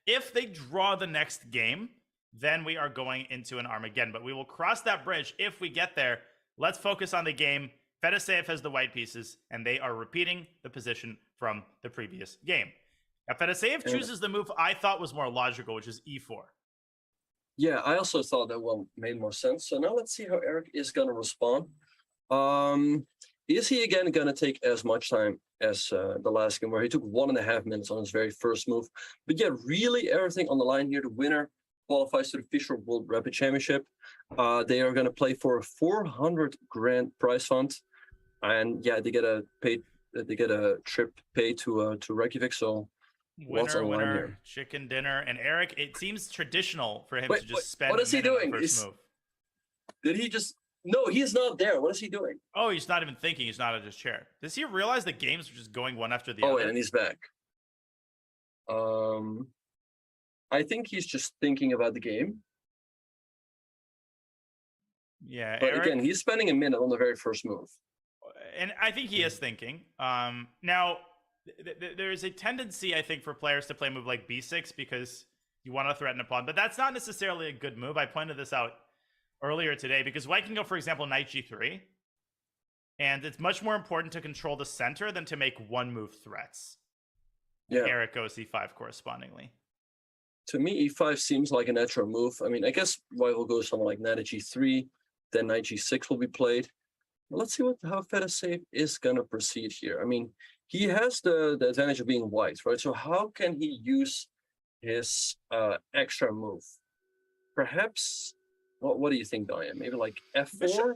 Speaker 1: If they draw the next game, then we are going into an Armageddon. But we will cross that bridge if we get there. Let's focus on the game. Fedoseev has the white pieces, and they are repeating the position from the previous game. Now, Fedoseev chooses the move I thought was more logical, which is e4.
Speaker 2: Yeah, I also thought that one made more sense. So now let's see how Eric is going to respond. Is he again going to take as much time as the last game, where he took 1.5 minutes on his very first move? But yeah, really everything on the line here. The winner qualifies to the Fischer World Rapid Championship. They are going to play for a 400 grand prize fund, and yeah, they get a trip paid to Reykjavik. So what's on the line here?
Speaker 1: Chicken dinner. And Eric, it seems traditional for him to just spend.
Speaker 2: What is he doing?
Speaker 1: First move.
Speaker 2: Did he just? No, he's not there. What is he doing?
Speaker 1: Oh, he's not even thinking. He's not at his chair. Does he realize the games are just going one after the other?
Speaker 2: Oh, and he's back. I think he's just thinking about the game.
Speaker 1: Yeah,
Speaker 2: but
Speaker 1: Eric,
Speaker 2: again, he's spending a minute on the very first move.
Speaker 1: And I think he is thinking. Now, there is a tendency, I think, for players to play a move like b6 because you want to threaten a pawn. But that's not necessarily a good move. I pointed this out earlier today because white can go, for example, knight g3. And it's much more important to control the center than to make one-move threats.
Speaker 2: Yeah.
Speaker 1: Eric goes e5 correspondingly.
Speaker 2: To me, e5 seems like a natural move. I mean, I guess white will go something like knight at g3, then knight g6 will be played. Let's see how Fedoseev is going to proceed here. I mean, he has the advantage of being white, right? So how can he use his extra move? Perhaps, what do you think, Diane? Maybe like f4?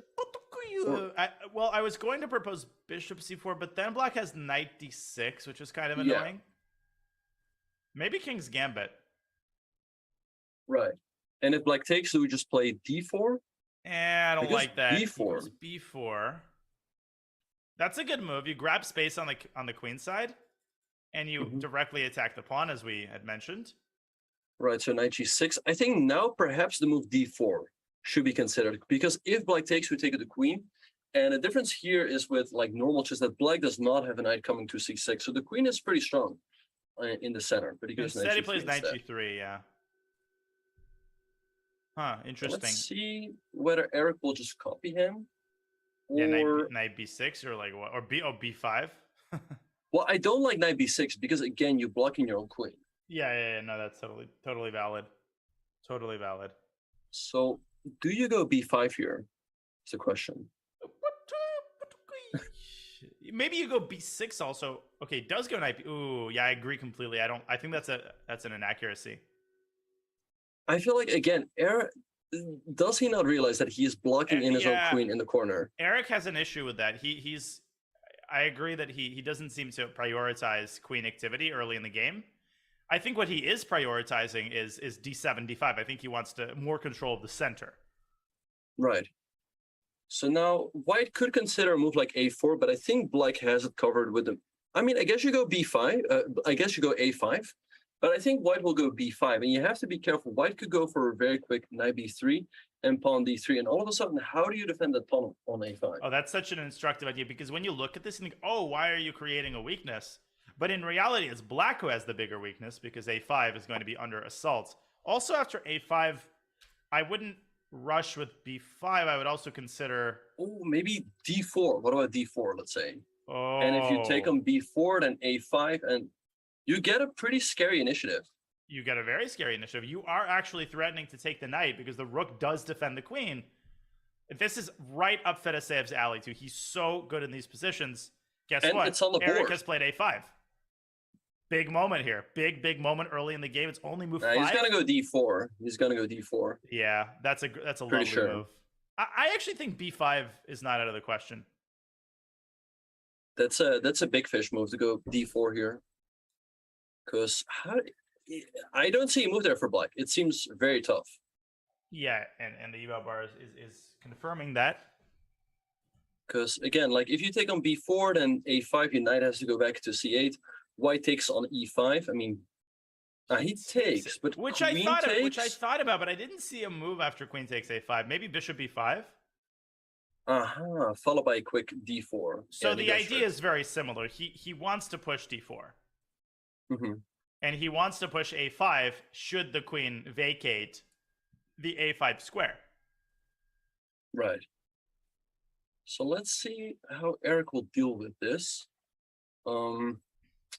Speaker 1: Well, I was going to propose bishop c4, but then black has knight d6, which is kind of annoying. Yeah. Maybe king's gambit.
Speaker 2: Right. And if black takes, do we just play d4?
Speaker 1: I don't like that.
Speaker 2: b4.
Speaker 1: b4. That's a good move. You grab space on the queen side, and you directly attack the pawn, as we had mentioned.
Speaker 2: Right, so knight g6. I think now perhaps the move d4 should be considered, because if black takes, we take the queen. And the difference here is with like normal chess that black does not have a knight coming to c6. So the queen is pretty strong in the center. But he goes
Speaker 1: instead he plays knight g3, yeah. Huh, interesting.
Speaker 2: Let's see whether Eric will just copy him.
Speaker 1: Or... Yeah, knight b6 or like what? Or b5?
Speaker 2: Well, I don't like knight b6 because again, you're blocking your own queen.
Speaker 1: Yeah, no, that's totally valid. Totally valid.
Speaker 2: So, do you go b5 here? It's a question.
Speaker 1: Maybe you go b6 also. Okay, does go knight. Ooh, yeah, I agree completely. I think that's an inaccuracy.
Speaker 2: I feel like again, Eric, does he not realize that he is blocking in his own queen in the corner?
Speaker 1: Eric has an issue with that. I agree that he doesn't seem to prioritize queen activity early in the game. I think what he is prioritizing is d7, d5. I think he wants more control of the center.
Speaker 2: Right. So now white could consider a move like a4, but I think black has it covered with them. I mean, I guess you go b5. I guess you go a5. But I think white will go b5, and you have to be careful. White could go for a very quick knight b3 and pawn d3, and all of a sudden, how do you defend that pawn on a5?
Speaker 1: Oh, that's such an instructive idea, because when you look at this and think, oh, why are you creating a weakness? But in reality, it's black who has the bigger weakness, because a5 is going to be under assault. Also, after a5, I wouldn't rush with b5. I would also consider...
Speaker 2: Oh, maybe d4. What about d4, let's say?
Speaker 1: Oh.
Speaker 2: And if you take on b4, then a5, and... you get a pretty scary initiative.
Speaker 1: You get a very scary initiative. You are actually threatening to take the knight because the rook does defend the queen. This is right up Fedoseev's alley, too. He's so good in these positions. Guess what?
Speaker 2: It's on the board.
Speaker 1: Eric has played a5. Big moment here. Big moment early in the game. It's only move 5.
Speaker 2: He's going to go d4. He's going to go d4.
Speaker 1: Yeah, that's a lovely move. I actually think b5 is not out of the question.
Speaker 2: That's a big fish move to go d4 here. Because I don't see a move there for black. It seems very tough.
Speaker 1: Yeah, and the eval bar is confirming that.
Speaker 2: Because again, like if you take on b4, then a5, your knight has to go back to c8. White takes on e5. I mean, he takes, but
Speaker 1: which I thought about, but I didn't see a move after queen takes a5. Maybe bishop e5.
Speaker 2: Followed by a quick d4.
Speaker 1: So
Speaker 2: Yeah,
Speaker 1: the idea is very similar. He wants to push d4.
Speaker 2: Mm-hmm.
Speaker 1: And he wants to push a5 should the queen vacate the a5 square.
Speaker 2: Right. So let's see how Eric will deal with this.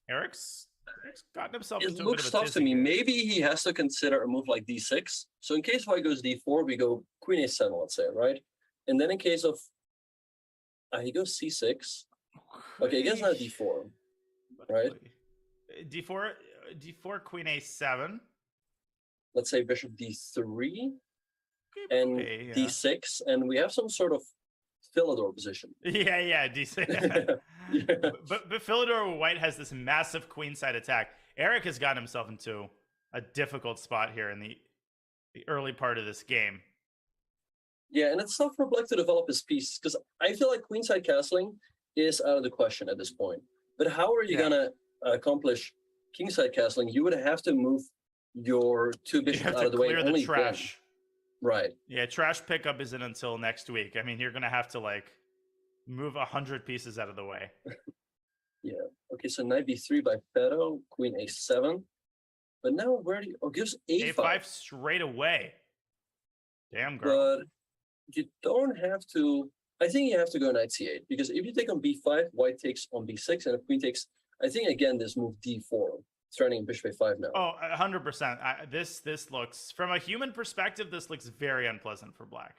Speaker 1: Eric's gotten himself
Speaker 2: It
Speaker 1: into a
Speaker 2: looks
Speaker 1: bit of a
Speaker 2: tough to
Speaker 1: tizzy
Speaker 2: me.
Speaker 1: here.
Speaker 2: Maybe he has to consider a move like d6. So in case white goes d4, we go queen a7, let's say, right? And then in case of he goes c6. Okay, he gets now d4, right?
Speaker 1: D4, queen a7.
Speaker 2: Let's say bishop d3
Speaker 1: Okay,
Speaker 2: and
Speaker 1: yeah.
Speaker 2: d6, and we have some sort of Philidor position.
Speaker 1: Yeah, D6.
Speaker 2: Yeah.
Speaker 1: But Philidor White has this massive queenside attack. Eric has gotten himself into a difficult spot here in the early part of this game.
Speaker 2: Yeah, and it's tough for Black to develop his piece because I feel like queenside castling is out of the question at this point. But how are you gonna accomplish kingside castling? You would have to move your two bishops out of the way.
Speaker 1: Clear the trash.
Speaker 2: Right.
Speaker 1: Yeah, trash pickup isn't until next week. I mean, you're gonna have to like move 100 pieces out of the way.
Speaker 2: Yeah. Okay, so knight b3 by Fedo, queen a7. But now where do you? Oh, gives a5.
Speaker 1: A5 straight away. Damn, girl.
Speaker 2: But you don't have to. I think you have to go knight c8 because if you take on b5, white takes on b6, and if queen takes, I think again this move d4, threatening bishop a5 now.
Speaker 1: Oh, 100%. This looks, from a human perspective, this looks very unpleasant for black.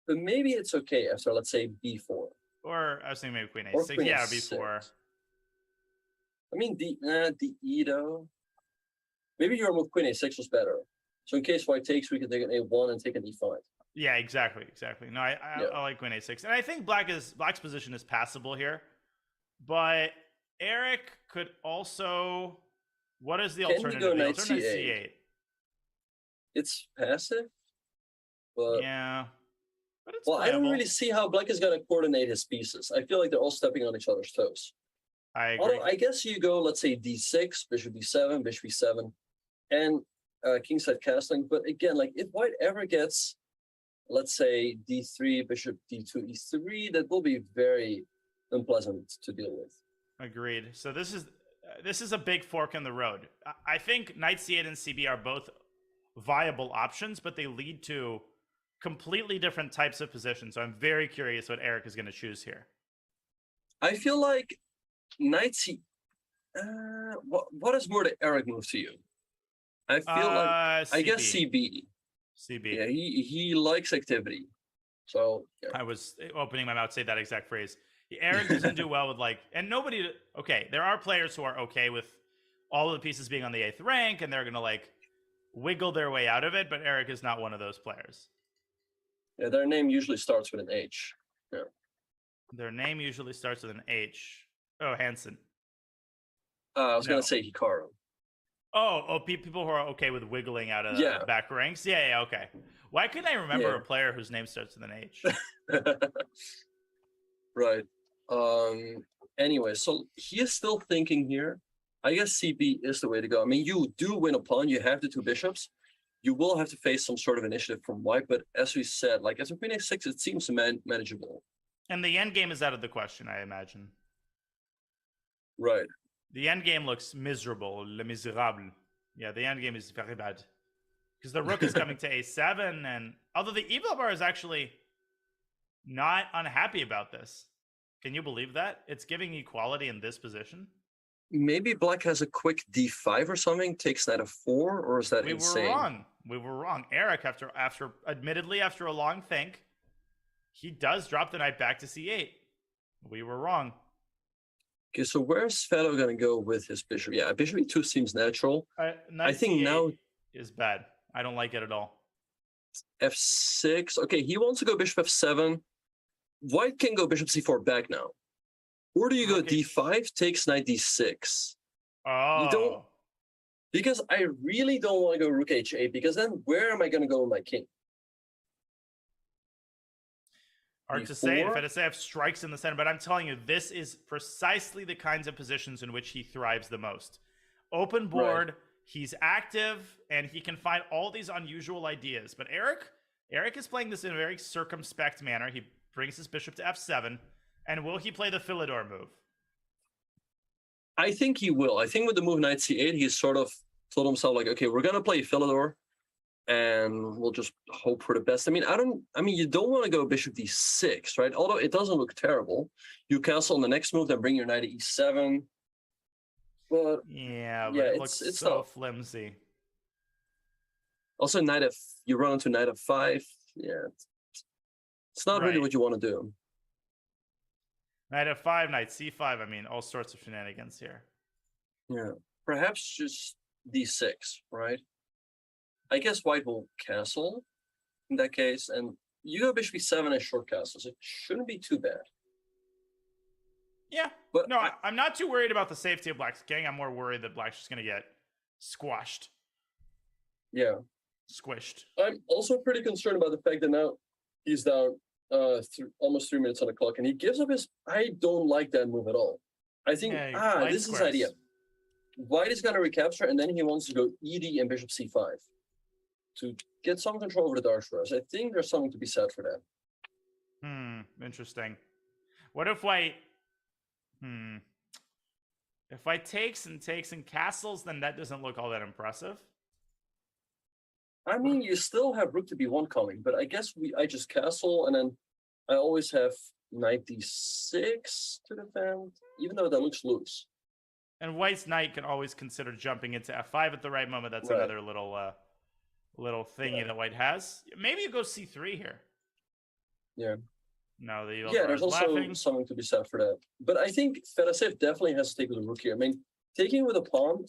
Speaker 2: But maybe it's okay after, let's say, b4.
Speaker 1: Or I was thinking maybe queen
Speaker 2: Or
Speaker 1: a6.
Speaker 2: queen
Speaker 1: Yeah,
Speaker 2: a6.
Speaker 1: b4.
Speaker 2: I mean, d8 though. Maybe your move queen a6 was better. So in case white takes, we can take an a1 and take an e5.
Speaker 1: Yeah, exactly. No, I like queen a6, and I think black's position is passable here, but Eric could also. What is the alternative?
Speaker 2: Go
Speaker 1: the
Speaker 2: knight
Speaker 1: alternative
Speaker 2: c8.
Speaker 1: c8.
Speaker 2: It's passive, but
Speaker 1: Yeah, but it's
Speaker 2: well, I don't
Speaker 1: playable.
Speaker 2: really see how black is going to coordinate his pieces. I feel like they're all stepping on each other's toes.
Speaker 1: I agree.
Speaker 2: Although I guess you go, let's say d6, bishop d7, bishop e7, and kingside castling. But again, like if white ever gets, let's say d3, bishop d2, e3, that will be very unpleasant to deal with.
Speaker 1: Agreed. So this is a big fork in the road. I think knight c8 and cb are both viable options, but they lead to completely different types of positions. So I'm very curious what Eric is going to choose here.
Speaker 2: I feel like knight c. What is more the Eric move to you? I feel like
Speaker 1: CB.
Speaker 2: I guess CB.
Speaker 1: CB.
Speaker 2: Yeah, he likes activity. So yeah.
Speaker 1: I was opening my mouth to say that exact phrase. Eric doesn't do well with and nobody. Okay, there are players who are okay with all of the pieces being on the 8th rank, and they're gonna wiggle their way out of it. But Eric is not one of those players.
Speaker 2: Yeah, their name usually starts with an H. Yeah.
Speaker 1: Their name usually starts with an H. Oh, Hansen.
Speaker 2: I was gonna say Hikaru.
Speaker 1: Oh, people who are okay with wiggling out of the back ranks. Yeah, okay. Why couldn't I remember a player whose name starts with an H?
Speaker 2: Right. Anyway, so he is still thinking here. I guess CB is the way to go. I mean, you do win a pawn. You have the two bishops. You will have to face some sort of initiative from white. But as we said, as a queen a6, it seems manageable.
Speaker 1: And the endgame is out of the question, I imagine.
Speaker 2: Right.
Speaker 1: The endgame looks miserable. Le misérable. Yeah, the endgame is very bad. Because the rook is coming to a7. And although the evil bar is actually not unhappy about this. Can you believe that? It's giving equality in this position.
Speaker 2: Maybe black has a quick d5 or something, takes knight f4, or is that insane?
Speaker 1: We were wrong. Eric, admittedly after a long think, he does drop the knight back to c8. We were wrong.
Speaker 2: Okay, so where's Fedo going to go with his bishop? Yeah, bishop e2 seems natural. I think now
Speaker 1: is bad. I don't like it at all.
Speaker 2: f6. Okay, he wants to go bishop f7. White can go bishop c4 back now. Or do you go d5, takes knight d6?
Speaker 1: Oh.
Speaker 2: You don't, because I really don't want to go rook h8, because then where am I going to go with my king?
Speaker 1: Hard to say. Fedoseev strikes in the center, but I'm telling you, this is precisely the kinds of positions in which he thrives the most. Open board, he's active, and he can find all these unusual ideas. But Eric is playing this in a very circumspect manner. He brings his bishop to f7. And will he play the Philidor move?
Speaker 2: I think he will. I think with the move knight c8, he's sort of told himself like, okay, we're gonna play Philidor, and we'll just hope for the best. I mean, you don't want to go bishop d6, right? Although it doesn't look terrible. You castle on the next move, then bring your knight to e7. But
Speaker 1: yeah,
Speaker 2: it
Speaker 1: looks
Speaker 2: it's
Speaker 1: so
Speaker 2: not.
Speaker 1: flimsy.
Speaker 2: Also, you run into knight f5. Yeah, it's not really
Speaker 1: Right.
Speaker 2: what you want to do.
Speaker 1: Knight f5, knight c5. I mean, all sorts of shenanigans here.
Speaker 2: Yeah, perhaps just d6, right? I guess white will castle in that case, and you go bishop e7 as short castles. It shouldn't be too bad.
Speaker 1: Yeah.
Speaker 2: But
Speaker 1: No, I'm not too worried about the safety of Black's king. I'm more worried that Black's just going to get squashed.
Speaker 2: Yeah.
Speaker 1: Squished.
Speaker 2: I'm also pretty concerned about the fact that now he's down almost 3 minutes on the clock, and he gives up his... I don't like that move at all. I think, this is his idea. White is going to recapture, and then he wants to go ed and bishop c5 to get some control over the dark squares. I think there's something to be said for that.
Speaker 1: Interesting. What if White... If White takes and castles, then that doesn't look all that impressive.
Speaker 2: I mean, you still have rook to b1 coming, but I guess I just castle, and then I always have knight d6 to defend, even though that looks loose.
Speaker 1: And White's knight can always consider jumping into f5 at the right moment. That's another little thingy that White has. Maybe you go c3 here.
Speaker 2: Yeah.
Speaker 1: No,
Speaker 2: there's also something to be said for that. But I think Fedoseev definitely has to take with the rook here. I mean, taking with a pawn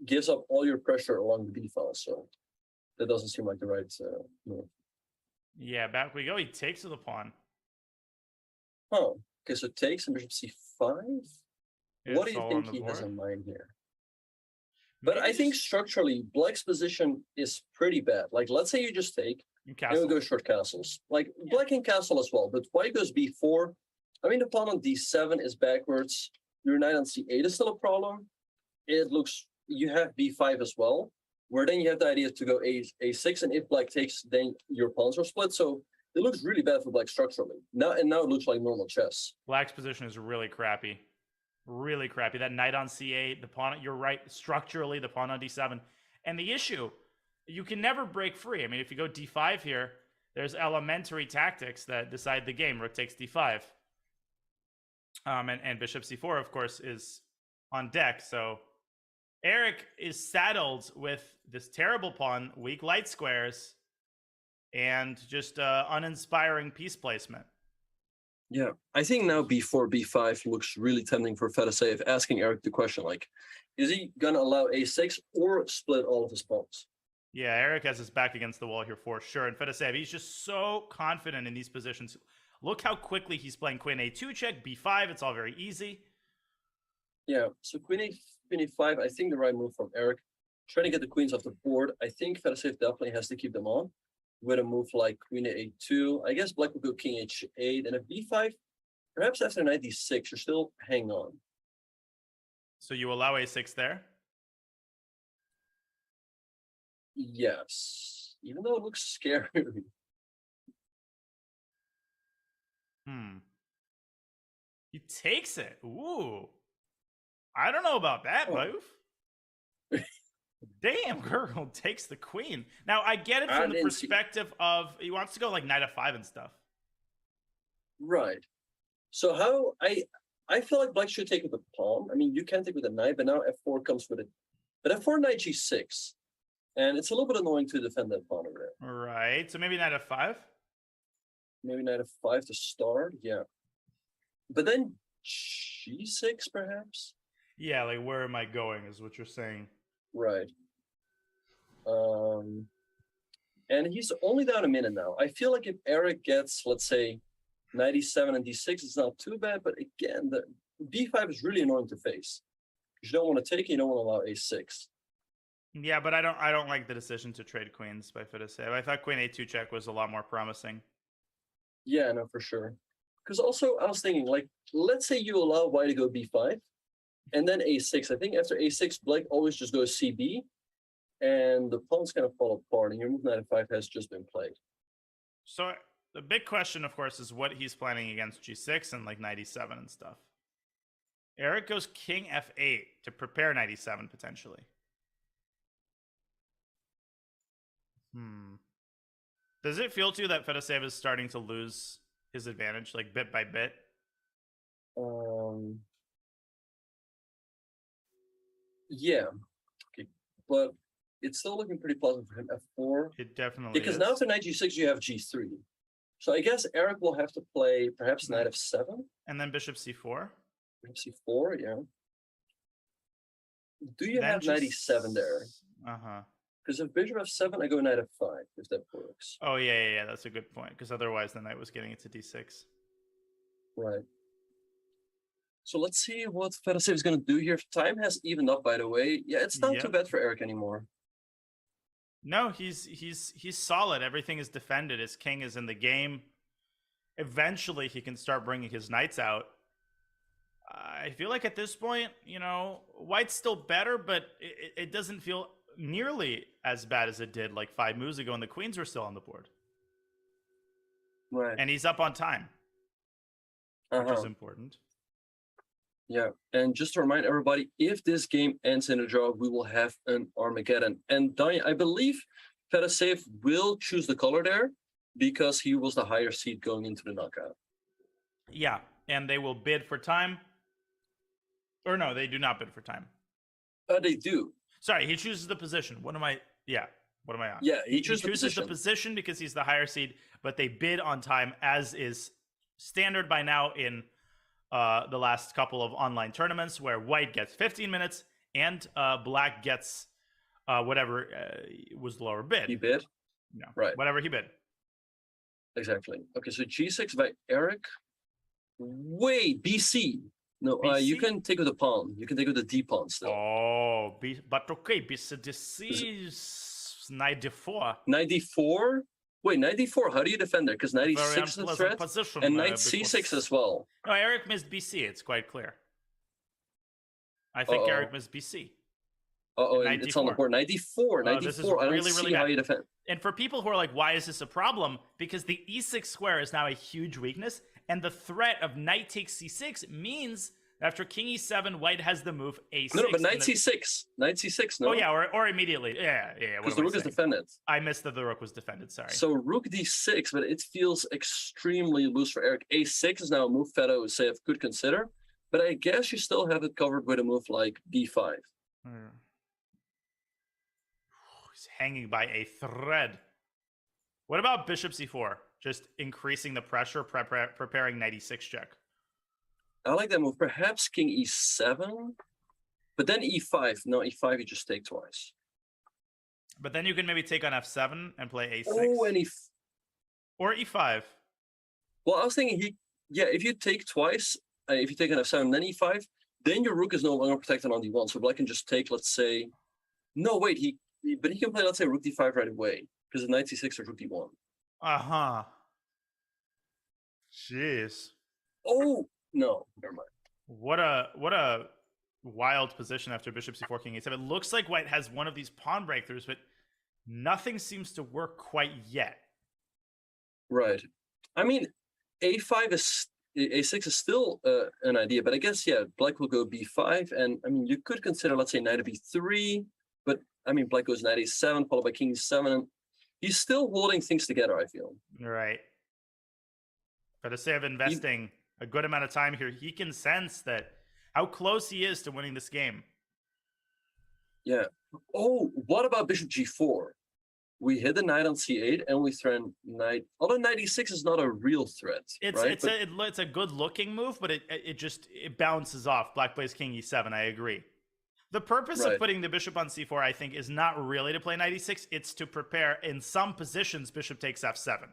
Speaker 2: gives up all your pressure along the b file, so that doesn't seem like the right move.
Speaker 1: Yeah, back we go. He takes with the pawn.
Speaker 2: Oh, okay, so takes and bishop c5? What do you think he has in mind here? But I think structurally, Black's position is pretty bad. Like, let's say you just take, and we go short castles. Like, Black can castle as well, but White goes b4. I mean, the pawn on d7 is backwards. Your knight on c8 is still a problem. It looks, you have b5 as well, where then you have the idea to go a6, and if Black takes, then your pawns are split. So it looks really bad for Black structurally. Now it looks like normal chess.
Speaker 1: Black's position is really crappy. Really crappy. That knight on c8, the pawn, you're right, structurally, the pawn on d7. And the issue, you can never break free. I mean, if you go d5 here, there's elementary tactics that decide the game. Rook takes d5. And bishop c4, of course, is on deck. So Eric is saddled with this terrible pawn, weak light squares, and just uninspiring piece placement.
Speaker 2: Yeah, I think now b4, b5 looks really tempting for Fedoseev, asking Eric the question, like, is he going to allow a6 or split all of his pawns?
Speaker 1: Yeah, Eric has his back against the wall here for sure. And Fedoseev, he's just so confident in these positions. Look how quickly he's playing queen a2 check, b5. It's all very easy.
Speaker 2: Yeah, so queen a5, I think the right move from Eric. Trying to get the queens off the board. I think Fedoseev definitely has to keep them on with a move like queen a2. I guess Black will go king h8, and a b5, perhaps after knight d6, you're still hanging on.
Speaker 1: So you allow a6 there?
Speaker 2: Yes, even though it looks scary.
Speaker 1: He takes it. Ooh. I don't know about that move. Damn, girl takes the queen. Now, I get it from the perspective of he wants to go like knight f5 and stuff.
Speaker 2: Right. So how I feel like Black should take with the pawn. I mean, you can take with a knight, but now f4 comes with it. But f4 knight g6. And it's a little bit annoying to defend that pawn over there.
Speaker 1: Right. So maybe knight f5?
Speaker 2: Maybe knight f5 to start, yeah. But then g6 perhaps?
Speaker 1: Yeah, like where am I going is what you're saying.
Speaker 2: Right. And he's only down a minute now. I feel like if Eric gets, let's say, knight e7 and d6, it's not too bad. But again, the b5 is really annoying to face. You don't want to take it, you don't want to allow a6.
Speaker 1: Yeah, but I don't like the decision to trade queens by Fedoseev. I thought queen a2 check was a lot more promising.
Speaker 2: Yeah, no, for sure. Because also, I was thinking, like, let's say you allow White to go b5, and then a6. I think after a6, Black always just goes cb, and the pawn's kind of fall apart, and your move knight f5 has just been played.
Speaker 1: So the big question, of course, is what he's planning against G6 and like 97 and stuff. Eric goes King F8 to prepare 97 potentially. Does it feel to you that Fedoseev is starting to lose his advantage, like bit by bit?
Speaker 2: Yeah. Okay. But it's still looking pretty pleasant for him. F4.
Speaker 1: It definitely
Speaker 2: Because
Speaker 1: is.
Speaker 2: now after knight G6, you have G3. So I guess Eric will have to play perhaps knight F7.
Speaker 1: And then bishop C4.
Speaker 2: C4, yeah. Do you
Speaker 1: Then
Speaker 2: have knight E7 there?
Speaker 1: Uh-huh.
Speaker 2: Because if bishop F7, I go knight F5, if that works.
Speaker 1: Oh, yeah. That's a good point. Because otherwise the knight was getting it to D6.
Speaker 2: Right. So let's see what Fedoseev is going to do here. Time has evened up, by the way. Yeah, it's not too bad for Eric anymore.
Speaker 1: No, he's solid. Everything is defended. His king is in the game. Eventually, he can start bringing his knights out. I feel like at this point, you know, white's still better, but it doesn't feel nearly as bad as it did like 5 moves ago, and the queens were still on the board.
Speaker 2: Right.
Speaker 1: And he's up on time, which is important.
Speaker 2: Yeah, and just to remind everybody, if this game ends in a draw, we will have an Armageddon. And Danya, I believe Fedoseev will choose the color there because he was the higher seed going into the knockout.
Speaker 1: Yeah, and they will bid for time. Or no, they do not bid for time.
Speaker 2: They do.
Speaker 1: Sorry, he chooses the position. What am I on?
Speaker 2: Yeah, he
Speaker 1: chooses the position because he's the higher seed, but they bid on time, as is standard by now in the last couple of online tournaments, where white gets 15 minutes and black gets whatever was the lower bid.
Speaker 2: He bid?
Speaker 1: No,
Speaker 2: right.
Speaker 1: Whatever he bid.
Speaker 2: Exactly. Okay, so G6 by Eric. Wait, BC. No,
Speaker 1: BC?
Speaker 2: you can take with the pawn. You can take with the D pawn still.
Speaker 1: Oh, but okay, BC is 94.
Speaker 2: 94? Wait, 94, how do you defend there? Because 96 is a threat,
Speaker 1: position,
Speaker 2: and knight C6 as well.
Speaker 1: No, Eric missed BC, it's quite clear. I think Eric missed BC.
Speaker 2: Uh-oh, it's on the board. 94, 94,
Speaker 1: this is
Speaker 2: I don't
Speaker 1: really,
Speaker 2: see
Speaker 1: really
Speaker 2: how
Speaker 1: bad.
Speaker 2: you defend.
Speaker 1: And for people who are like, why is this a problem? Because the E6 square is now a huge weakness, and the threat of knight takes C6 means after king E7, white has the move A6.
Speaker 2: No, but knight C6. Knight C6, no?
Speaker 1: Oh, yeah, or immediately. Yeah.
Speaker 2: Because the rook is defended.
Speaker 1: I missed that the rook was defended, sorry.
Speaker 2: So rook D6, but it feels extremely loose for Eric. A6 is now a move Fedoseev could consider, but I guess you still have it covered with a move like B5.
Speaker 1: He's hanging by a thread. What about bishop C4? Just increasing the pressure, preparing knight E6 check.
Speaker 2: I like that move. Perhaps king E7, but then E5. No, E5 you just take twice.
Speaker 1: But then you can maybe take on F7 and play A6.
Speaker 2: Oh, and
Speaker 1: or E5.
Speaker 2: Well, I was thinking if you take twice, if you take an F7 then E5, then your rook is no longer protected on D1. So black can just take, let's say, no, wait, but he can play, let's say, rook D5 right away because the knight C6 or rook D1.
Speaker 1: Uh-huh. Jeez.
Speaker 2: Oh, no, never mind.
Speaker 1: What a wild position after bishop C4, king A7. It looks like white has one of these pawn breakthroughs, but nothing seems to work quite yet.
Speaker 2: Right. I mean, A6 is still an idea, but I guess, yeah, black will go B5. And I mean, you could consider, let's say, knight B3, but I mean, black goes knight A7, followed by king E7. And he's still holding things together, I feel.
Speaker 1: Right. But to say of investing a good amount of time here, he can sense that how close he is to winning this game.
Speaker 2: Yeah. Oh, what about bishop G4? We hit the knight on C8 and we threaten knight. Although knight E6 is not a real threat.
Speaker 1: It's a good looking move, but it bounces off. Black plays king E7. I agree. The purpose of putting the bishop on C4, I think, is not really to play knight E6. It's to prepare in some positions bishop takes F7.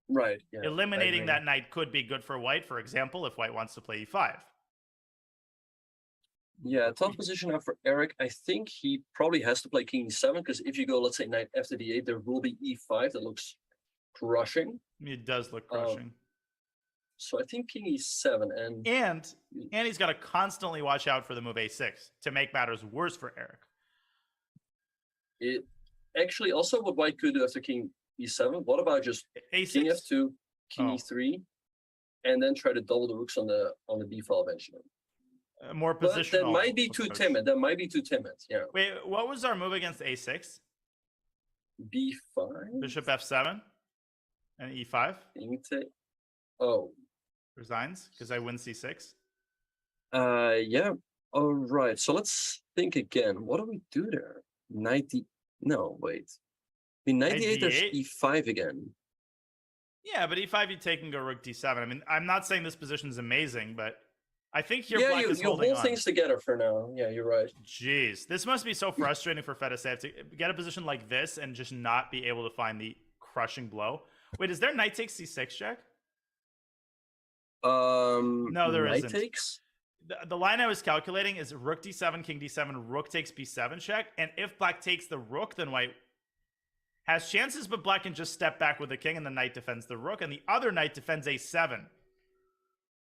Speaker 2: Right. Yeah,
Speaker 1: eliminating that knight could be good for white, for example, if white wants to play E5.
Speaker 2: Yeah, tough position now for Eric. I think he probably has to play king E7 because if you go, let's say, knight after D8, there will be E5 that looks crushing.
Speaker 1: It does look crushing.
Speaker 2: So I think king E7
Speaker 1: and he's got to constantly watch out for the move A6 to make matters worse for Eric.
Speaker 2: It actually also what white could do after king E7. What about just
Speaker 1: A6?
Speaker 2: king F2? king e3, and then try to double the rooks on the b file eventually.
Speaker 1: More
Speaker 2: But
Speaker 1: positional.
Speaker 2: that might be too timid. That might be too timid. Yeah.
Speaker 1: Wait, what was our move against a6?
Speaker 2: b5.
Speaker 1: Bishop f7 and e5.
Speaker 2: Oh.
Speaker 1: Resigns because I win c6.
Speaker 2: Yeah. All right. So let's think again. What do we do there? 90. No, wait. I mean, 98. There's e5 again.
Speaker 1: Yeah, but e5 you take and go rook d7. I mean, I'm not saying this position is amazing, but I think here black is holding on.
Speaker 2: Hold things together for now. Yeah, you're right.
Speaker 1: Jeez, this must be so frustrating for Fedoseev to get a position like this and just not be able to find the crushing blow. Wait, is there knight takes c6 check? No, there isn't.
Speaker 2: Knight takes?
Speaker 1: The line I was calculating is rook d7, king d7, rook takes b7 check. And if black takes the rook, then white has chances, but black can just step back with the king and the knight defends the rook, and the other knight defends a7.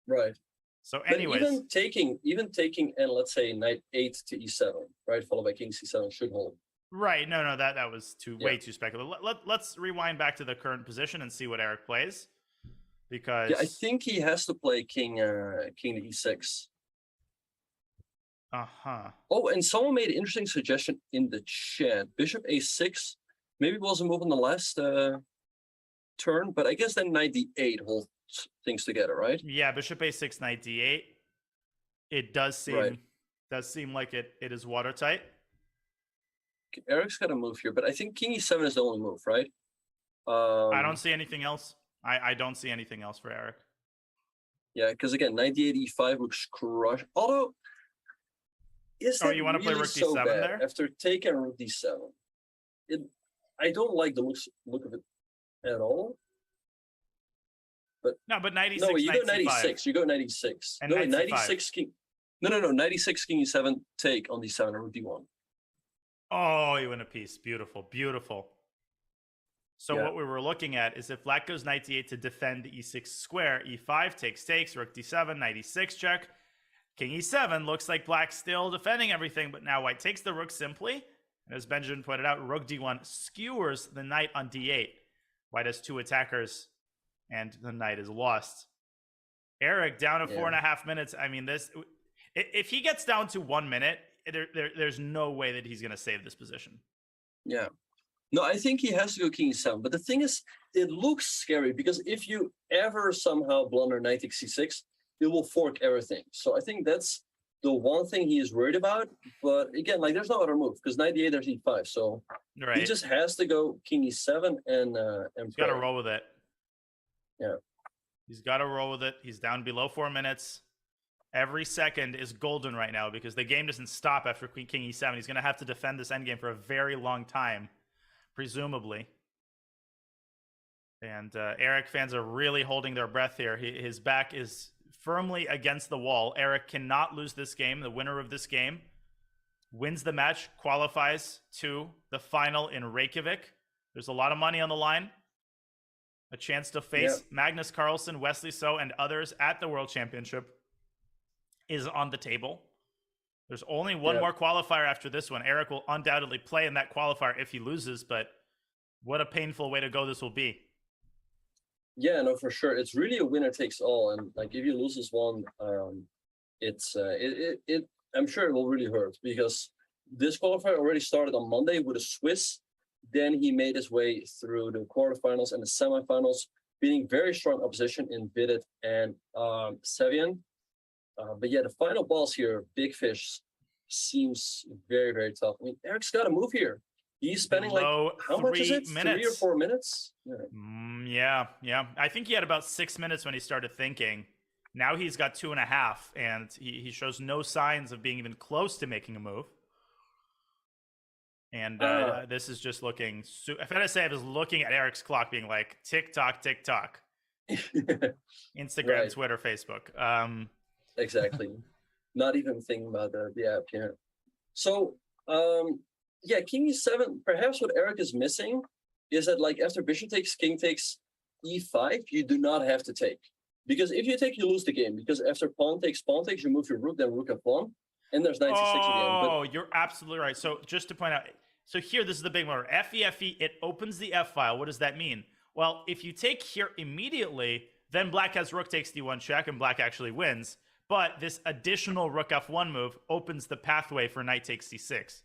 Speaker 2: Right.
Speaker 1: So anyways.
Speaker 2: Even taking and let's say knight 8 to e7, right, followed by king c7 should hold.
Speaker 1: Right. No, that was way too speculative. Let's rewind back to the current position and see what Eric plays. Because
Speaker 2: I think he has to play king to e6.
Speaker 1: Uh-huh.
Speaker 2: Oh, and someone made an interesting suggestion in the chat. Bishop a6 maybe was a move on the last turn, but I guess then knight d8 holds things together, right?
Speaker 1: Yeah, bishop a6, knight d8. It does seem like it is watertight.
Speaker 2: Okay, Eric's got a move here, but I think king e7 is the only move, right?
Speaker 1: I don't see anything else. I don't see anything else for Eric.
Speaker 2: Yeah, because again, knight d8, e5 looks crushed. Although, is that
Speaker 1: you want to play rook d7
Speaker 2: so bad
Speaker 1: there?
Speaker 2: after taking rook d7? I don't like the look of it at all. But
Speaker 1: but knight e6.
Speaker 2: No, you go
Speaker 1: knight
Speaker 2: knight e6. You go knight e6.
Speaker 1: And
Speaker 2: No,
Speaker 1: knight
Speaker 2: knight
Speaker 1: c5.
Speaker 2: e6 king. No. Knight e6 king e7 take on d7 and rook d1.
Speaker 1: Oh, you win a piece. Beautiful, beautiful. So what we were looking at is if black goes knight d8 to defend the e6 square, e5 takes, rook d7, knight e6 check, king e7. Looks like black's still defending everything, but now white takes the rook simply. And as Benjamin pointed out, rook d1 skewers the knight on d8. White has two attackers, and the knight is lost. Eric down to 4.5 minutes. I mean, if he gets down to 1 minute, there's no way that he's going to save this position.
Speaker 2: Yeah. No, I think he has to go king e7. But the thing is, it looks scary because if you ever somehow blunder knight takes c6, it will fork everything. So I think that's the one thing he is worried about. But again, like there's no other move because knight d8 there's e5. So he just has to go king e7 and
Speaker 1: he's got to roll with it.
Speaker 2: Yeah.
Speaker 1: He's got to roll with it. He's down below 4 minutes. Every second is golden right now because the game doesn't stop after king e7. He's going to have to defend this endgame for a very long time, presumably. And Eric fans are really holding their breath here. His back is firmly against the wall. Eric cannot lose this game. The winner of this game wins the match, qualifies to the final in Reykjavik. There's a lot of money on the line. A chance to face Magnus Carlsen, Wesley So, and others at the World Championship is on the table. There's only one more qualifier after this one. Eric will undoubtedly play in that qualifier if he loses, but what a painful way to go this will be.
Speaker 2: Yeah, no, for sure. It's really a winner takes all. And like if you lose this one, I'm sure it will really hurt because this qualifier already started on Monday with a Swiss. Then he made his way through the quarterfinals and the semifinals, beating very strong opposition in Vidit and Sevian. But yeah, the final balls here, Big Fish, seems very, very tough. I mean, Eric's got to move here. He's spending how much is it? 3 or 4 minutes?
Speaker 1: Yeah. I think he had about 6 minutes when he started thinking. Now he's got 2.5, and he shows no signs of being even close to making a move. And this is just looking... Fedoseev is looking at Eric's clock being like, tick-tock, tick-tock. Instagram, Twitter, Facebook.
Speaker 2: Exactly. Not even thinking about the app here. So, king e7, perhaps what Eric is missing is that like after bishop takes, king takes e5, you do not have to take. Because if you take, you lose the game. Because after pawn takes, you move your rook, then rook f1. And there's knight c6 again.
Speaker 1: Oh, you're absolutely right. So just to point out, so here, this is the big one. Fe, it opens the F file. What does that mean? Well, if you take here immediately, then black has rook takes d1 check, and black actually wins. But this additional rook f1 move opens the pathway for knight takes c6.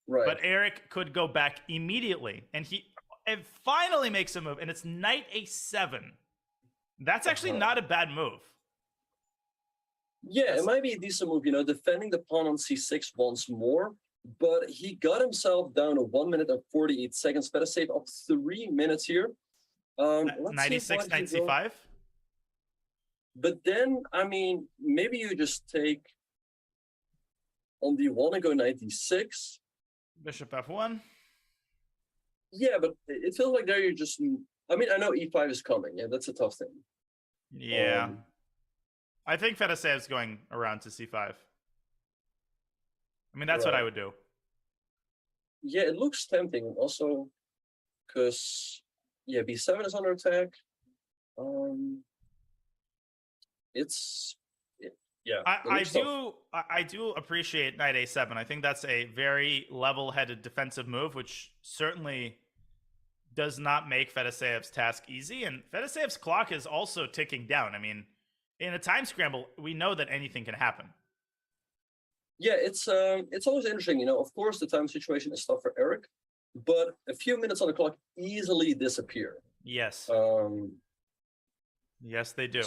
Speaker 2: Right.
Speaker 1: But Eric could go back immediately, and he finally makes a move, and it's knight a7. That's actually not a bad move.
Speaker 2: Yeah, it might be a decent move, defending the pawn on c6 once more, but he got himself down to 1 minute and 48 seconds. Fedoseev up 3 minutes here.
Speaker 1: Knight e6, knight c5.
Speaker 2: But then, maybe you just take on d1 and go knight d6.
Speaker 1: Bishop f1.
Speaker 2: Yeah, but it feels like there you're just... I know e5 is coming. Yeah, that's a tough thing.
Speaker 1: Yeah. I think Fedoseev's going around to c5. That's what I would do.
Speaker 2: Yeah, it looks tempting. Also, because, b7 is under attack.
Speaker 1: I do appreciate knight a7. I think that's a very level-headed defensive move, which certainly does not make Fedoseev's task easy. And Fedoseev's clock is also ticking down. In a time scramble, we know that anything can happen.
Speaker 2: Yeah, it's always interesting. Of course, the time situation is tough for Eric, but a few minutes on the clock easily disappear.
Speaker 1: Yes. Yes, they do.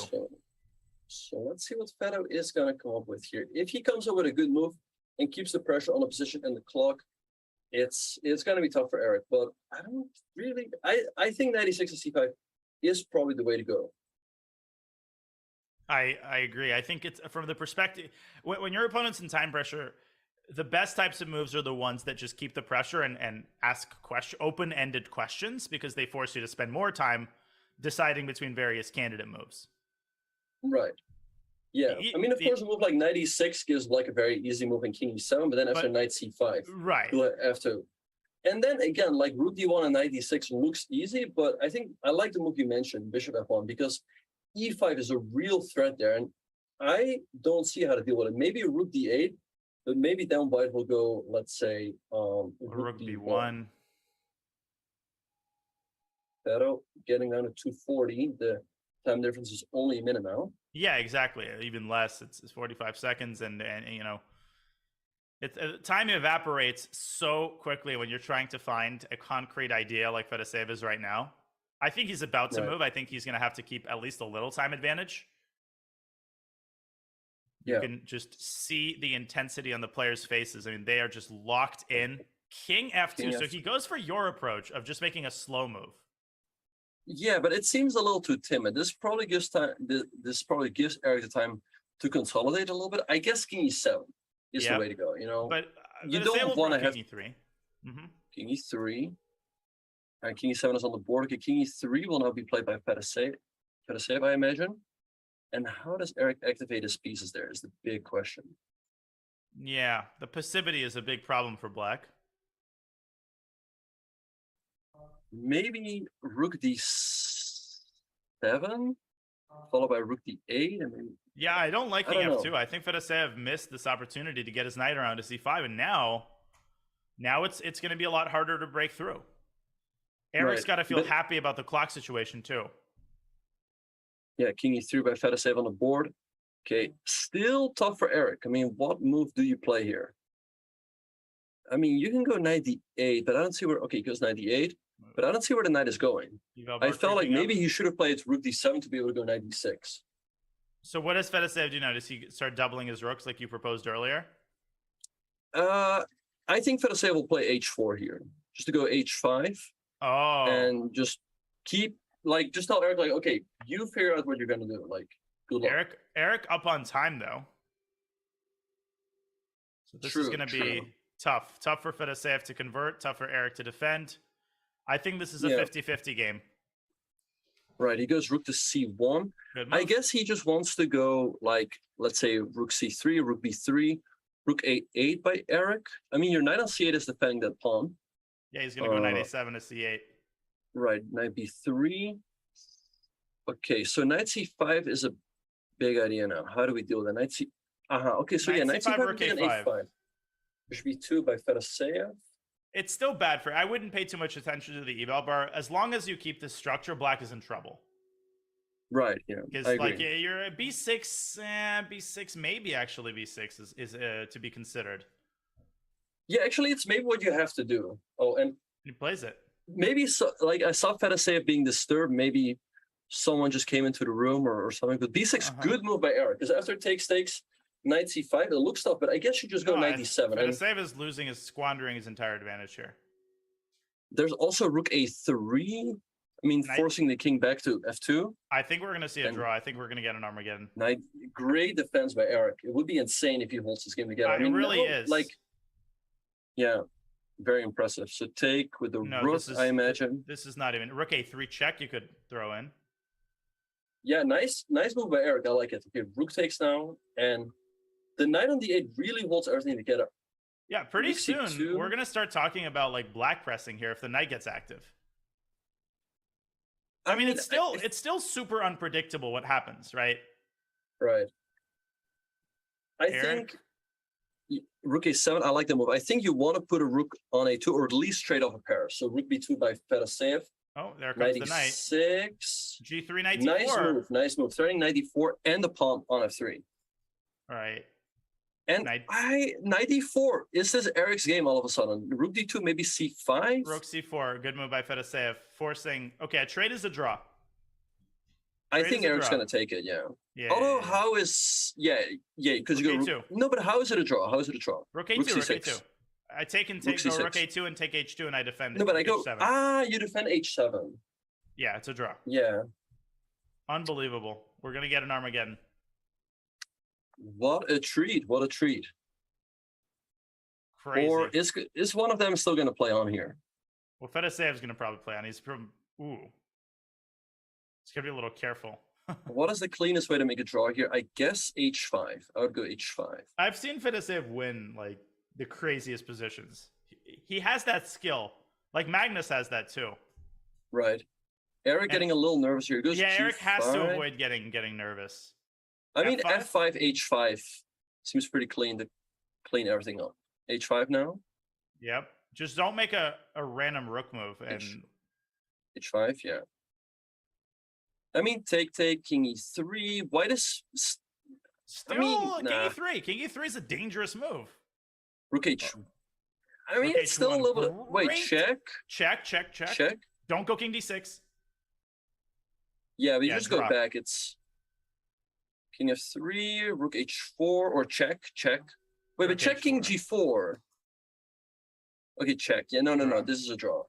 Speaker 2: So let's see what Fedo is going to come up with here. If he comes up with a good move and keeps the pressure on the position and the clock, it's going to be tough for Eric. But I don't really... I think 96 and c5 is probably the way to go.
Speaker 1: I agree. I think it's from the perspective... When your opponent's in time pressure, the best types of moves are the ones that just keep the pressure and ask open-ended questions, because they force you to spend more time deciding between various candidate moves.
Speaker 2: Right. Yeah. Of course, a move like knight e6 gives like a very easy move in king e7, but then after knight c5.
Speaker 1: Right.
Speaker 2: And then again, like rook d1 and knight d6 looks easy, but I think I like the move you mentioned, bishop f1, because e5 is a real threat there, and I don't see how to deal with it. Maybe rook d8, but maybe down white will go, let's say,
Speaker 1: rook b1.
Speaker 2: Fedo getting down to 240. The time difference is only a minute now.
Speaker 1: Yeah, exactly. Even less. It's 45 seconds, and time evaporates so quickly when you're trying to find a concrete idea like Fedoseev is right now. I think he's about to move. I think he's going to have to keep at least a little time advantage. You can just see the intensity on the players' faces. They are just locked in. King f2. So he goes for your approach of just making a slow move.
Speaker 2: Yeah, but it seems a little too timid. This probably gives time. This probably gives Eric the time to consolidate a little bit. I guess king e7 is the way to go.
Speaker 1: But
Speaker 2: you don't want to have
Speaker 1: king e3.
Speaker 2: King e3. And king e7 is on the board. Okay, king e3 will now be played by Fedoseev, I imagine. And how does Eric activate his pieces there is the big question.
Speaker 1: Yeah, the passivity is a big problem for black.
Speaker 2: Maybe rook d7, followed by rook d8.
Speaker 1: Yeah, I don't like king f2. I think Fedoseev missed this opportunity to get his knight around to c5, and now it's going to be a lot harder to break through. Eric's got to feel happy about the clock situation too.
Speaker 2: Yeah, king e3 by Fedoseev on the board. Okay, still tough for Eric. What move do you play here? You can go knight d8, but I don't see where... Okay, he goes knight d8, but I don't see where the knight is going. I felt like maybe he should have played rook d7 to be able to go knight d6.
Speaker 1: So what does Fedoseev do now? Does he start doubling his rooks like you proposed earlier?
Speaker 2: I think Fedoseev will play h4 here, just to go h5.
Speaker 1: Oh.
Speaker 2: And just keep, just tell Eric, okay, you figure out what you're going to do. Good luck.
Speaker 1: Eric up on time, though. So this is going to be tough. Tough for Fedoseev to convert, tough for Eric to defend. I think this is a 50-50 game.
Speaker 2: Right, he goes rook to c1. I guess he just wants to go, let's say, rook c3, rook b3, rook a8 by Eric. Your knight on c8 is defending that pawn.
Speaker 1: Yeah, he's going to go knight a7 to c8.
Speaker 2: Right, knight b3. Okay, so knight c5 is a big idea now. How do we deal with that? Knight c... Okay, so knight c5, rook a5. Bishop b2 by Fedoseev.
Speaker 1: It's still bad for. I wouldn't pay too much attention to the eval bar as long as you keep the structure. Black is in trouble.
Speaker 2: Right. Yeah.
Speaker 1: Because
Speaker 2: I agree.
Speaker 1: like you're a b6, b6 maybe actually b6 is to be considered.
Speaker 2: Yeah, actually, it's maybe what you have to do. Oh, and
Speaker 1: He plays it.
Speaker 2: maybe so, like I saw Fedoseev being disturbed. Maybe someone just came into the room or something. But b6, good move by Eric. Because after it takes knight c5, it looks tough. But I guess you just go knight d7.
Speaker 1: Fedoseev is losing, is squandering his entire advantage here.
Speaker 2: There's also rook a3. I mean, forcing the king back to f2.
Speaker 1: I think we're going to see a draw. I think we're going to get an Armageddon.
Speaker 2: Great defense by Eric. It would be insane if he holds this game together. I mean,
Speaker 1: it really is.
Speaker 2: Like, yeah, very impressive. So take with the rook, I imagine.
Speaker 1: This is not even rook a3 check. You could throw in.
Speaker 2: Yeah, nice move by Eric. I like it. Okay, rook takes now, and the knight on the 8 really holds everything together.
Speaker 1: Yeah, pretty
Speaker 2: Rook
Speaker 1: soon
Speaker 2: c2.
Speaker 1: we're going to start talking about like black pressing here if the knight gets active. I mean, it's still super unpredictable what happens, right?
Speaker 2: Right. I
Speaker 1: Eric?
Speaker 2: think rook a7. I like the move. I think you want to put a rook on a2 or at least trade off a pair. So rook b2 by Fedoseev.
Speaker 1: Oh, there comes the knight.
Speaker 2: 96.
Speaker 1: G3, knight d4.
Speaker 2: Nice move. Threatening knight d4 and the pawn on f3.
Speaker 1: All right.
Speaker 2: And
Speaker 1: Knight
Speaker 2: d4. Is this Eric's game all of a sudden? Rook d2, maybe c5?
Speaker 1: Rook c4. Good move by Fedoseev. Forcing. Okay, a trade is a draw.
Speaker 2: I think Eric's going to take it, yeah. Although, how is... Yeah, because you go...
Speaker 1: A2.
Speaker 2: No, but how is it a draw? How is it a draw?
Speaker 1: Rook a2, rook a2. I take rook a2 and take h2 and I defend
Speaker 2: No, but I go...
Speaker 1: h7.
Speaker 2: You defend h7.
Speaker 1: Yeah, it's a draw.
Speaker 2: Yeah.
Speaker 1: Unbelievable. We're going to get an Armageddon.
Speaker 2: What a treat. What a treat.
Speaker 1: Crazy.
Speaker 2: Or is one of them still going to play on here?
Speaker 1: Well, Fedoseev's going to probably play on. He's from... Ooh. It's going to be a little careful.
Speaker 2: What is the cleanest way to make a draw here? I guess h5. I would go h5.
Speaker 1: I've seen Fedoseev win, like, the craziest positions. He has that skill. Like, Magnus has that, too.
Speaker 2: Right. Eric getting a little nervous here. He goes
Speaker 1: yeah,
Speaker 2: G5.
Speaker 1: Eric has to avoid getting nervous.
Speaker 2: I mean,
Speaker 1: F5?
Speaker 2: f5, h5 seems pretty clean to clean everything up. h5 now?
Speaker 1: Yep. Just don't make a random rook move. And
Speaker 2: h5, yeah. I mean, take, king e3. White is...
Speaker 1: Still, king e3. King e3 is a dangerous move.
Speaker 2: Rook h... I mean, it's still a little bit... Wait, check?
Speaker 1: Check. Don't go king d6.
Speaker 2: Yeah, but you just go back. It's... King f3, rook h4, or check. Wait, but check king g4. Okay, check. Yeah, no. This is a draw.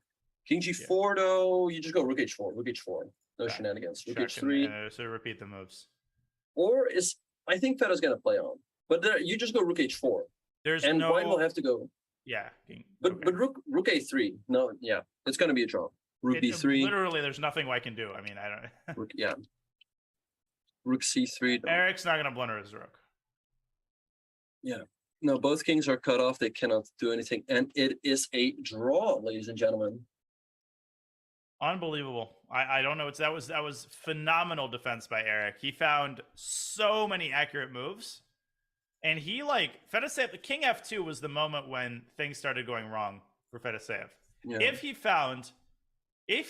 Speaker 2: King g4, though, you just go rook h4. No shenanigans. Rook h3.
Speaker 1: So repeat the moves.
Speaker 2: Or is... I think Fedo's going to play on. But there, you just go rook h4. And white will have to go...
Speaker 1: Yeah.
Speaker 2: But rook a3. No, yeah. It's going to be a draw. Rook b3.
Speaker 1: Literally, there's nothing white can do. I mean, I don't...
Speaker 2: Rook c3.
Speaker 1: Eric's not going to blunder his rook.
Speaker 2: Yeah. No, both kings are cut off. They cannot do anything. And it is a draw, ladies and gentlemen.
Speaker 1: Unbelievable. I don't know. That was phenomenal defense by Eric. He found so many accurate moves. And he, like, Fedoseev, the king f2 was the moment when things started going wrong for Fedoseev. Yeah. If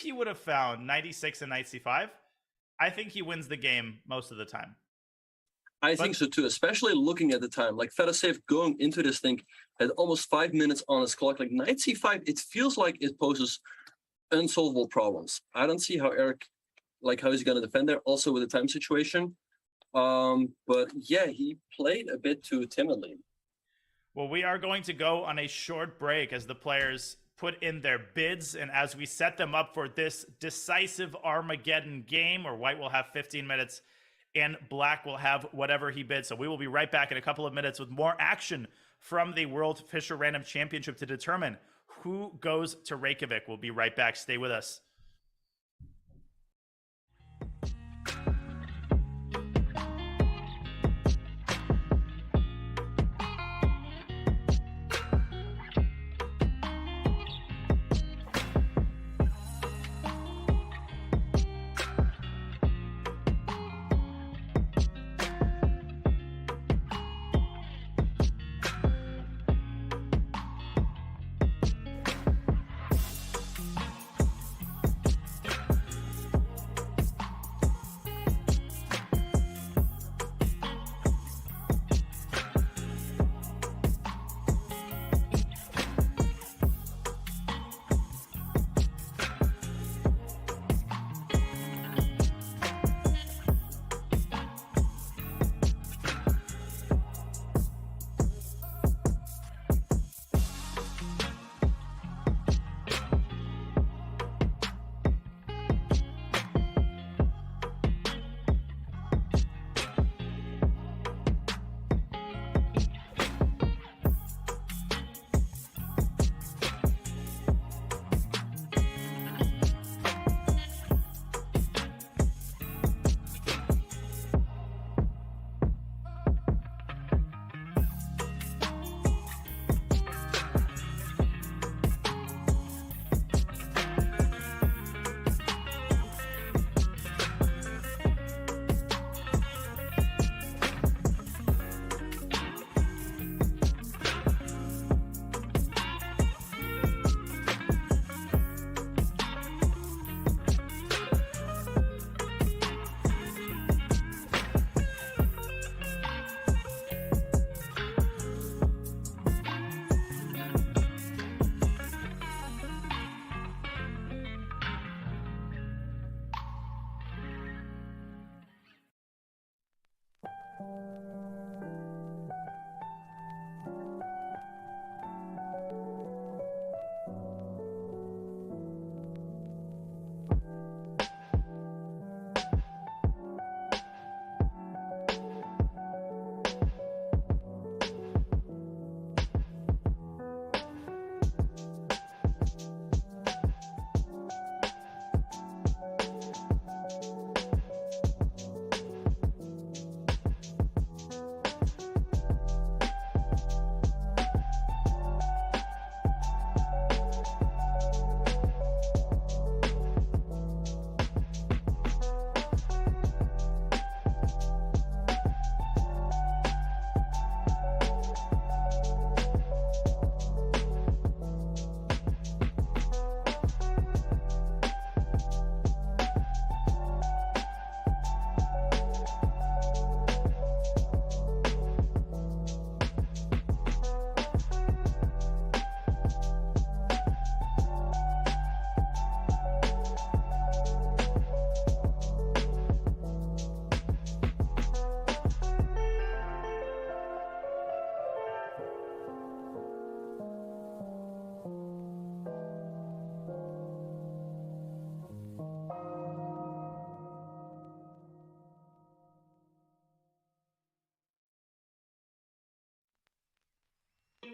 Speaker 1: he would have found knight e6 and knight c5, I think he wins the game most of the time.
Speaker 2: I think so too, especially looking at the time. Like Fedoseev going into this thing had almost 5 minutes on his clock. Like knight c5, it feels like it poses unsolvable problems. I don't see how Eric, like how he's going to defend there, also with the time situation. But yeah, he played a bit too timidly.
Speaker 1: Well, we are going to go on a short break as the players put in their bids, and as we set them up for this decisive Armageddon game, where white will have 15 minutes and black will have whatever he bids. So we will be right back in a couple of minutes with more action from the World Fischer Random Championship to determine who goes to Reykjavik. We'll be right back. Stay with us. We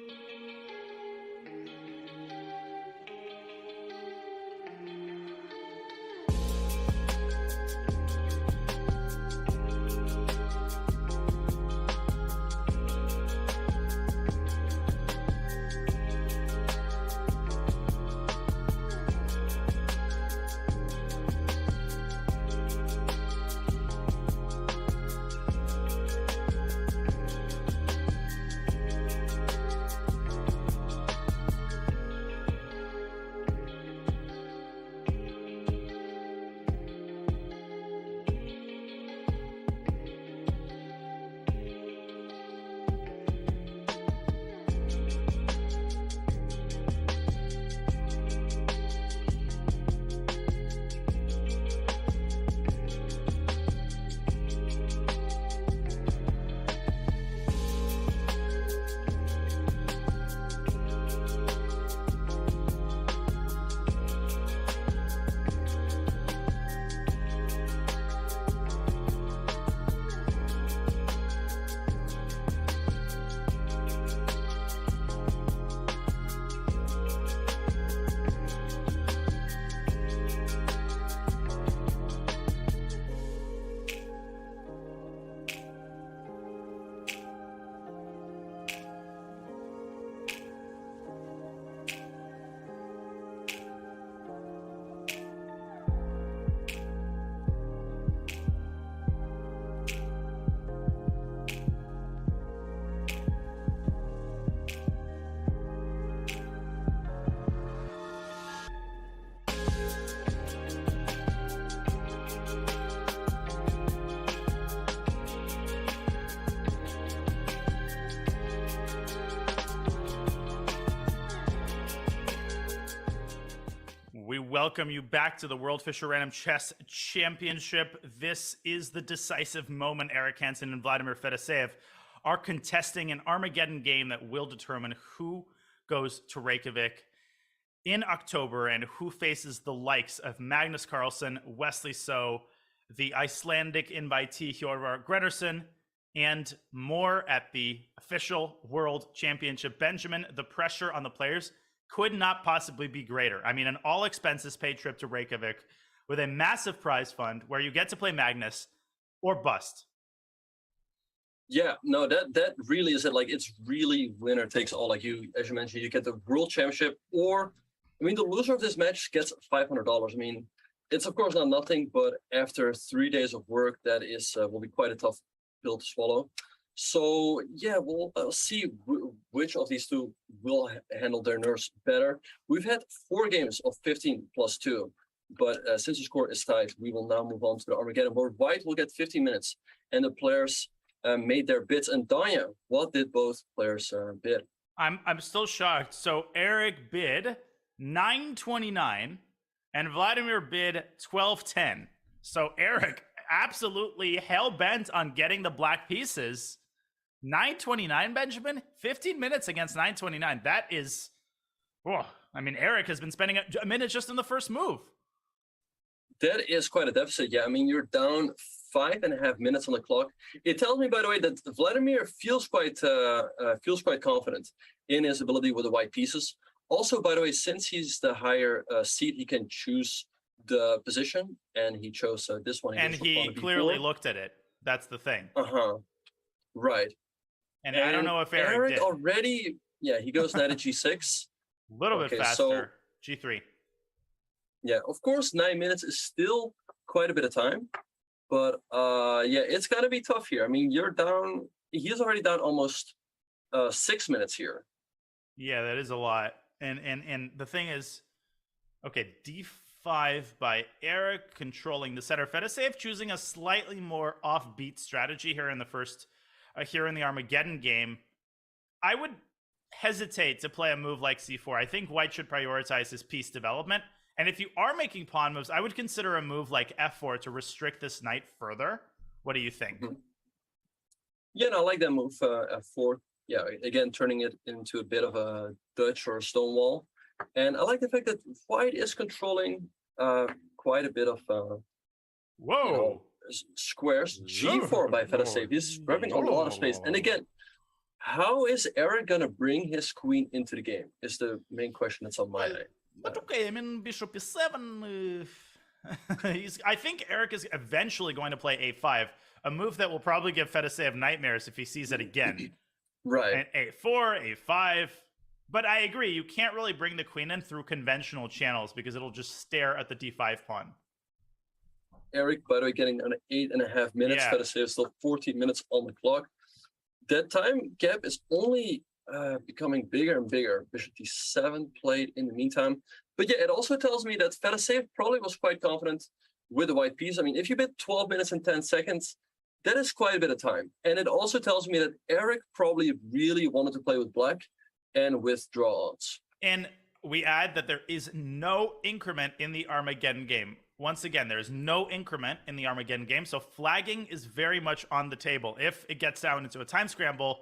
Speaker 1: welcome you back to the World Fischer Random Chess Championship. This is the decisive moment. Eric Hansen and Vladimir Fedoseev are contesting an Armageddon game that will determine who goes to Reykjavik in October and who faces the likes of Magnus Carlsen, Wesley So, the Icelandic invitee Hjörvar Gretterson, and more at the official World Championship. Benjamin, the pressure on the players could not possibly be greater. I mean, an all-expenses-paid trip to Reykjavik with a massive prize fund where you get to play Magnus or bust.
Speaker 2: Yeah, no, that really is it. Like, it's really winner takes all. Like, you, as you mentioned, you get the World Championship, or, I mean, the loser of this match gets $500. I mean, it's of course not nothing, but after 3 days of work, that is will be quite a tough pill to swallow. So yeah, we'll see which of these two will handle their nerves better. We've had 4 games of 15+2, but since the score is tied, we will now move on to the Armageddon, where White will get 15 minutes, and the players made their bids. And Danya, what did both players bid?
Speaker 1: I'm still shocked. So Eric bid 929, and Vladimir bid 1210. So Eric absolutely hell bent on getting the black pieces. 929, Benjamin, 15 minutes against 929. That is, oh, I mean, Eric has been spending a minute just in the first move.
Speaker 2: That is quite a deficit. Yeah, I mean, you're down 5.5 minutes on the clock. It tells me, by the way, that Vladimir feels quite confident in his ability with the white pieces. Also, by the way, since he's the higher seed, he can choose the position, and he chose this one.
Speaker 1: And he clearly looked at it. That's the thing.
Speaker 2: Right.
Speaker 1: And I don't know if Eric did.
Speaker 2: Already, yeah, he goes knight at g6.
Speaker 1: A little bit faster. So, g3.
Speaker 2: Yeah, of course, 9 minutes is still quite a bit of time. But yeah, it's got to be tough here. I mean, you're down. He's already down almost 6 minutes here.
Speaker 1: Yeah, that is a lot. And the thing is, okay, d5 by Eric controlling the center. Fedoseev choosing a slightly more offbeat strategy here in the first, here in the Armageddon game. I would hesitate to play a move like c4. I think White should prioritize his piece development. And if you are making pawn moves, I would consider a move like f4 to restrict this knight further. What do you think?
Speaker 2: Yeah, no, I like that move, f4. Yeah, again, turning it into a bit of a Dutch or a stone wall. And I like the fact that White is controlling quite a bit of squares. G4 by Fedoseev. He's grabbing a lot of space. And again, How is Eric gonna bring his queen into the game? Is the main question that's on my
Speaker 1: Well,
Speaker 2: mind.
Speaker 1: but okay, I mean, bishop e7. I think Eric is eventually going to play a5, a move that will probably give Fedoseev nightmares if he sees it again.
Speaker 2: Right.
Speaker 1: And a4, a5. But I agree, you can't really bring the queen in through conventional channels because it'll just stare at the d5 pawn.
Speaker 2: Eric, by the way, getting an 8.5 minutes.
Speaker 1: Yeah.
Speaker 2: Fedoseev still 14 minutes on the clock. That time gap is only becoming bigger and bigger. Bishop d7 played in the meantime. But yeah, it also tells me that Fedoseev probably was quite confident with the white piece. I mean, if you bet 12 minutes and 10 seconds, that is quite a bit of time. And it also tells me that Eric probably really wanted to play with black and with draw odds.
Speaker 1: And we add that there is no increment in the Armageddon game. Once again, there is no increment in the Armageddon game, so flagging is very much on the table. If it gets down into a time scramble,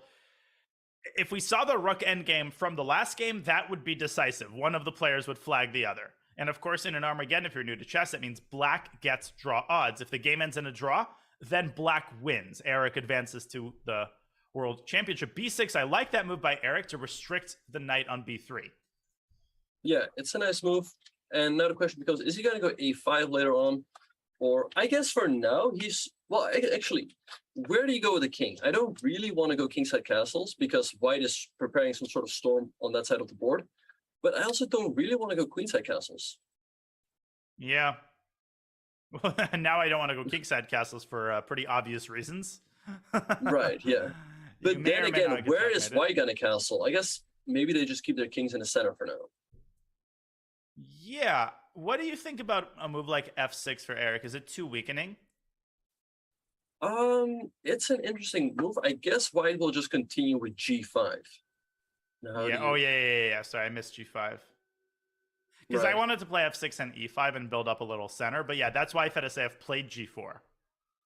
Speaker 1: if we saw the rook endgame from the last game, that would be decisive. One of the players would flag the other. And of course, in an Armageddon, if you're new to chess, that means black gets draw odds. If the game ends in a draw, then black wins. Eric advances to the World Championship. b6, I like that move by Eric to restrict the knight on b3.
Speaker 2: Yeah, it's a nice move. And now the question becomes, is he going to go a5 later on? Or I guess for now, well, actually, where do you go with the king? I don't really want to go kingside castles because white is preparing some sort of storm on that side of the board. But I also don't really want to go queenside castles.
Speaker 1: Yeah. Now I don't want to go kingside castles for pretty obvious reasons.
Speaker 2: Right, yeah. But then again, where is white going to castle? I guess maybe they just keep their kings in the center for now.
Speaker 1: Yeah. What do you think about a move like f6 for Eric? Is it too weakening?
Speaker 2: It's an interesting move. I guess white will just continue with g5.
Speaker 1: Yeah. Oh, yeah. Sorry, I missed g5. Because I wanted to play f6 and e5 and build up a little center. But yeah, that's why Fedoseev played g4.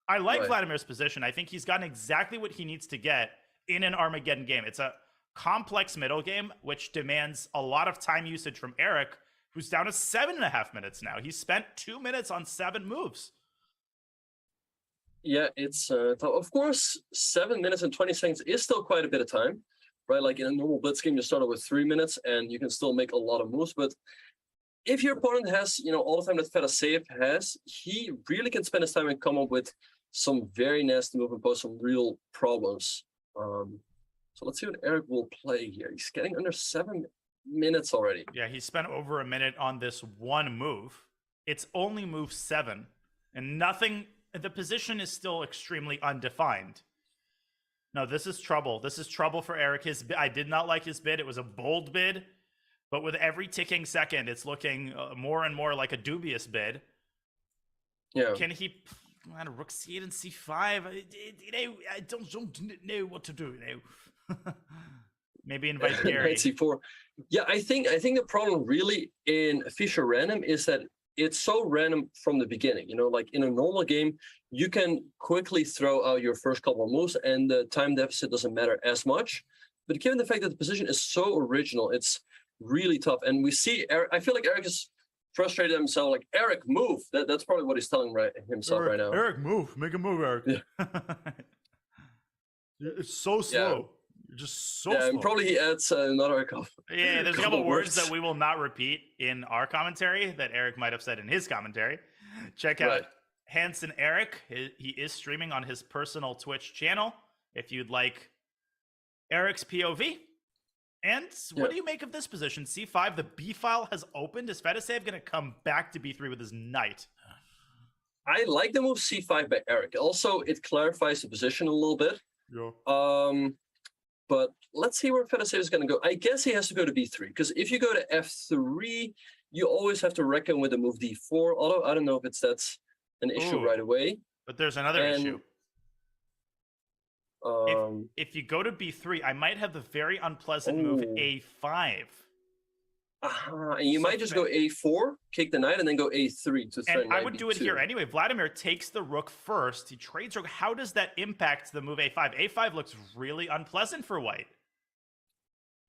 Speaker 1: I like Vladimir's position. I think he's gotten exactly what he needs to get in an Armageddon game. It's a complex middle game, which demands a lot of time usage from Eric, who's down to 7.5 minutes now. He spent 2 minutes on 7 moves.
Speaker 2: Yeah, it's of course 7 minutes and 20 seconds is still quite a bit of time, right? Like in a normal blitz game, you start with 3 minutes and you can still make a lot of moves. But if your opponent has, all the time that Fedoseev has, he really can spend his time and come up with some very nasty move and pose some real problems. So let's see what Eric will play here. He's getting under 7 minutes already.
Speaker 1: Yeah, he spent over a minute on this one move. It's only move 7, and nothing. The position is still extremely undefined. No, this is trouble. This is trouble for Eric. I did not like his bid. It was a bold bid, but with every ticking second, it's looking more and more like a dubious bid.
Speaker 2: Yeah.
Speaker 1: Can he? Rook c8 and c5. I don't know what to do. Maybe invite Gary.
Speaker 2: c4. Yeah, I think the problem really in Fischer Random is that it's so random from the beginning. Like in a normal game, you can quickly throw out your first couple of moves and the time deficit doesn't matter as much. But given the fact that the position is so original, it's really tough. And we see Eric, I feel like Eric is frustrated himself. Like, Eric, move. That's probably what he's telling himself right now.
Speaker 1: Eric, move. Make a move, Eric.
Speaker 2: Yeah.
Speaker 1: It's so slow. Yeah. You're just so slow.
Speaker 2: And probably he adds another couple.
Speaker 1: Yeah, there's a couple words that we will not repeat in our commentary that Eric might have said in his commentary. Check out Hansen Eric. He is streaming on his personal Twitch channel if you'd like Eric's POV. And what do you make of this position? c5, the b file has opened. Is Fedoseev going to come back to b3 with his knight?
Speaker 2: I like the move c5 by Eric. Also, it clarifies the position a little bit. Yeah. But let's see where Fedoseev is going to go. I guess he has to go to b3, because if you go to f3, you always have to reckon with the move d4, although I don't know if that's an issue right away.
Speaker 1: But there's another issue. If you go to b3, I might have the very unpleasant move a5.
Speaker 2: And you might just go a4, kick the knight, and then go a3 to threaten.
Speaker 1: And I would do it here anyway. Vladimir takes the rook first. He trades rook. How does that impact the move a5? A5 looks really unpleasant for white.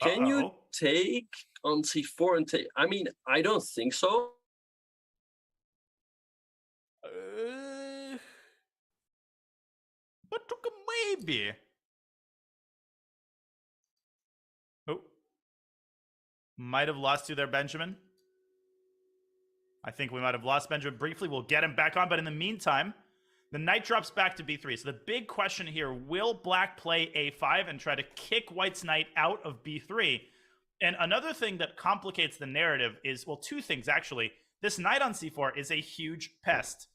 Speaker 2: Can you take on c4 and take? I mean, I don't think so.
Speaker 1: But maybe. Oh, might have lost you there, Benjamin. I think we might have lost Benjamin briefly. We'll get him back on, but in the meantime, the knight drops back to b3. So the big question here, will black play a5 and try to kick white's knight out of b3? And another thing that complicates the narrative is, well, two things actually. This knight on c4 is a huge pest.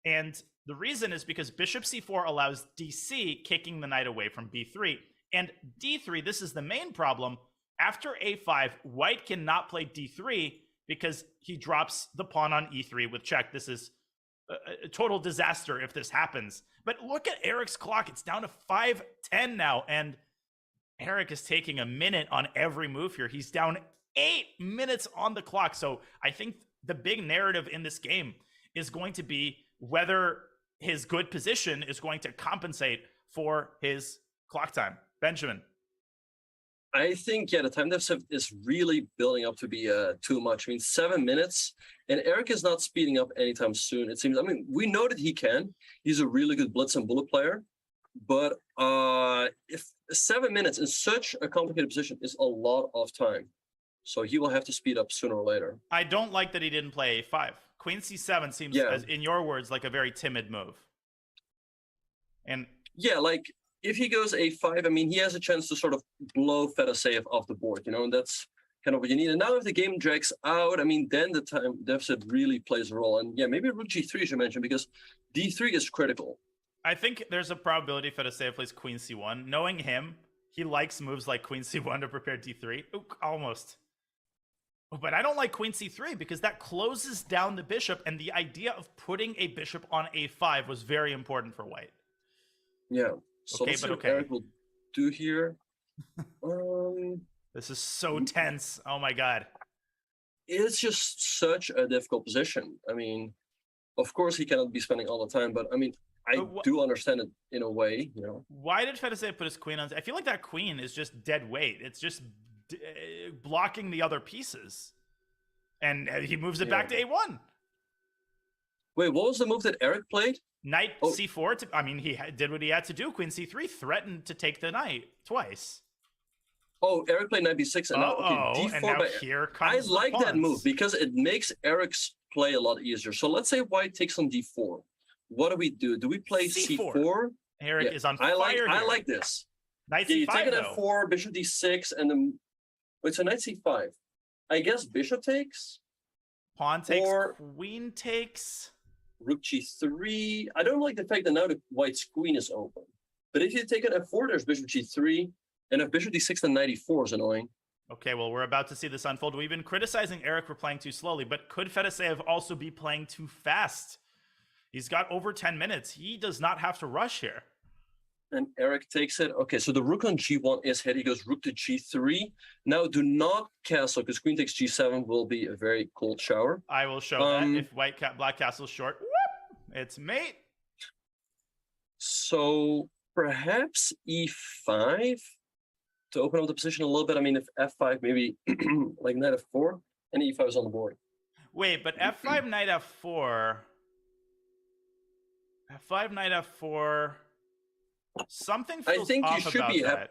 Speaker 1: And the reason is because bishop c4 allows dc, kicking the knight away from b3. And d3, this is the main problem. After a5, white cannot play d3 because he drops the pawn on e3 with check. This is a total disaster if this happens. But look at Eric's clock. It's down to 5:10 now, and Eric is taking a minute on every move here. He's down 8 minutes on the clock. So I think the big narrative in this game is going to be whether his good position is going to compensate for his clock time. Benjamin.
Speaker 2: I think, the time deficit is really building up to be too much. I mean, 7 minutes, and Eric is not speeding up anytime soon, it seems. I mean, we know that he can. He's a really good blitz and bullet player. But if 7 minutes in such a complicated position is a lot of time. So he will have to speed up sooner or later.
Speaker 1: I don't like that he didn't play a5. Queen c7 seems, as in your words, like a very timid move. And
Speaker 2: like if he goes a5, I mean, he has a chance to sort of blow Fedoseev off the board, and that's kind of what you need. And now if the game drags out, I mean, then the time deficit really plays a role. And maybe rook g3, as you mentioned, because d3 is critical.
Speaker 1: I think there's a probability Fedoseev plays queen c1. Knowing him, he likes moves like queen c1 to prepare d3. Ooh, almost. But I don't like queen c3 because that closes down the bishop, and the idea of putting a bishop on a5 was very important for white.
Speaker 2: Yeah. So let's see what Eric will do here.
Speaker 1: This is so tense. Oh my god.
Speaker 2: It's just such a difficult position. I mean, of course he cannot be spending all the time, but I mean, I do understand it in a way,
Speaker 1: Why did Fedoseev put his queen on? I feel like that queen is just dead weight. It's just blocking the other pieces. And he moves it back to a1.
Speaker 2: Wait, what was the move that Eric played?
Speaker 1: Knight c4. I mean, he did what he had to do. Queen c3, threatened to take the knight twice.
Speaker 2: Oh, Eric played knight b6. And now, d4.
Speaker 1: And now here comes
Speaker 2: I like that move because it makes Eric's play a lot easier. So let's say white takes on d4. What do? Do we play c4?
Speaker 1: Eric is on fire.
Speaker 2: I like this.
Speaker 1: Knight c5,
Speaker 2: you take it at 4, bishop d6, and then wait. So knight c5. I guess bishop takes.
Speaker 1: Pawn takes. Or queen takes.
Speaker 2: Rook g3. I don't like the fact that now the white's queen is open. But if you take it at 4, there's bishop g3, and if bishop d6, then knight e4 is annoying.
Speaker 1: Okay, well, we're about to see this unfold. We've been criticizing Eric for playing too slowly, but could Fedoseev also be playing too fast? He's got over 10 minutes. He does not have to rush here.
Speaker 2: And Eric takes it. Okay, so the rook on g1 is hit. He goes rook to g3. Now, do not castle, because queen takes g7 will be a very cold shower.
Speaker 1: I will show that. If black castle's short, whoop, it's mate.
Speaker 2: So perhaps e5 to open up the position a little bit. I mean, if f5, maybe like knight f4, and e5 is on the board.
Speaker 1: Wait, but f5, knight f4... f5, knight f4... Something feels off about that.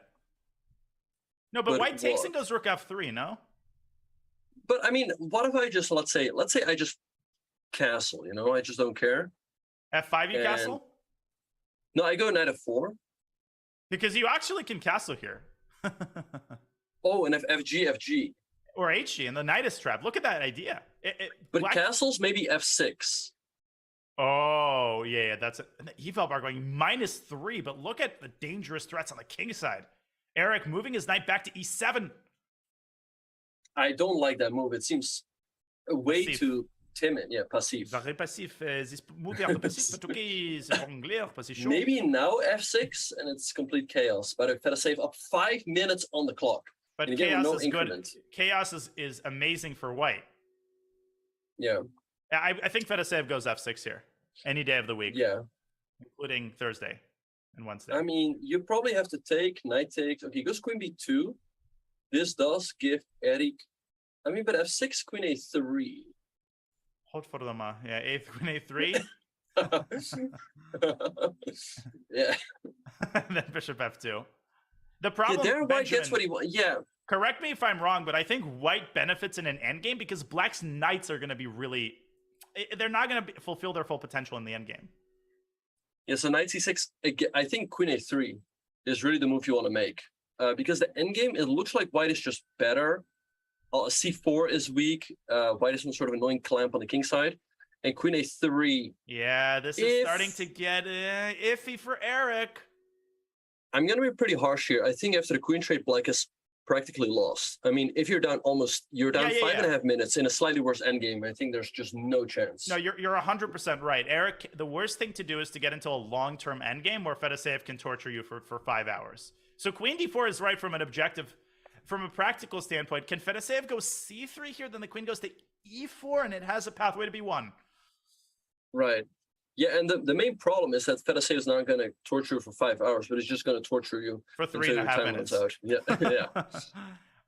Speaker 1: No, but white takes and goes rook f3, no?
Speaker 2: But I mean, what if I just, let's say I just castle, I just don't care.
Speaker 1: f5 you castle?
Speaker 2: No, I go knight f4.
Speaker 1: Because you actually can castle here.
Speaker 2: Oh, and if FG.
Speaker 1: Or HG, and the knight is trapped. Look at that idea.
Speaker 2: But castles, maybe f6.
Speaker 1: Oh, yeah, that's it. And the eval bar going -3, but look at the dangerous threats on the king side. Eric moving his knight back to e7.
Speaker 2: I don't like that move. It seems way too timid. Yeah, passive.
Speaker 1: Very passive. This move är passiv portugis, anglais, position.
Speaker 2: Maybe now f6, and it's complete chaos. But if Fedoseev up 5 minutes on the clock.
Speaker 1: But chaos is good. Chaos is amazing for white.
Speaker 2: Yeah.
Speaker 1: I think Fedoseev goes f6 here any day of the week.
Speaker 2: Yeah.
Speaker 1: Including Thursday and Wednesday.
Speaker 2: I mean, you probably have to take knight takes. Okay, goes queen b2. This does give Eric. I mean, but f6, queen a3.
Speaker 1: Hold for them. Yeah, queen a3.
Speaker 2: Yeah.
Speaker 1: And then bishop f2. The problem,
Speaker 2: there White
Speaker 1: Benjamin,
Speaker 2: gets what he wants. Yeah.
Speaker 1: correct me if I'm wrong, but I think White benefits in an endgame because Black's knights are going to be really... They're not going to fulfill their full potential in the endgame.
Speaker 2: Yeah, so knight c6, I think queen a3 is really the move you want to make. Because the endgame, it looks like White is just better. c4 is weak. White is some sort of annoying clamp on the king side. And queen a3.
Speaker 1: Yeah, this is starting to get iffy for Eric.
Speaker 2: I'm going to be pretty harsh here. I think after the queen trade, Black is practically lost. I mean, if you're down 5.5 minutes in a slightly worse endgame, I think there's just no chance.
Speaker 1: No, you're 100% right. Eric, the worst thing to do is to get into a long-term endgame where Fedoseev can torture you for 5 hours. So queen d4 is right from an objective, from a practical standpoint. Can Fedoseev go c3 here? Then the queen goes to e4 and it has a pathway to b1.
Speaker 2: Right. Yeah, and the main problem is that Fedoseev is not going to torture you for 5 hours, but it's just going to torture you
Speaker 1: for 3.5 minutes.
Speaker 2: Out. Yeah, yeah.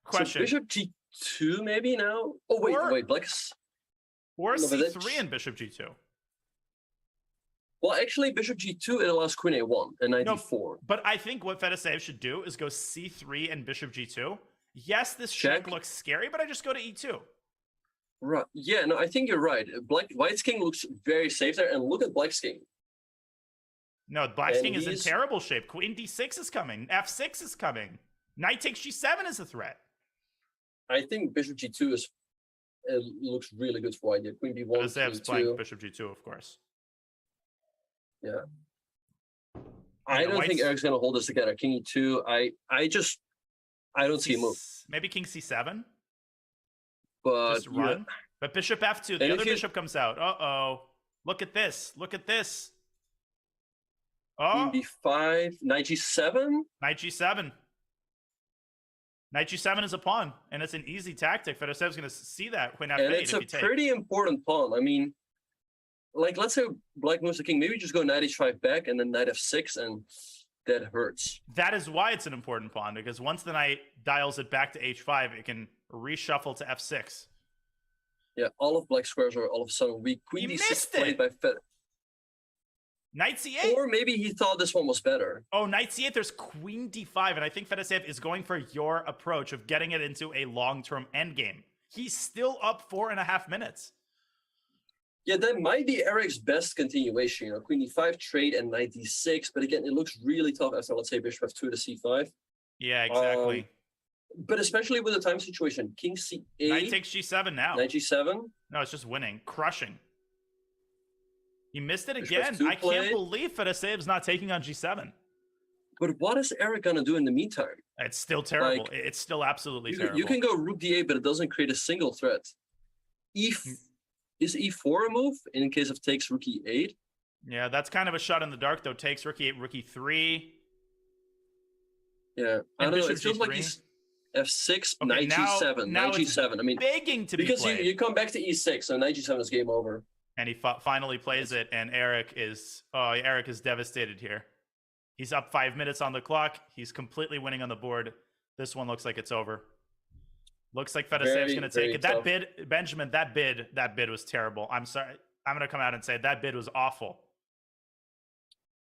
Speaker 1: Question.
Speaker 2: So bishop g2 maybe now? Oh, wait, Black is...
Speaker 1: Or c3 and bishop g2.
Speaker 2: Well, actually, bishop g2, it allows queen a1 and knight d4.
Speaker 1: But I think what Fedoseev should do is go c3 and bishop g2. Yes, this check looks scary, but I just go to e2.
Speaker 2: Right. Yeah, no, I think you're right. White's king looks very safe there, and look at Black's king.
Speaker 1: No, Black's king is in terrible shape. Queen d6 is coming. f6 is coming. Knight takes g7 is a threat.
Speaker 2: I think bishop g2 looks really good for White. Yeah, queen b1.
Speaker 1: Fedosev's playing bishop g2, of course.
Speaker 2: Yeah. I don't think Eric's going to hold this together. King e2. I don't see a move.
Speaker 1: Maybe king c7.
Speaker 2: But
Speaker 1: just run. Yeah. But bishop f2. The other bishop comes out. Uh-oh. Look at this. Look at this. Oh.
Speaker 2: Queen b5. Knight g7?
Speaker 1: Knight g7. Knight g7 is a pawn, and it's an easy tactic. Fedosev's going to see that when f8.
Speaker 2: And it's a pretty important pawn. I mean, like, let's say Black moves the king. Maybe just go knight h5 back and then knight f6, and that hurts.
Speaker 1: That is why it's an important pawn, because once the knight dials it back to h5, it can reshuffle to f6.
Speaker 2: Yeah, all of Black's squares are all of a sudden weak. Queen d6 played by Fed.
Speaker 1: Knight c8?
Speaker 2: Or maybe he thought this one was better.
Speaker 1: Oh, knight c8, there's queen d5, and I think Fedoseev is going for your approach of getting it into a long-term endgame. He's still up 4.5 minutes.
Speaker 2: Yeah, that might be Eric's best continuation. You know, queen d5 trade and knight d6, but again, it looks really tough after, let's say, bishop f2 to c5.
Speaker 1: Yeah, exactly.
Speaker 2: But especially with the time situation, king c8.
Speaker 1: Knight takes g7 now.
Speaker 2: Knight g7.
Speaker 1: No, it's just winning, crushing. He missed it again. I can't believe Fedoseev's not taking on g7.
Speaker 2: But what is Eric gonna do in the meantime?
Speaker 1: It's still terrible. It's still absolutely terrible.
Speaker 2: You can go rook d8, but it doesn't create a single threat. Is e4 a move in case of takes rook e8?
Speaker 1: Yeah, that's kind of a shot in the dark, though. Takes rook e8, rook e3.
Speaker 2: Yeah, I don't know. It feels like he's f6, okay, knight g7, knight g7. I mean,
Speaker 1: begging to be
Speaker 2: because
Speaker 1: played.
Speaker 2: you come back to e6, so knight g7 is game over.
Speaker 1: And he finally plays it, and Eric is devastated here. He's up 5 minutes on the clock. He's completely winning on the board. This one looks like it's over. Looks like Fedosev's going to take it. That bid, Benjamin, that bid was terrible. I'm sorry. I'm going to come out and say that bid was awful.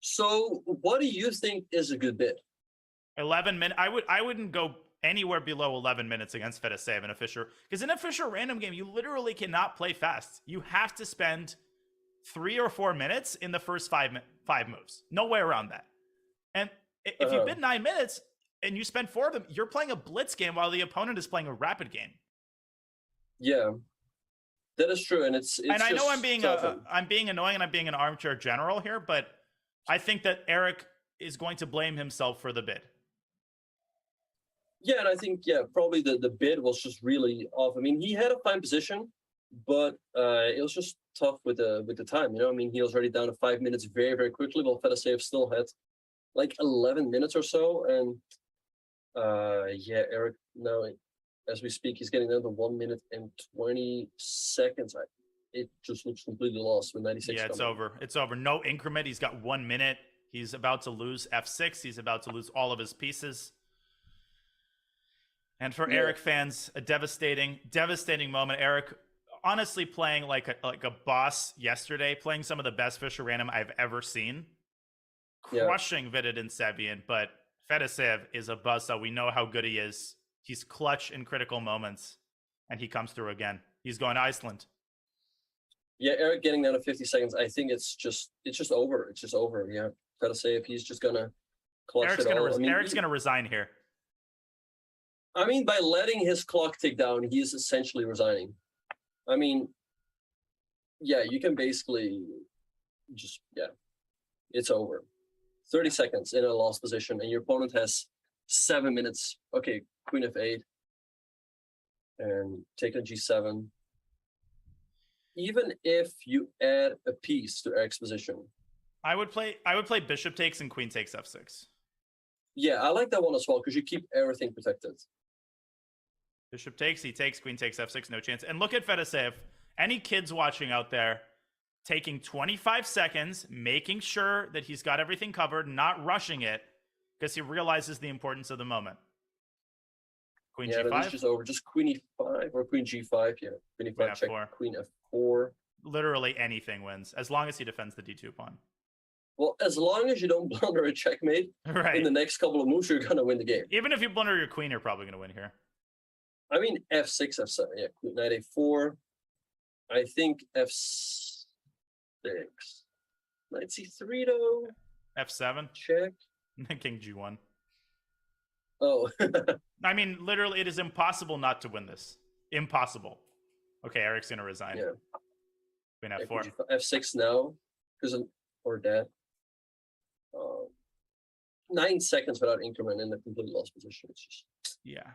Speaker 2: So what do you think is a good bid?
Speaker 1: 11 minutes. I wouldn't go anywhere below 11 minutes against Fedoseev in a Fischer. Because in a Fischer random game, you literally cannot play fast. You have to spend 3 or 4 minutes in the first five moves. No way around that. And if you bid 9 minutes and you spend 4 of them, you're playing a blitz game while the opponent is playing a rapid game.
Speaker 2: Yeah, that is true. And it's
Speaker 1: and I know I'm being annoying and I'm being an armchair general here, but I think that Eric is going to blame himself for the bid.
Speaker 2: Yeah, and I think, probably the bid was just really off. I mean, he had a fine position, but it was just tough with the time, you know? I mean, he was already down to 5 minutes very, very quickly, while Fedoseev still had like 11 minutes or so. And Eric, now, as we speak, he's getting down to 1 minute and 20 seconds. It just looks completely lost with 96.
Speaker 1: Yeah, it's over. It's over. No increment. He's got 1 minute. He's about to lose f6. He's about to lose all of his pieces. And for Eric fans, a devastating moment. Eric honestly playing like a boss yesterday, playing some of the best Fischer Random I've ever seen. Crushing Vidit and Sevian, but Fedoseev is a buzzsaw. We know how good he is. He's clutch in critical moments, and he comes through again. He's going to Iceland.
Speaker 2: Yeah, Eric getting down to 50 seconds. I think it's just over. It's just over. Yeah, Fedoseev, he's just gonna clutch
Speaker 1: Eric's
Speaker 2: it all.
Speaker 1: Eric's gonna resign here.
Speaker 2: I mean, by letting his clock tick down, he's essentially resigning. I mean, yeah, you can basically just, yeah, it's over. 30 seconds in a lost position, and your opponent has 7 minutes. Okay, Queen F8, and take on G7. Even if you add a piece to Eric's position,
Speaker 1: I would play Bishop takes and Queen takes F6.
Speaker 2: yeah, I like that one as well because you keep everything protected.
Speaker 1: Bishop takes, he takes, Queen takes F6, no chance. And look at Fedoseev. Any kids watching out there, taking 25 seconds, making sure that he's got everything covered, not rushing it, because he realizes the importance of the moment. Queen
Speaker 2: Yeah,
Speaker 1: G5.
Speaker 2: that's just over. Just Queen E5 or Queen G5. Yeah, Queen E5 check.
Speaker 1: F4.
Speaker 2: Queen F4.
Speaker 1: Literally anything wins, as long as he defends the D2 pawn.
Speaker 2: Well, as long as you don't blunder a checkmate
Speaker 1: Right.
Speaker 2: in the next couple of moves, you're gonna win the game.
Speaker 1: Even if you blunder your queen, you're probably going to win here.
Speaker 2: I mean, F6, F7. Yeah, Queen Knight A4. I think F6. Knight C3 though.
Speaker 1: F7.
Speaker 2: Check.
Speaker 1: King G1.
Speaker 2: Oh.
Speaker 1: I mean, literally, it is impossible not to win this. Impossible. Okay, Eric's going to resign.
Speaker 2: Yeah.
Speaker 1: Queen
Speaker 2: Yeah,
Speaker 1: F4.
Speaker 2: F6 now, because or that. 9 seconds without increment in a completely lost position. It's just
Speaker 1: Yeah.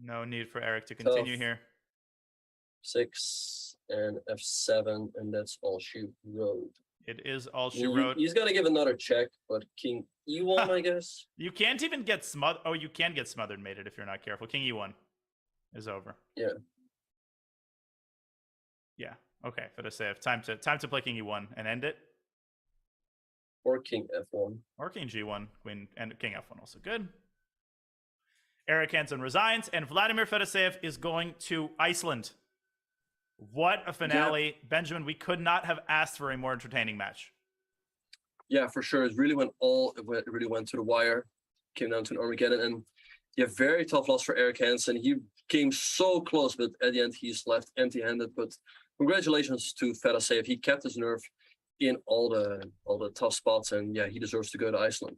Speaker 1: No need for Eric to continue
Speaker 2: tough.
Speaker 1: here.
Speaker 2: 6 and F7, and that's all she wrote.
Speaker 1: It is all she wrote.
Speaker 2: He's gonna give another check, but King E1, I guess.
Speaker 1: You can't even get smothered. Oh, you can get smothered mated if you're not careful. King E1 is over.
Speaker 2: Yeah.
Speaker 1: Yeah. Okay. Fedoseev. Time to play King E1 and end it.
Speaker 2: Or King F1.
Speaker 1: Or King G1. Queen and King F1 also good. Eric Hansen resigns, and Vladimir Fedoseev is going to Iceland. What a finale.
Speaker 2: Yeah.
Speaker 1: Benjamin, we could not have asked for a more entertaining match.
Speaker 2: Yeah, for sure. It really went to the wire. Came down to an Armageddon, and yeah, very tough loss for Eric Hansen. He came so close, but at the end he's left empty-handed. But congratulations to Fedoseev. He kept his nerve in all the tough spots, and yeah, he deserves to go to Iceland.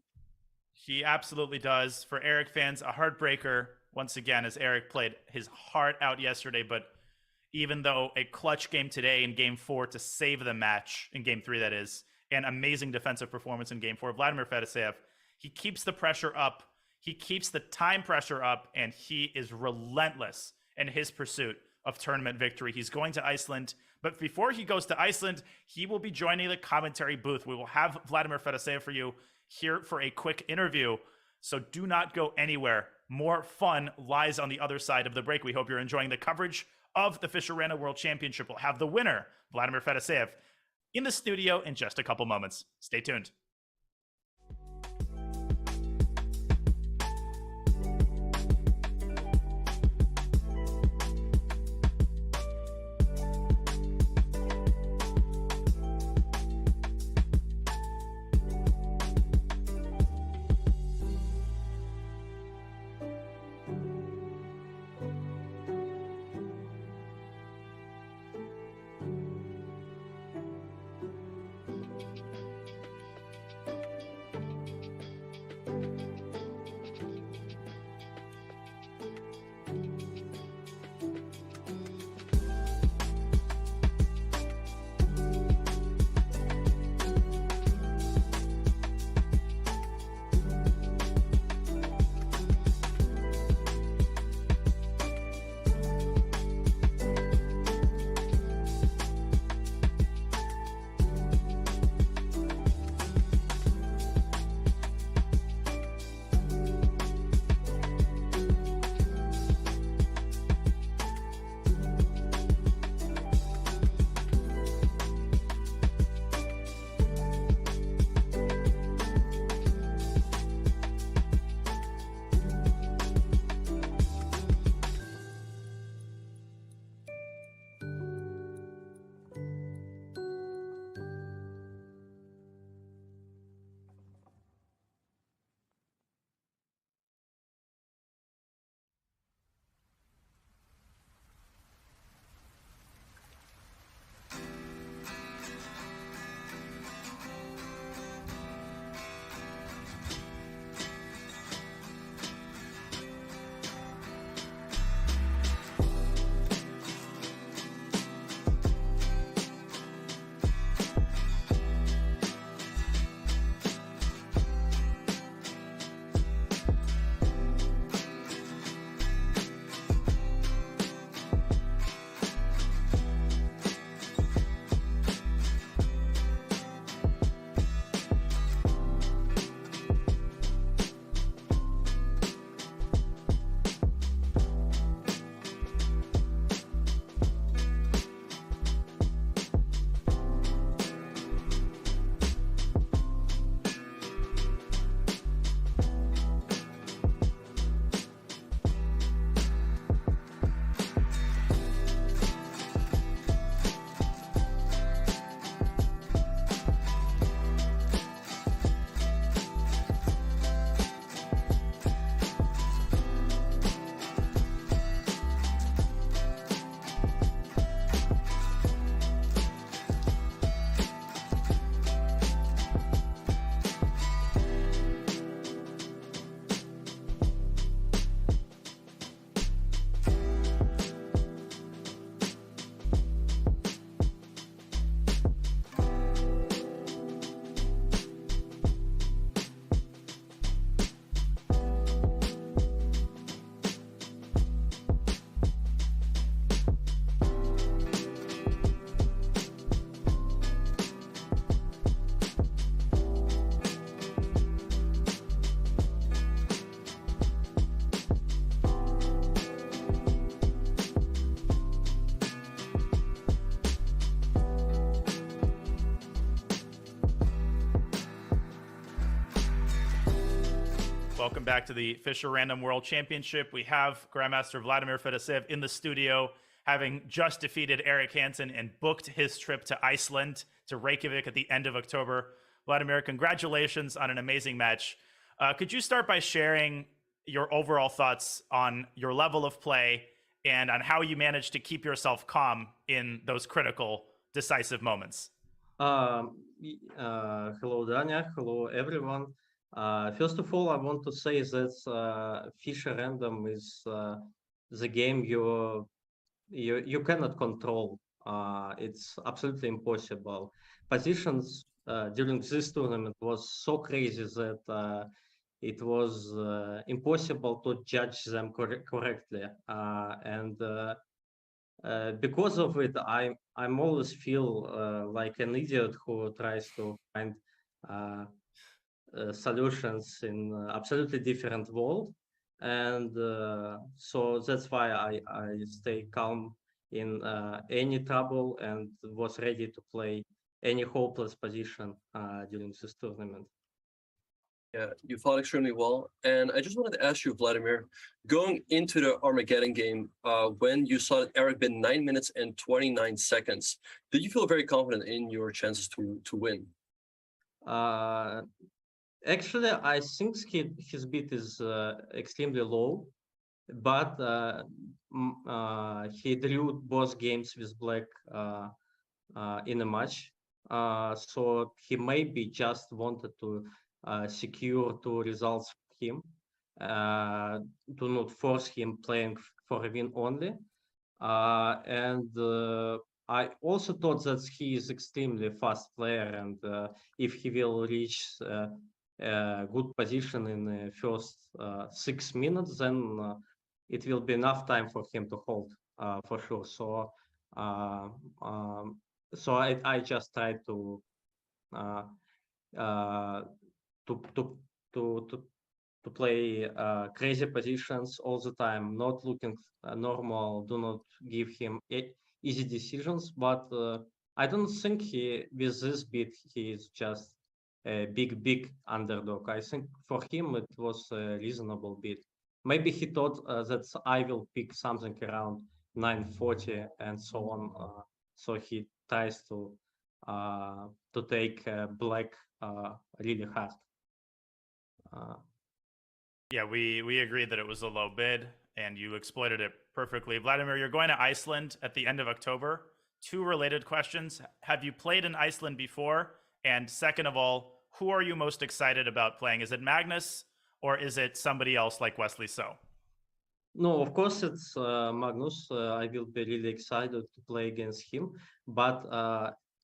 Speaker 1: He absolutely does. For Eric fans, a heartbreaker once again, as Eric played his heart out yesterday. But even though a clutch game today in Game 4 to save the match, in Game 3 that is, an amazing defensive performance in Game 4, Vladimir Fedoseev, he keeps the pressure up, he keeps the time pressure up, and he is relentless in his pursuit of tournament victory. He's going to Iceland, but before he goes to Iceland, he will be joining the commentary booth. We will have Vladimir Fedoseev for you here for a quick interview, so do not go anywhere. More fun lies on the other side of the break. We hope you're enjoying the coverage of the Fischer Random World Championship. We'll have the winner, Vladimir Fedoseev, in the studio in just a couple moments. Stay tuned. Welcome back to the Fischer Random World Championship. We have Grandmaster Vladimir Fedoseev in the studio, having just defeated Eric Hansen and booked his trip to Iceland, to Reykjavik at the end of October. Vladimir, congratulations on an amazing match. Could you start by sharing your overall thoughts on your level of play and on how you managed to keep yourself calm in those critical, decisive moments?
Speaker 4: Hello, Dania. Hello, everyone. First of all, I want to say that Fischer Random is the game you cannot control. It's absolutely impossible. Positions during this tournament was so crazy that it was impossible to judge them correctly. And because of it, I'm always feel like an idiot who tries to find solutions in absolutely different world, and so that's why I stay calm in any trouble and was ready to play any hopeless position during this tournament.
Speaker 2: Yeah, you fought extremely well. And I just wanted to ask you, Vladimir, going into the Armageddon game, when you saw that Eric been 9 minutes and 29 seconds, did you feel very confident in your chances to win?
Speaker 4: Actually, I think his beat is extremely low, but he drew both games with black in a match. So he maybe just wanted to secure 2 results for him, to not force him playing for a win only. And I also thought that he is extremely fast player, and if he will reach a good position in the first 6 minutes, then it will be enough time for him to hold for sure. So so I just tried to play crazy positions all the time, not looking normal, do not give him easy decisions. But I don't think with this beat, he is just a big underdog. I think for him, it was a reasonable beat. Maybe he thought that I will pick something around 940 and so on. So he tries to take black really hard.
Speaker 1: Yeah, we agreed that it was a low bid, and you exploited it perfectly. Vladimir, you're going to Iceland at the end of October. 2 related questions. Have you played in Iceland before? And second of all, who are you most excited about playing? Is it Magnus, or is it somebody else like Wesley So?
Speaker 4: No, of course it's Magnus. I will be really excited to play against him. But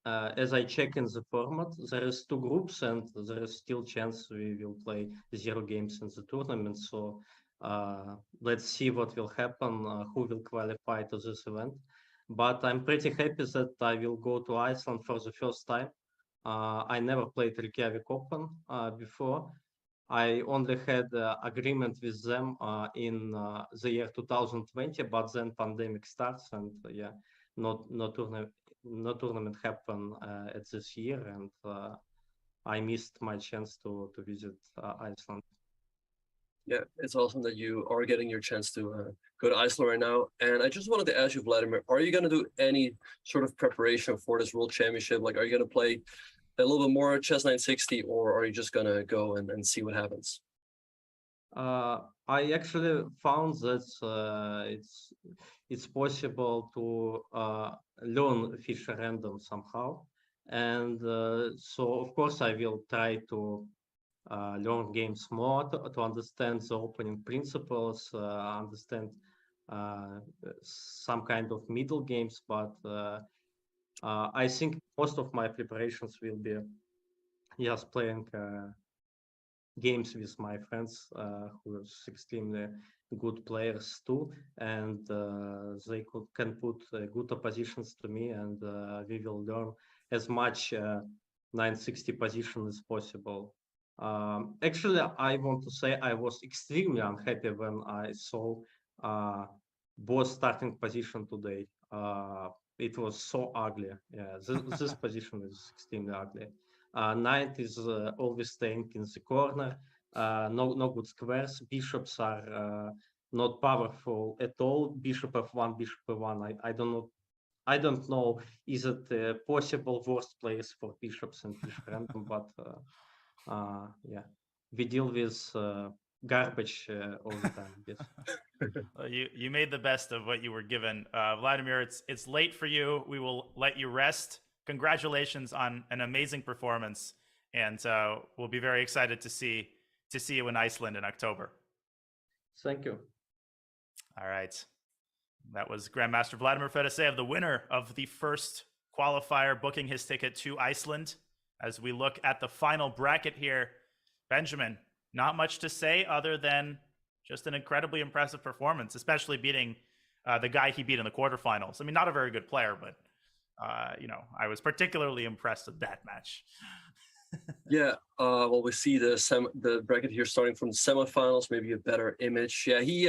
Speaker 4: as I check in the format, there is 2 groups, and there is still chance we will play 0 games in the tournament. So let's see what will happen, who will qualify to this event. But I'm pretty happy that I will go to Iceland for the first time. I never played Reykjavik Open before. I only had agreement with them in the year 2020, but then pandemic starts, and yeah, no tournament happened at this year, and I missed my chance to visit Iceland.
Speaker 2: Yeah, it's awesome that you are getting your chance to go to Iceland right now. And I just wanted to ask you, Vladimir, are you going to do any sort of preparation for this World Championship? Like, are you going to play a little bit more chess 960, or are you just going to go and see what happens?
Speaker 4: I actually found that it's possible to learn Fischer Random somehow. And so, of course, I will try to learn games more to understand the opening principles, understand some kind of middle games. But I think most of my preparations will be just playing games with my friends who are extremely good players too, and they can put good oppositions to me, and we will learn as much 960 position as possible. Actually, I want to say I was extremely unhappy when I saw both starting position today. It was so ugly. Yeah, this position is extremely ugly. Knight is always staying in the corner. no good squares. Bishops are not powerful at all. Bishop f1, bishop e1. I don't know. Is it possible worst place for bishops and Fischer Random? But yeah, we deal with garbage all the time. Yes.
Speaker 1: Well, you made the best of what you were given, Vladimir. It's late for you. We will let you rest. Congratulations on an amazing performance, and we'll be very excited to see you in Iceland in October.
Speaker 4: Thank you.
Speaker 1: All right. That was Grandmaster Vladimir Fedoseev, the winner of the first qualifier, booking his ticket to Iceland. As we look at the final bracket here, Benjamin, not much to say other than just an incredibly impressive performance, especially beating the guy he beat in the quarterfinals. I mean, not a very good player, but I was particularly impressed with that match.
Speaker 2: Yeah, well, we see the bracket here starting from the semifinals, maybe a better image. Yeah, he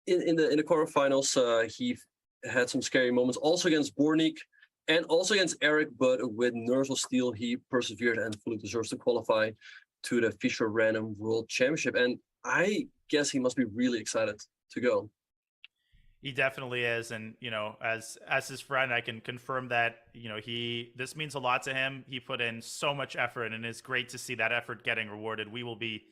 Speaker 2: in the quarterfinals, he had some scary moments, also against Bornik and also against Eric, but with nerves of steel, he persevered and fully deserves to qualify to the Fischer Random World Championship. And I guess he must be really excited to go.
Speaker 1: He definitely is, and as his friend, I can confirm that this means a lot to him. He put in so much effort, and it's great to see that effort getting rewarded. We will be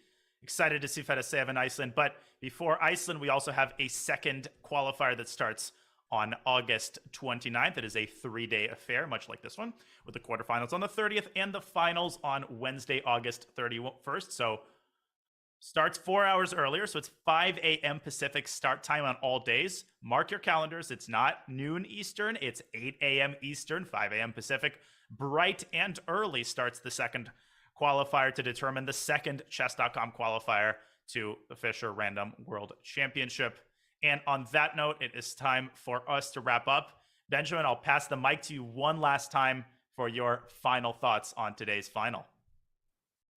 Speaker 1: excited to see Fedoseev in Iceland, but before Iceland, we also have a second qualifier that starts on August 29th. It is a 3-day affair, much like this one, with the quarterfinals on the 30th and the finals on Wednesday, August 31st. So starts 4 hours earlier, so it's 5 a.m. Pacific start time on all days. Mark your calendars. It's not noon Eastern. It's 8 a.m. Eastern, 5 a.m. Pacific. Bright and early starts the second qualifier to determine the second Chess.com qualifier to the Fischer Random World Championship. And on that note, it is time for us to wrap up. Benjamin, I'll pass the mic to you one last time for your final thoughts on today's final.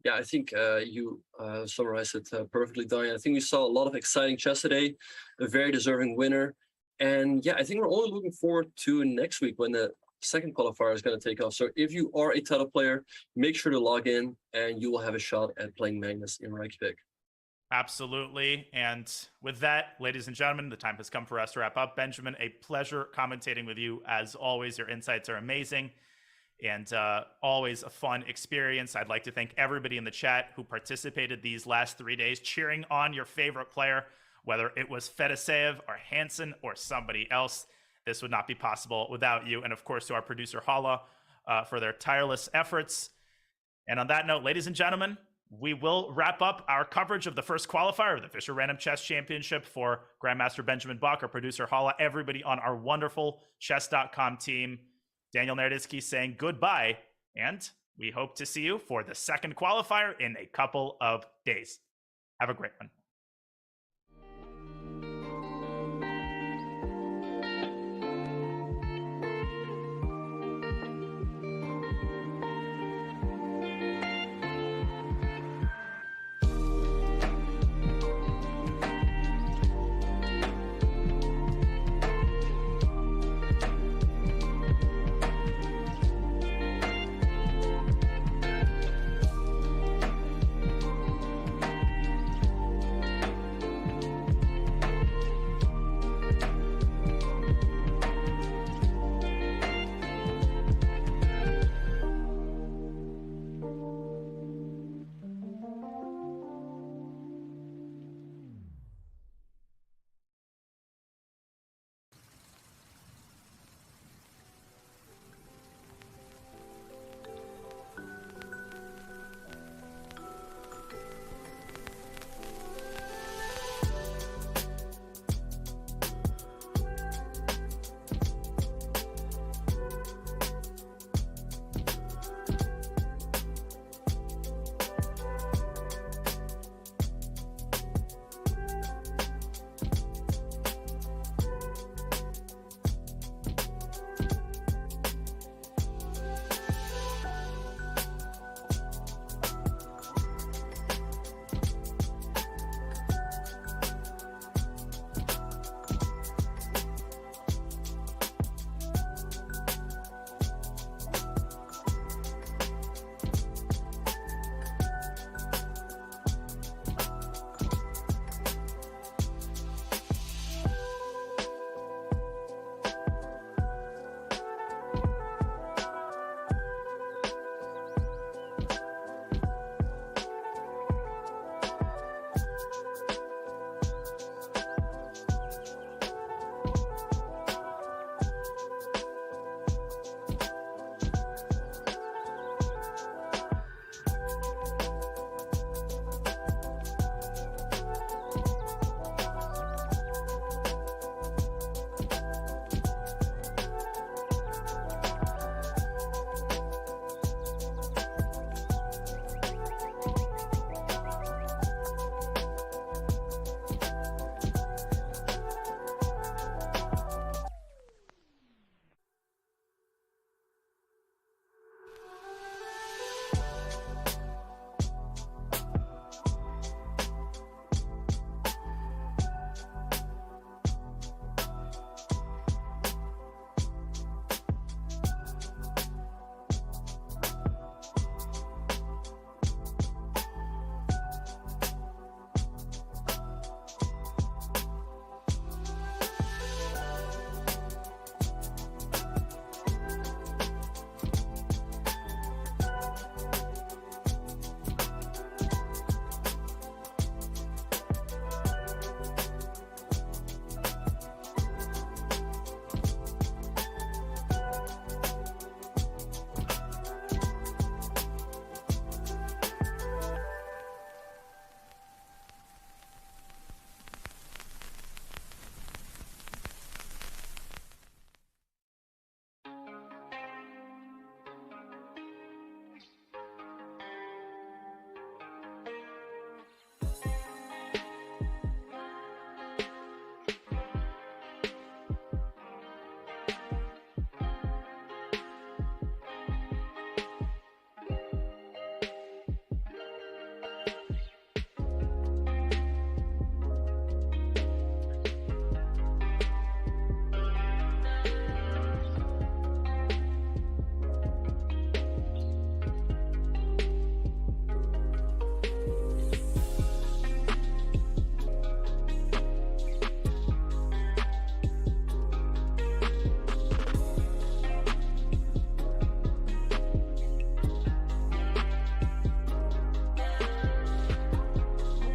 Speaker 2: Yeah, I think you summarized it perfectly, Daniel. I think we saw a lot of exciting chess today, a very deserving winner. And yeah, I think we're only looking forward to next week when the second qualifier is going to take off. So if you are a title player, make sure to log in and you will have a shot at playing Magnus in Reykjavik.
Speaker 1: Absolutely. And with that, ladies and gentlemen, the time has come for us to wrap up. Benjamin, a pleasure commentating with you. As always, your insights are amazing. And always a fun experience. I'd like to thank everybody in the chat who participated these last 3 days, cheering on your favorite player, whether it was Fedoseev or Hansen or somebody else. This would not be possible without you. And of course, to our producer, Hala, for their tireless efforts. And on that note, ladies and gentlemen, we will wrap up our coverage of the first qualifier of the Fischer Random Chess Championship for Grandmaster Benjamin Bach, our producer, Hala, everybody on our wonderful Chess.com team. Daniel Naroditsky saying goodbye, and we hope to see you for the second qualifier in a couple of days. Have a great one.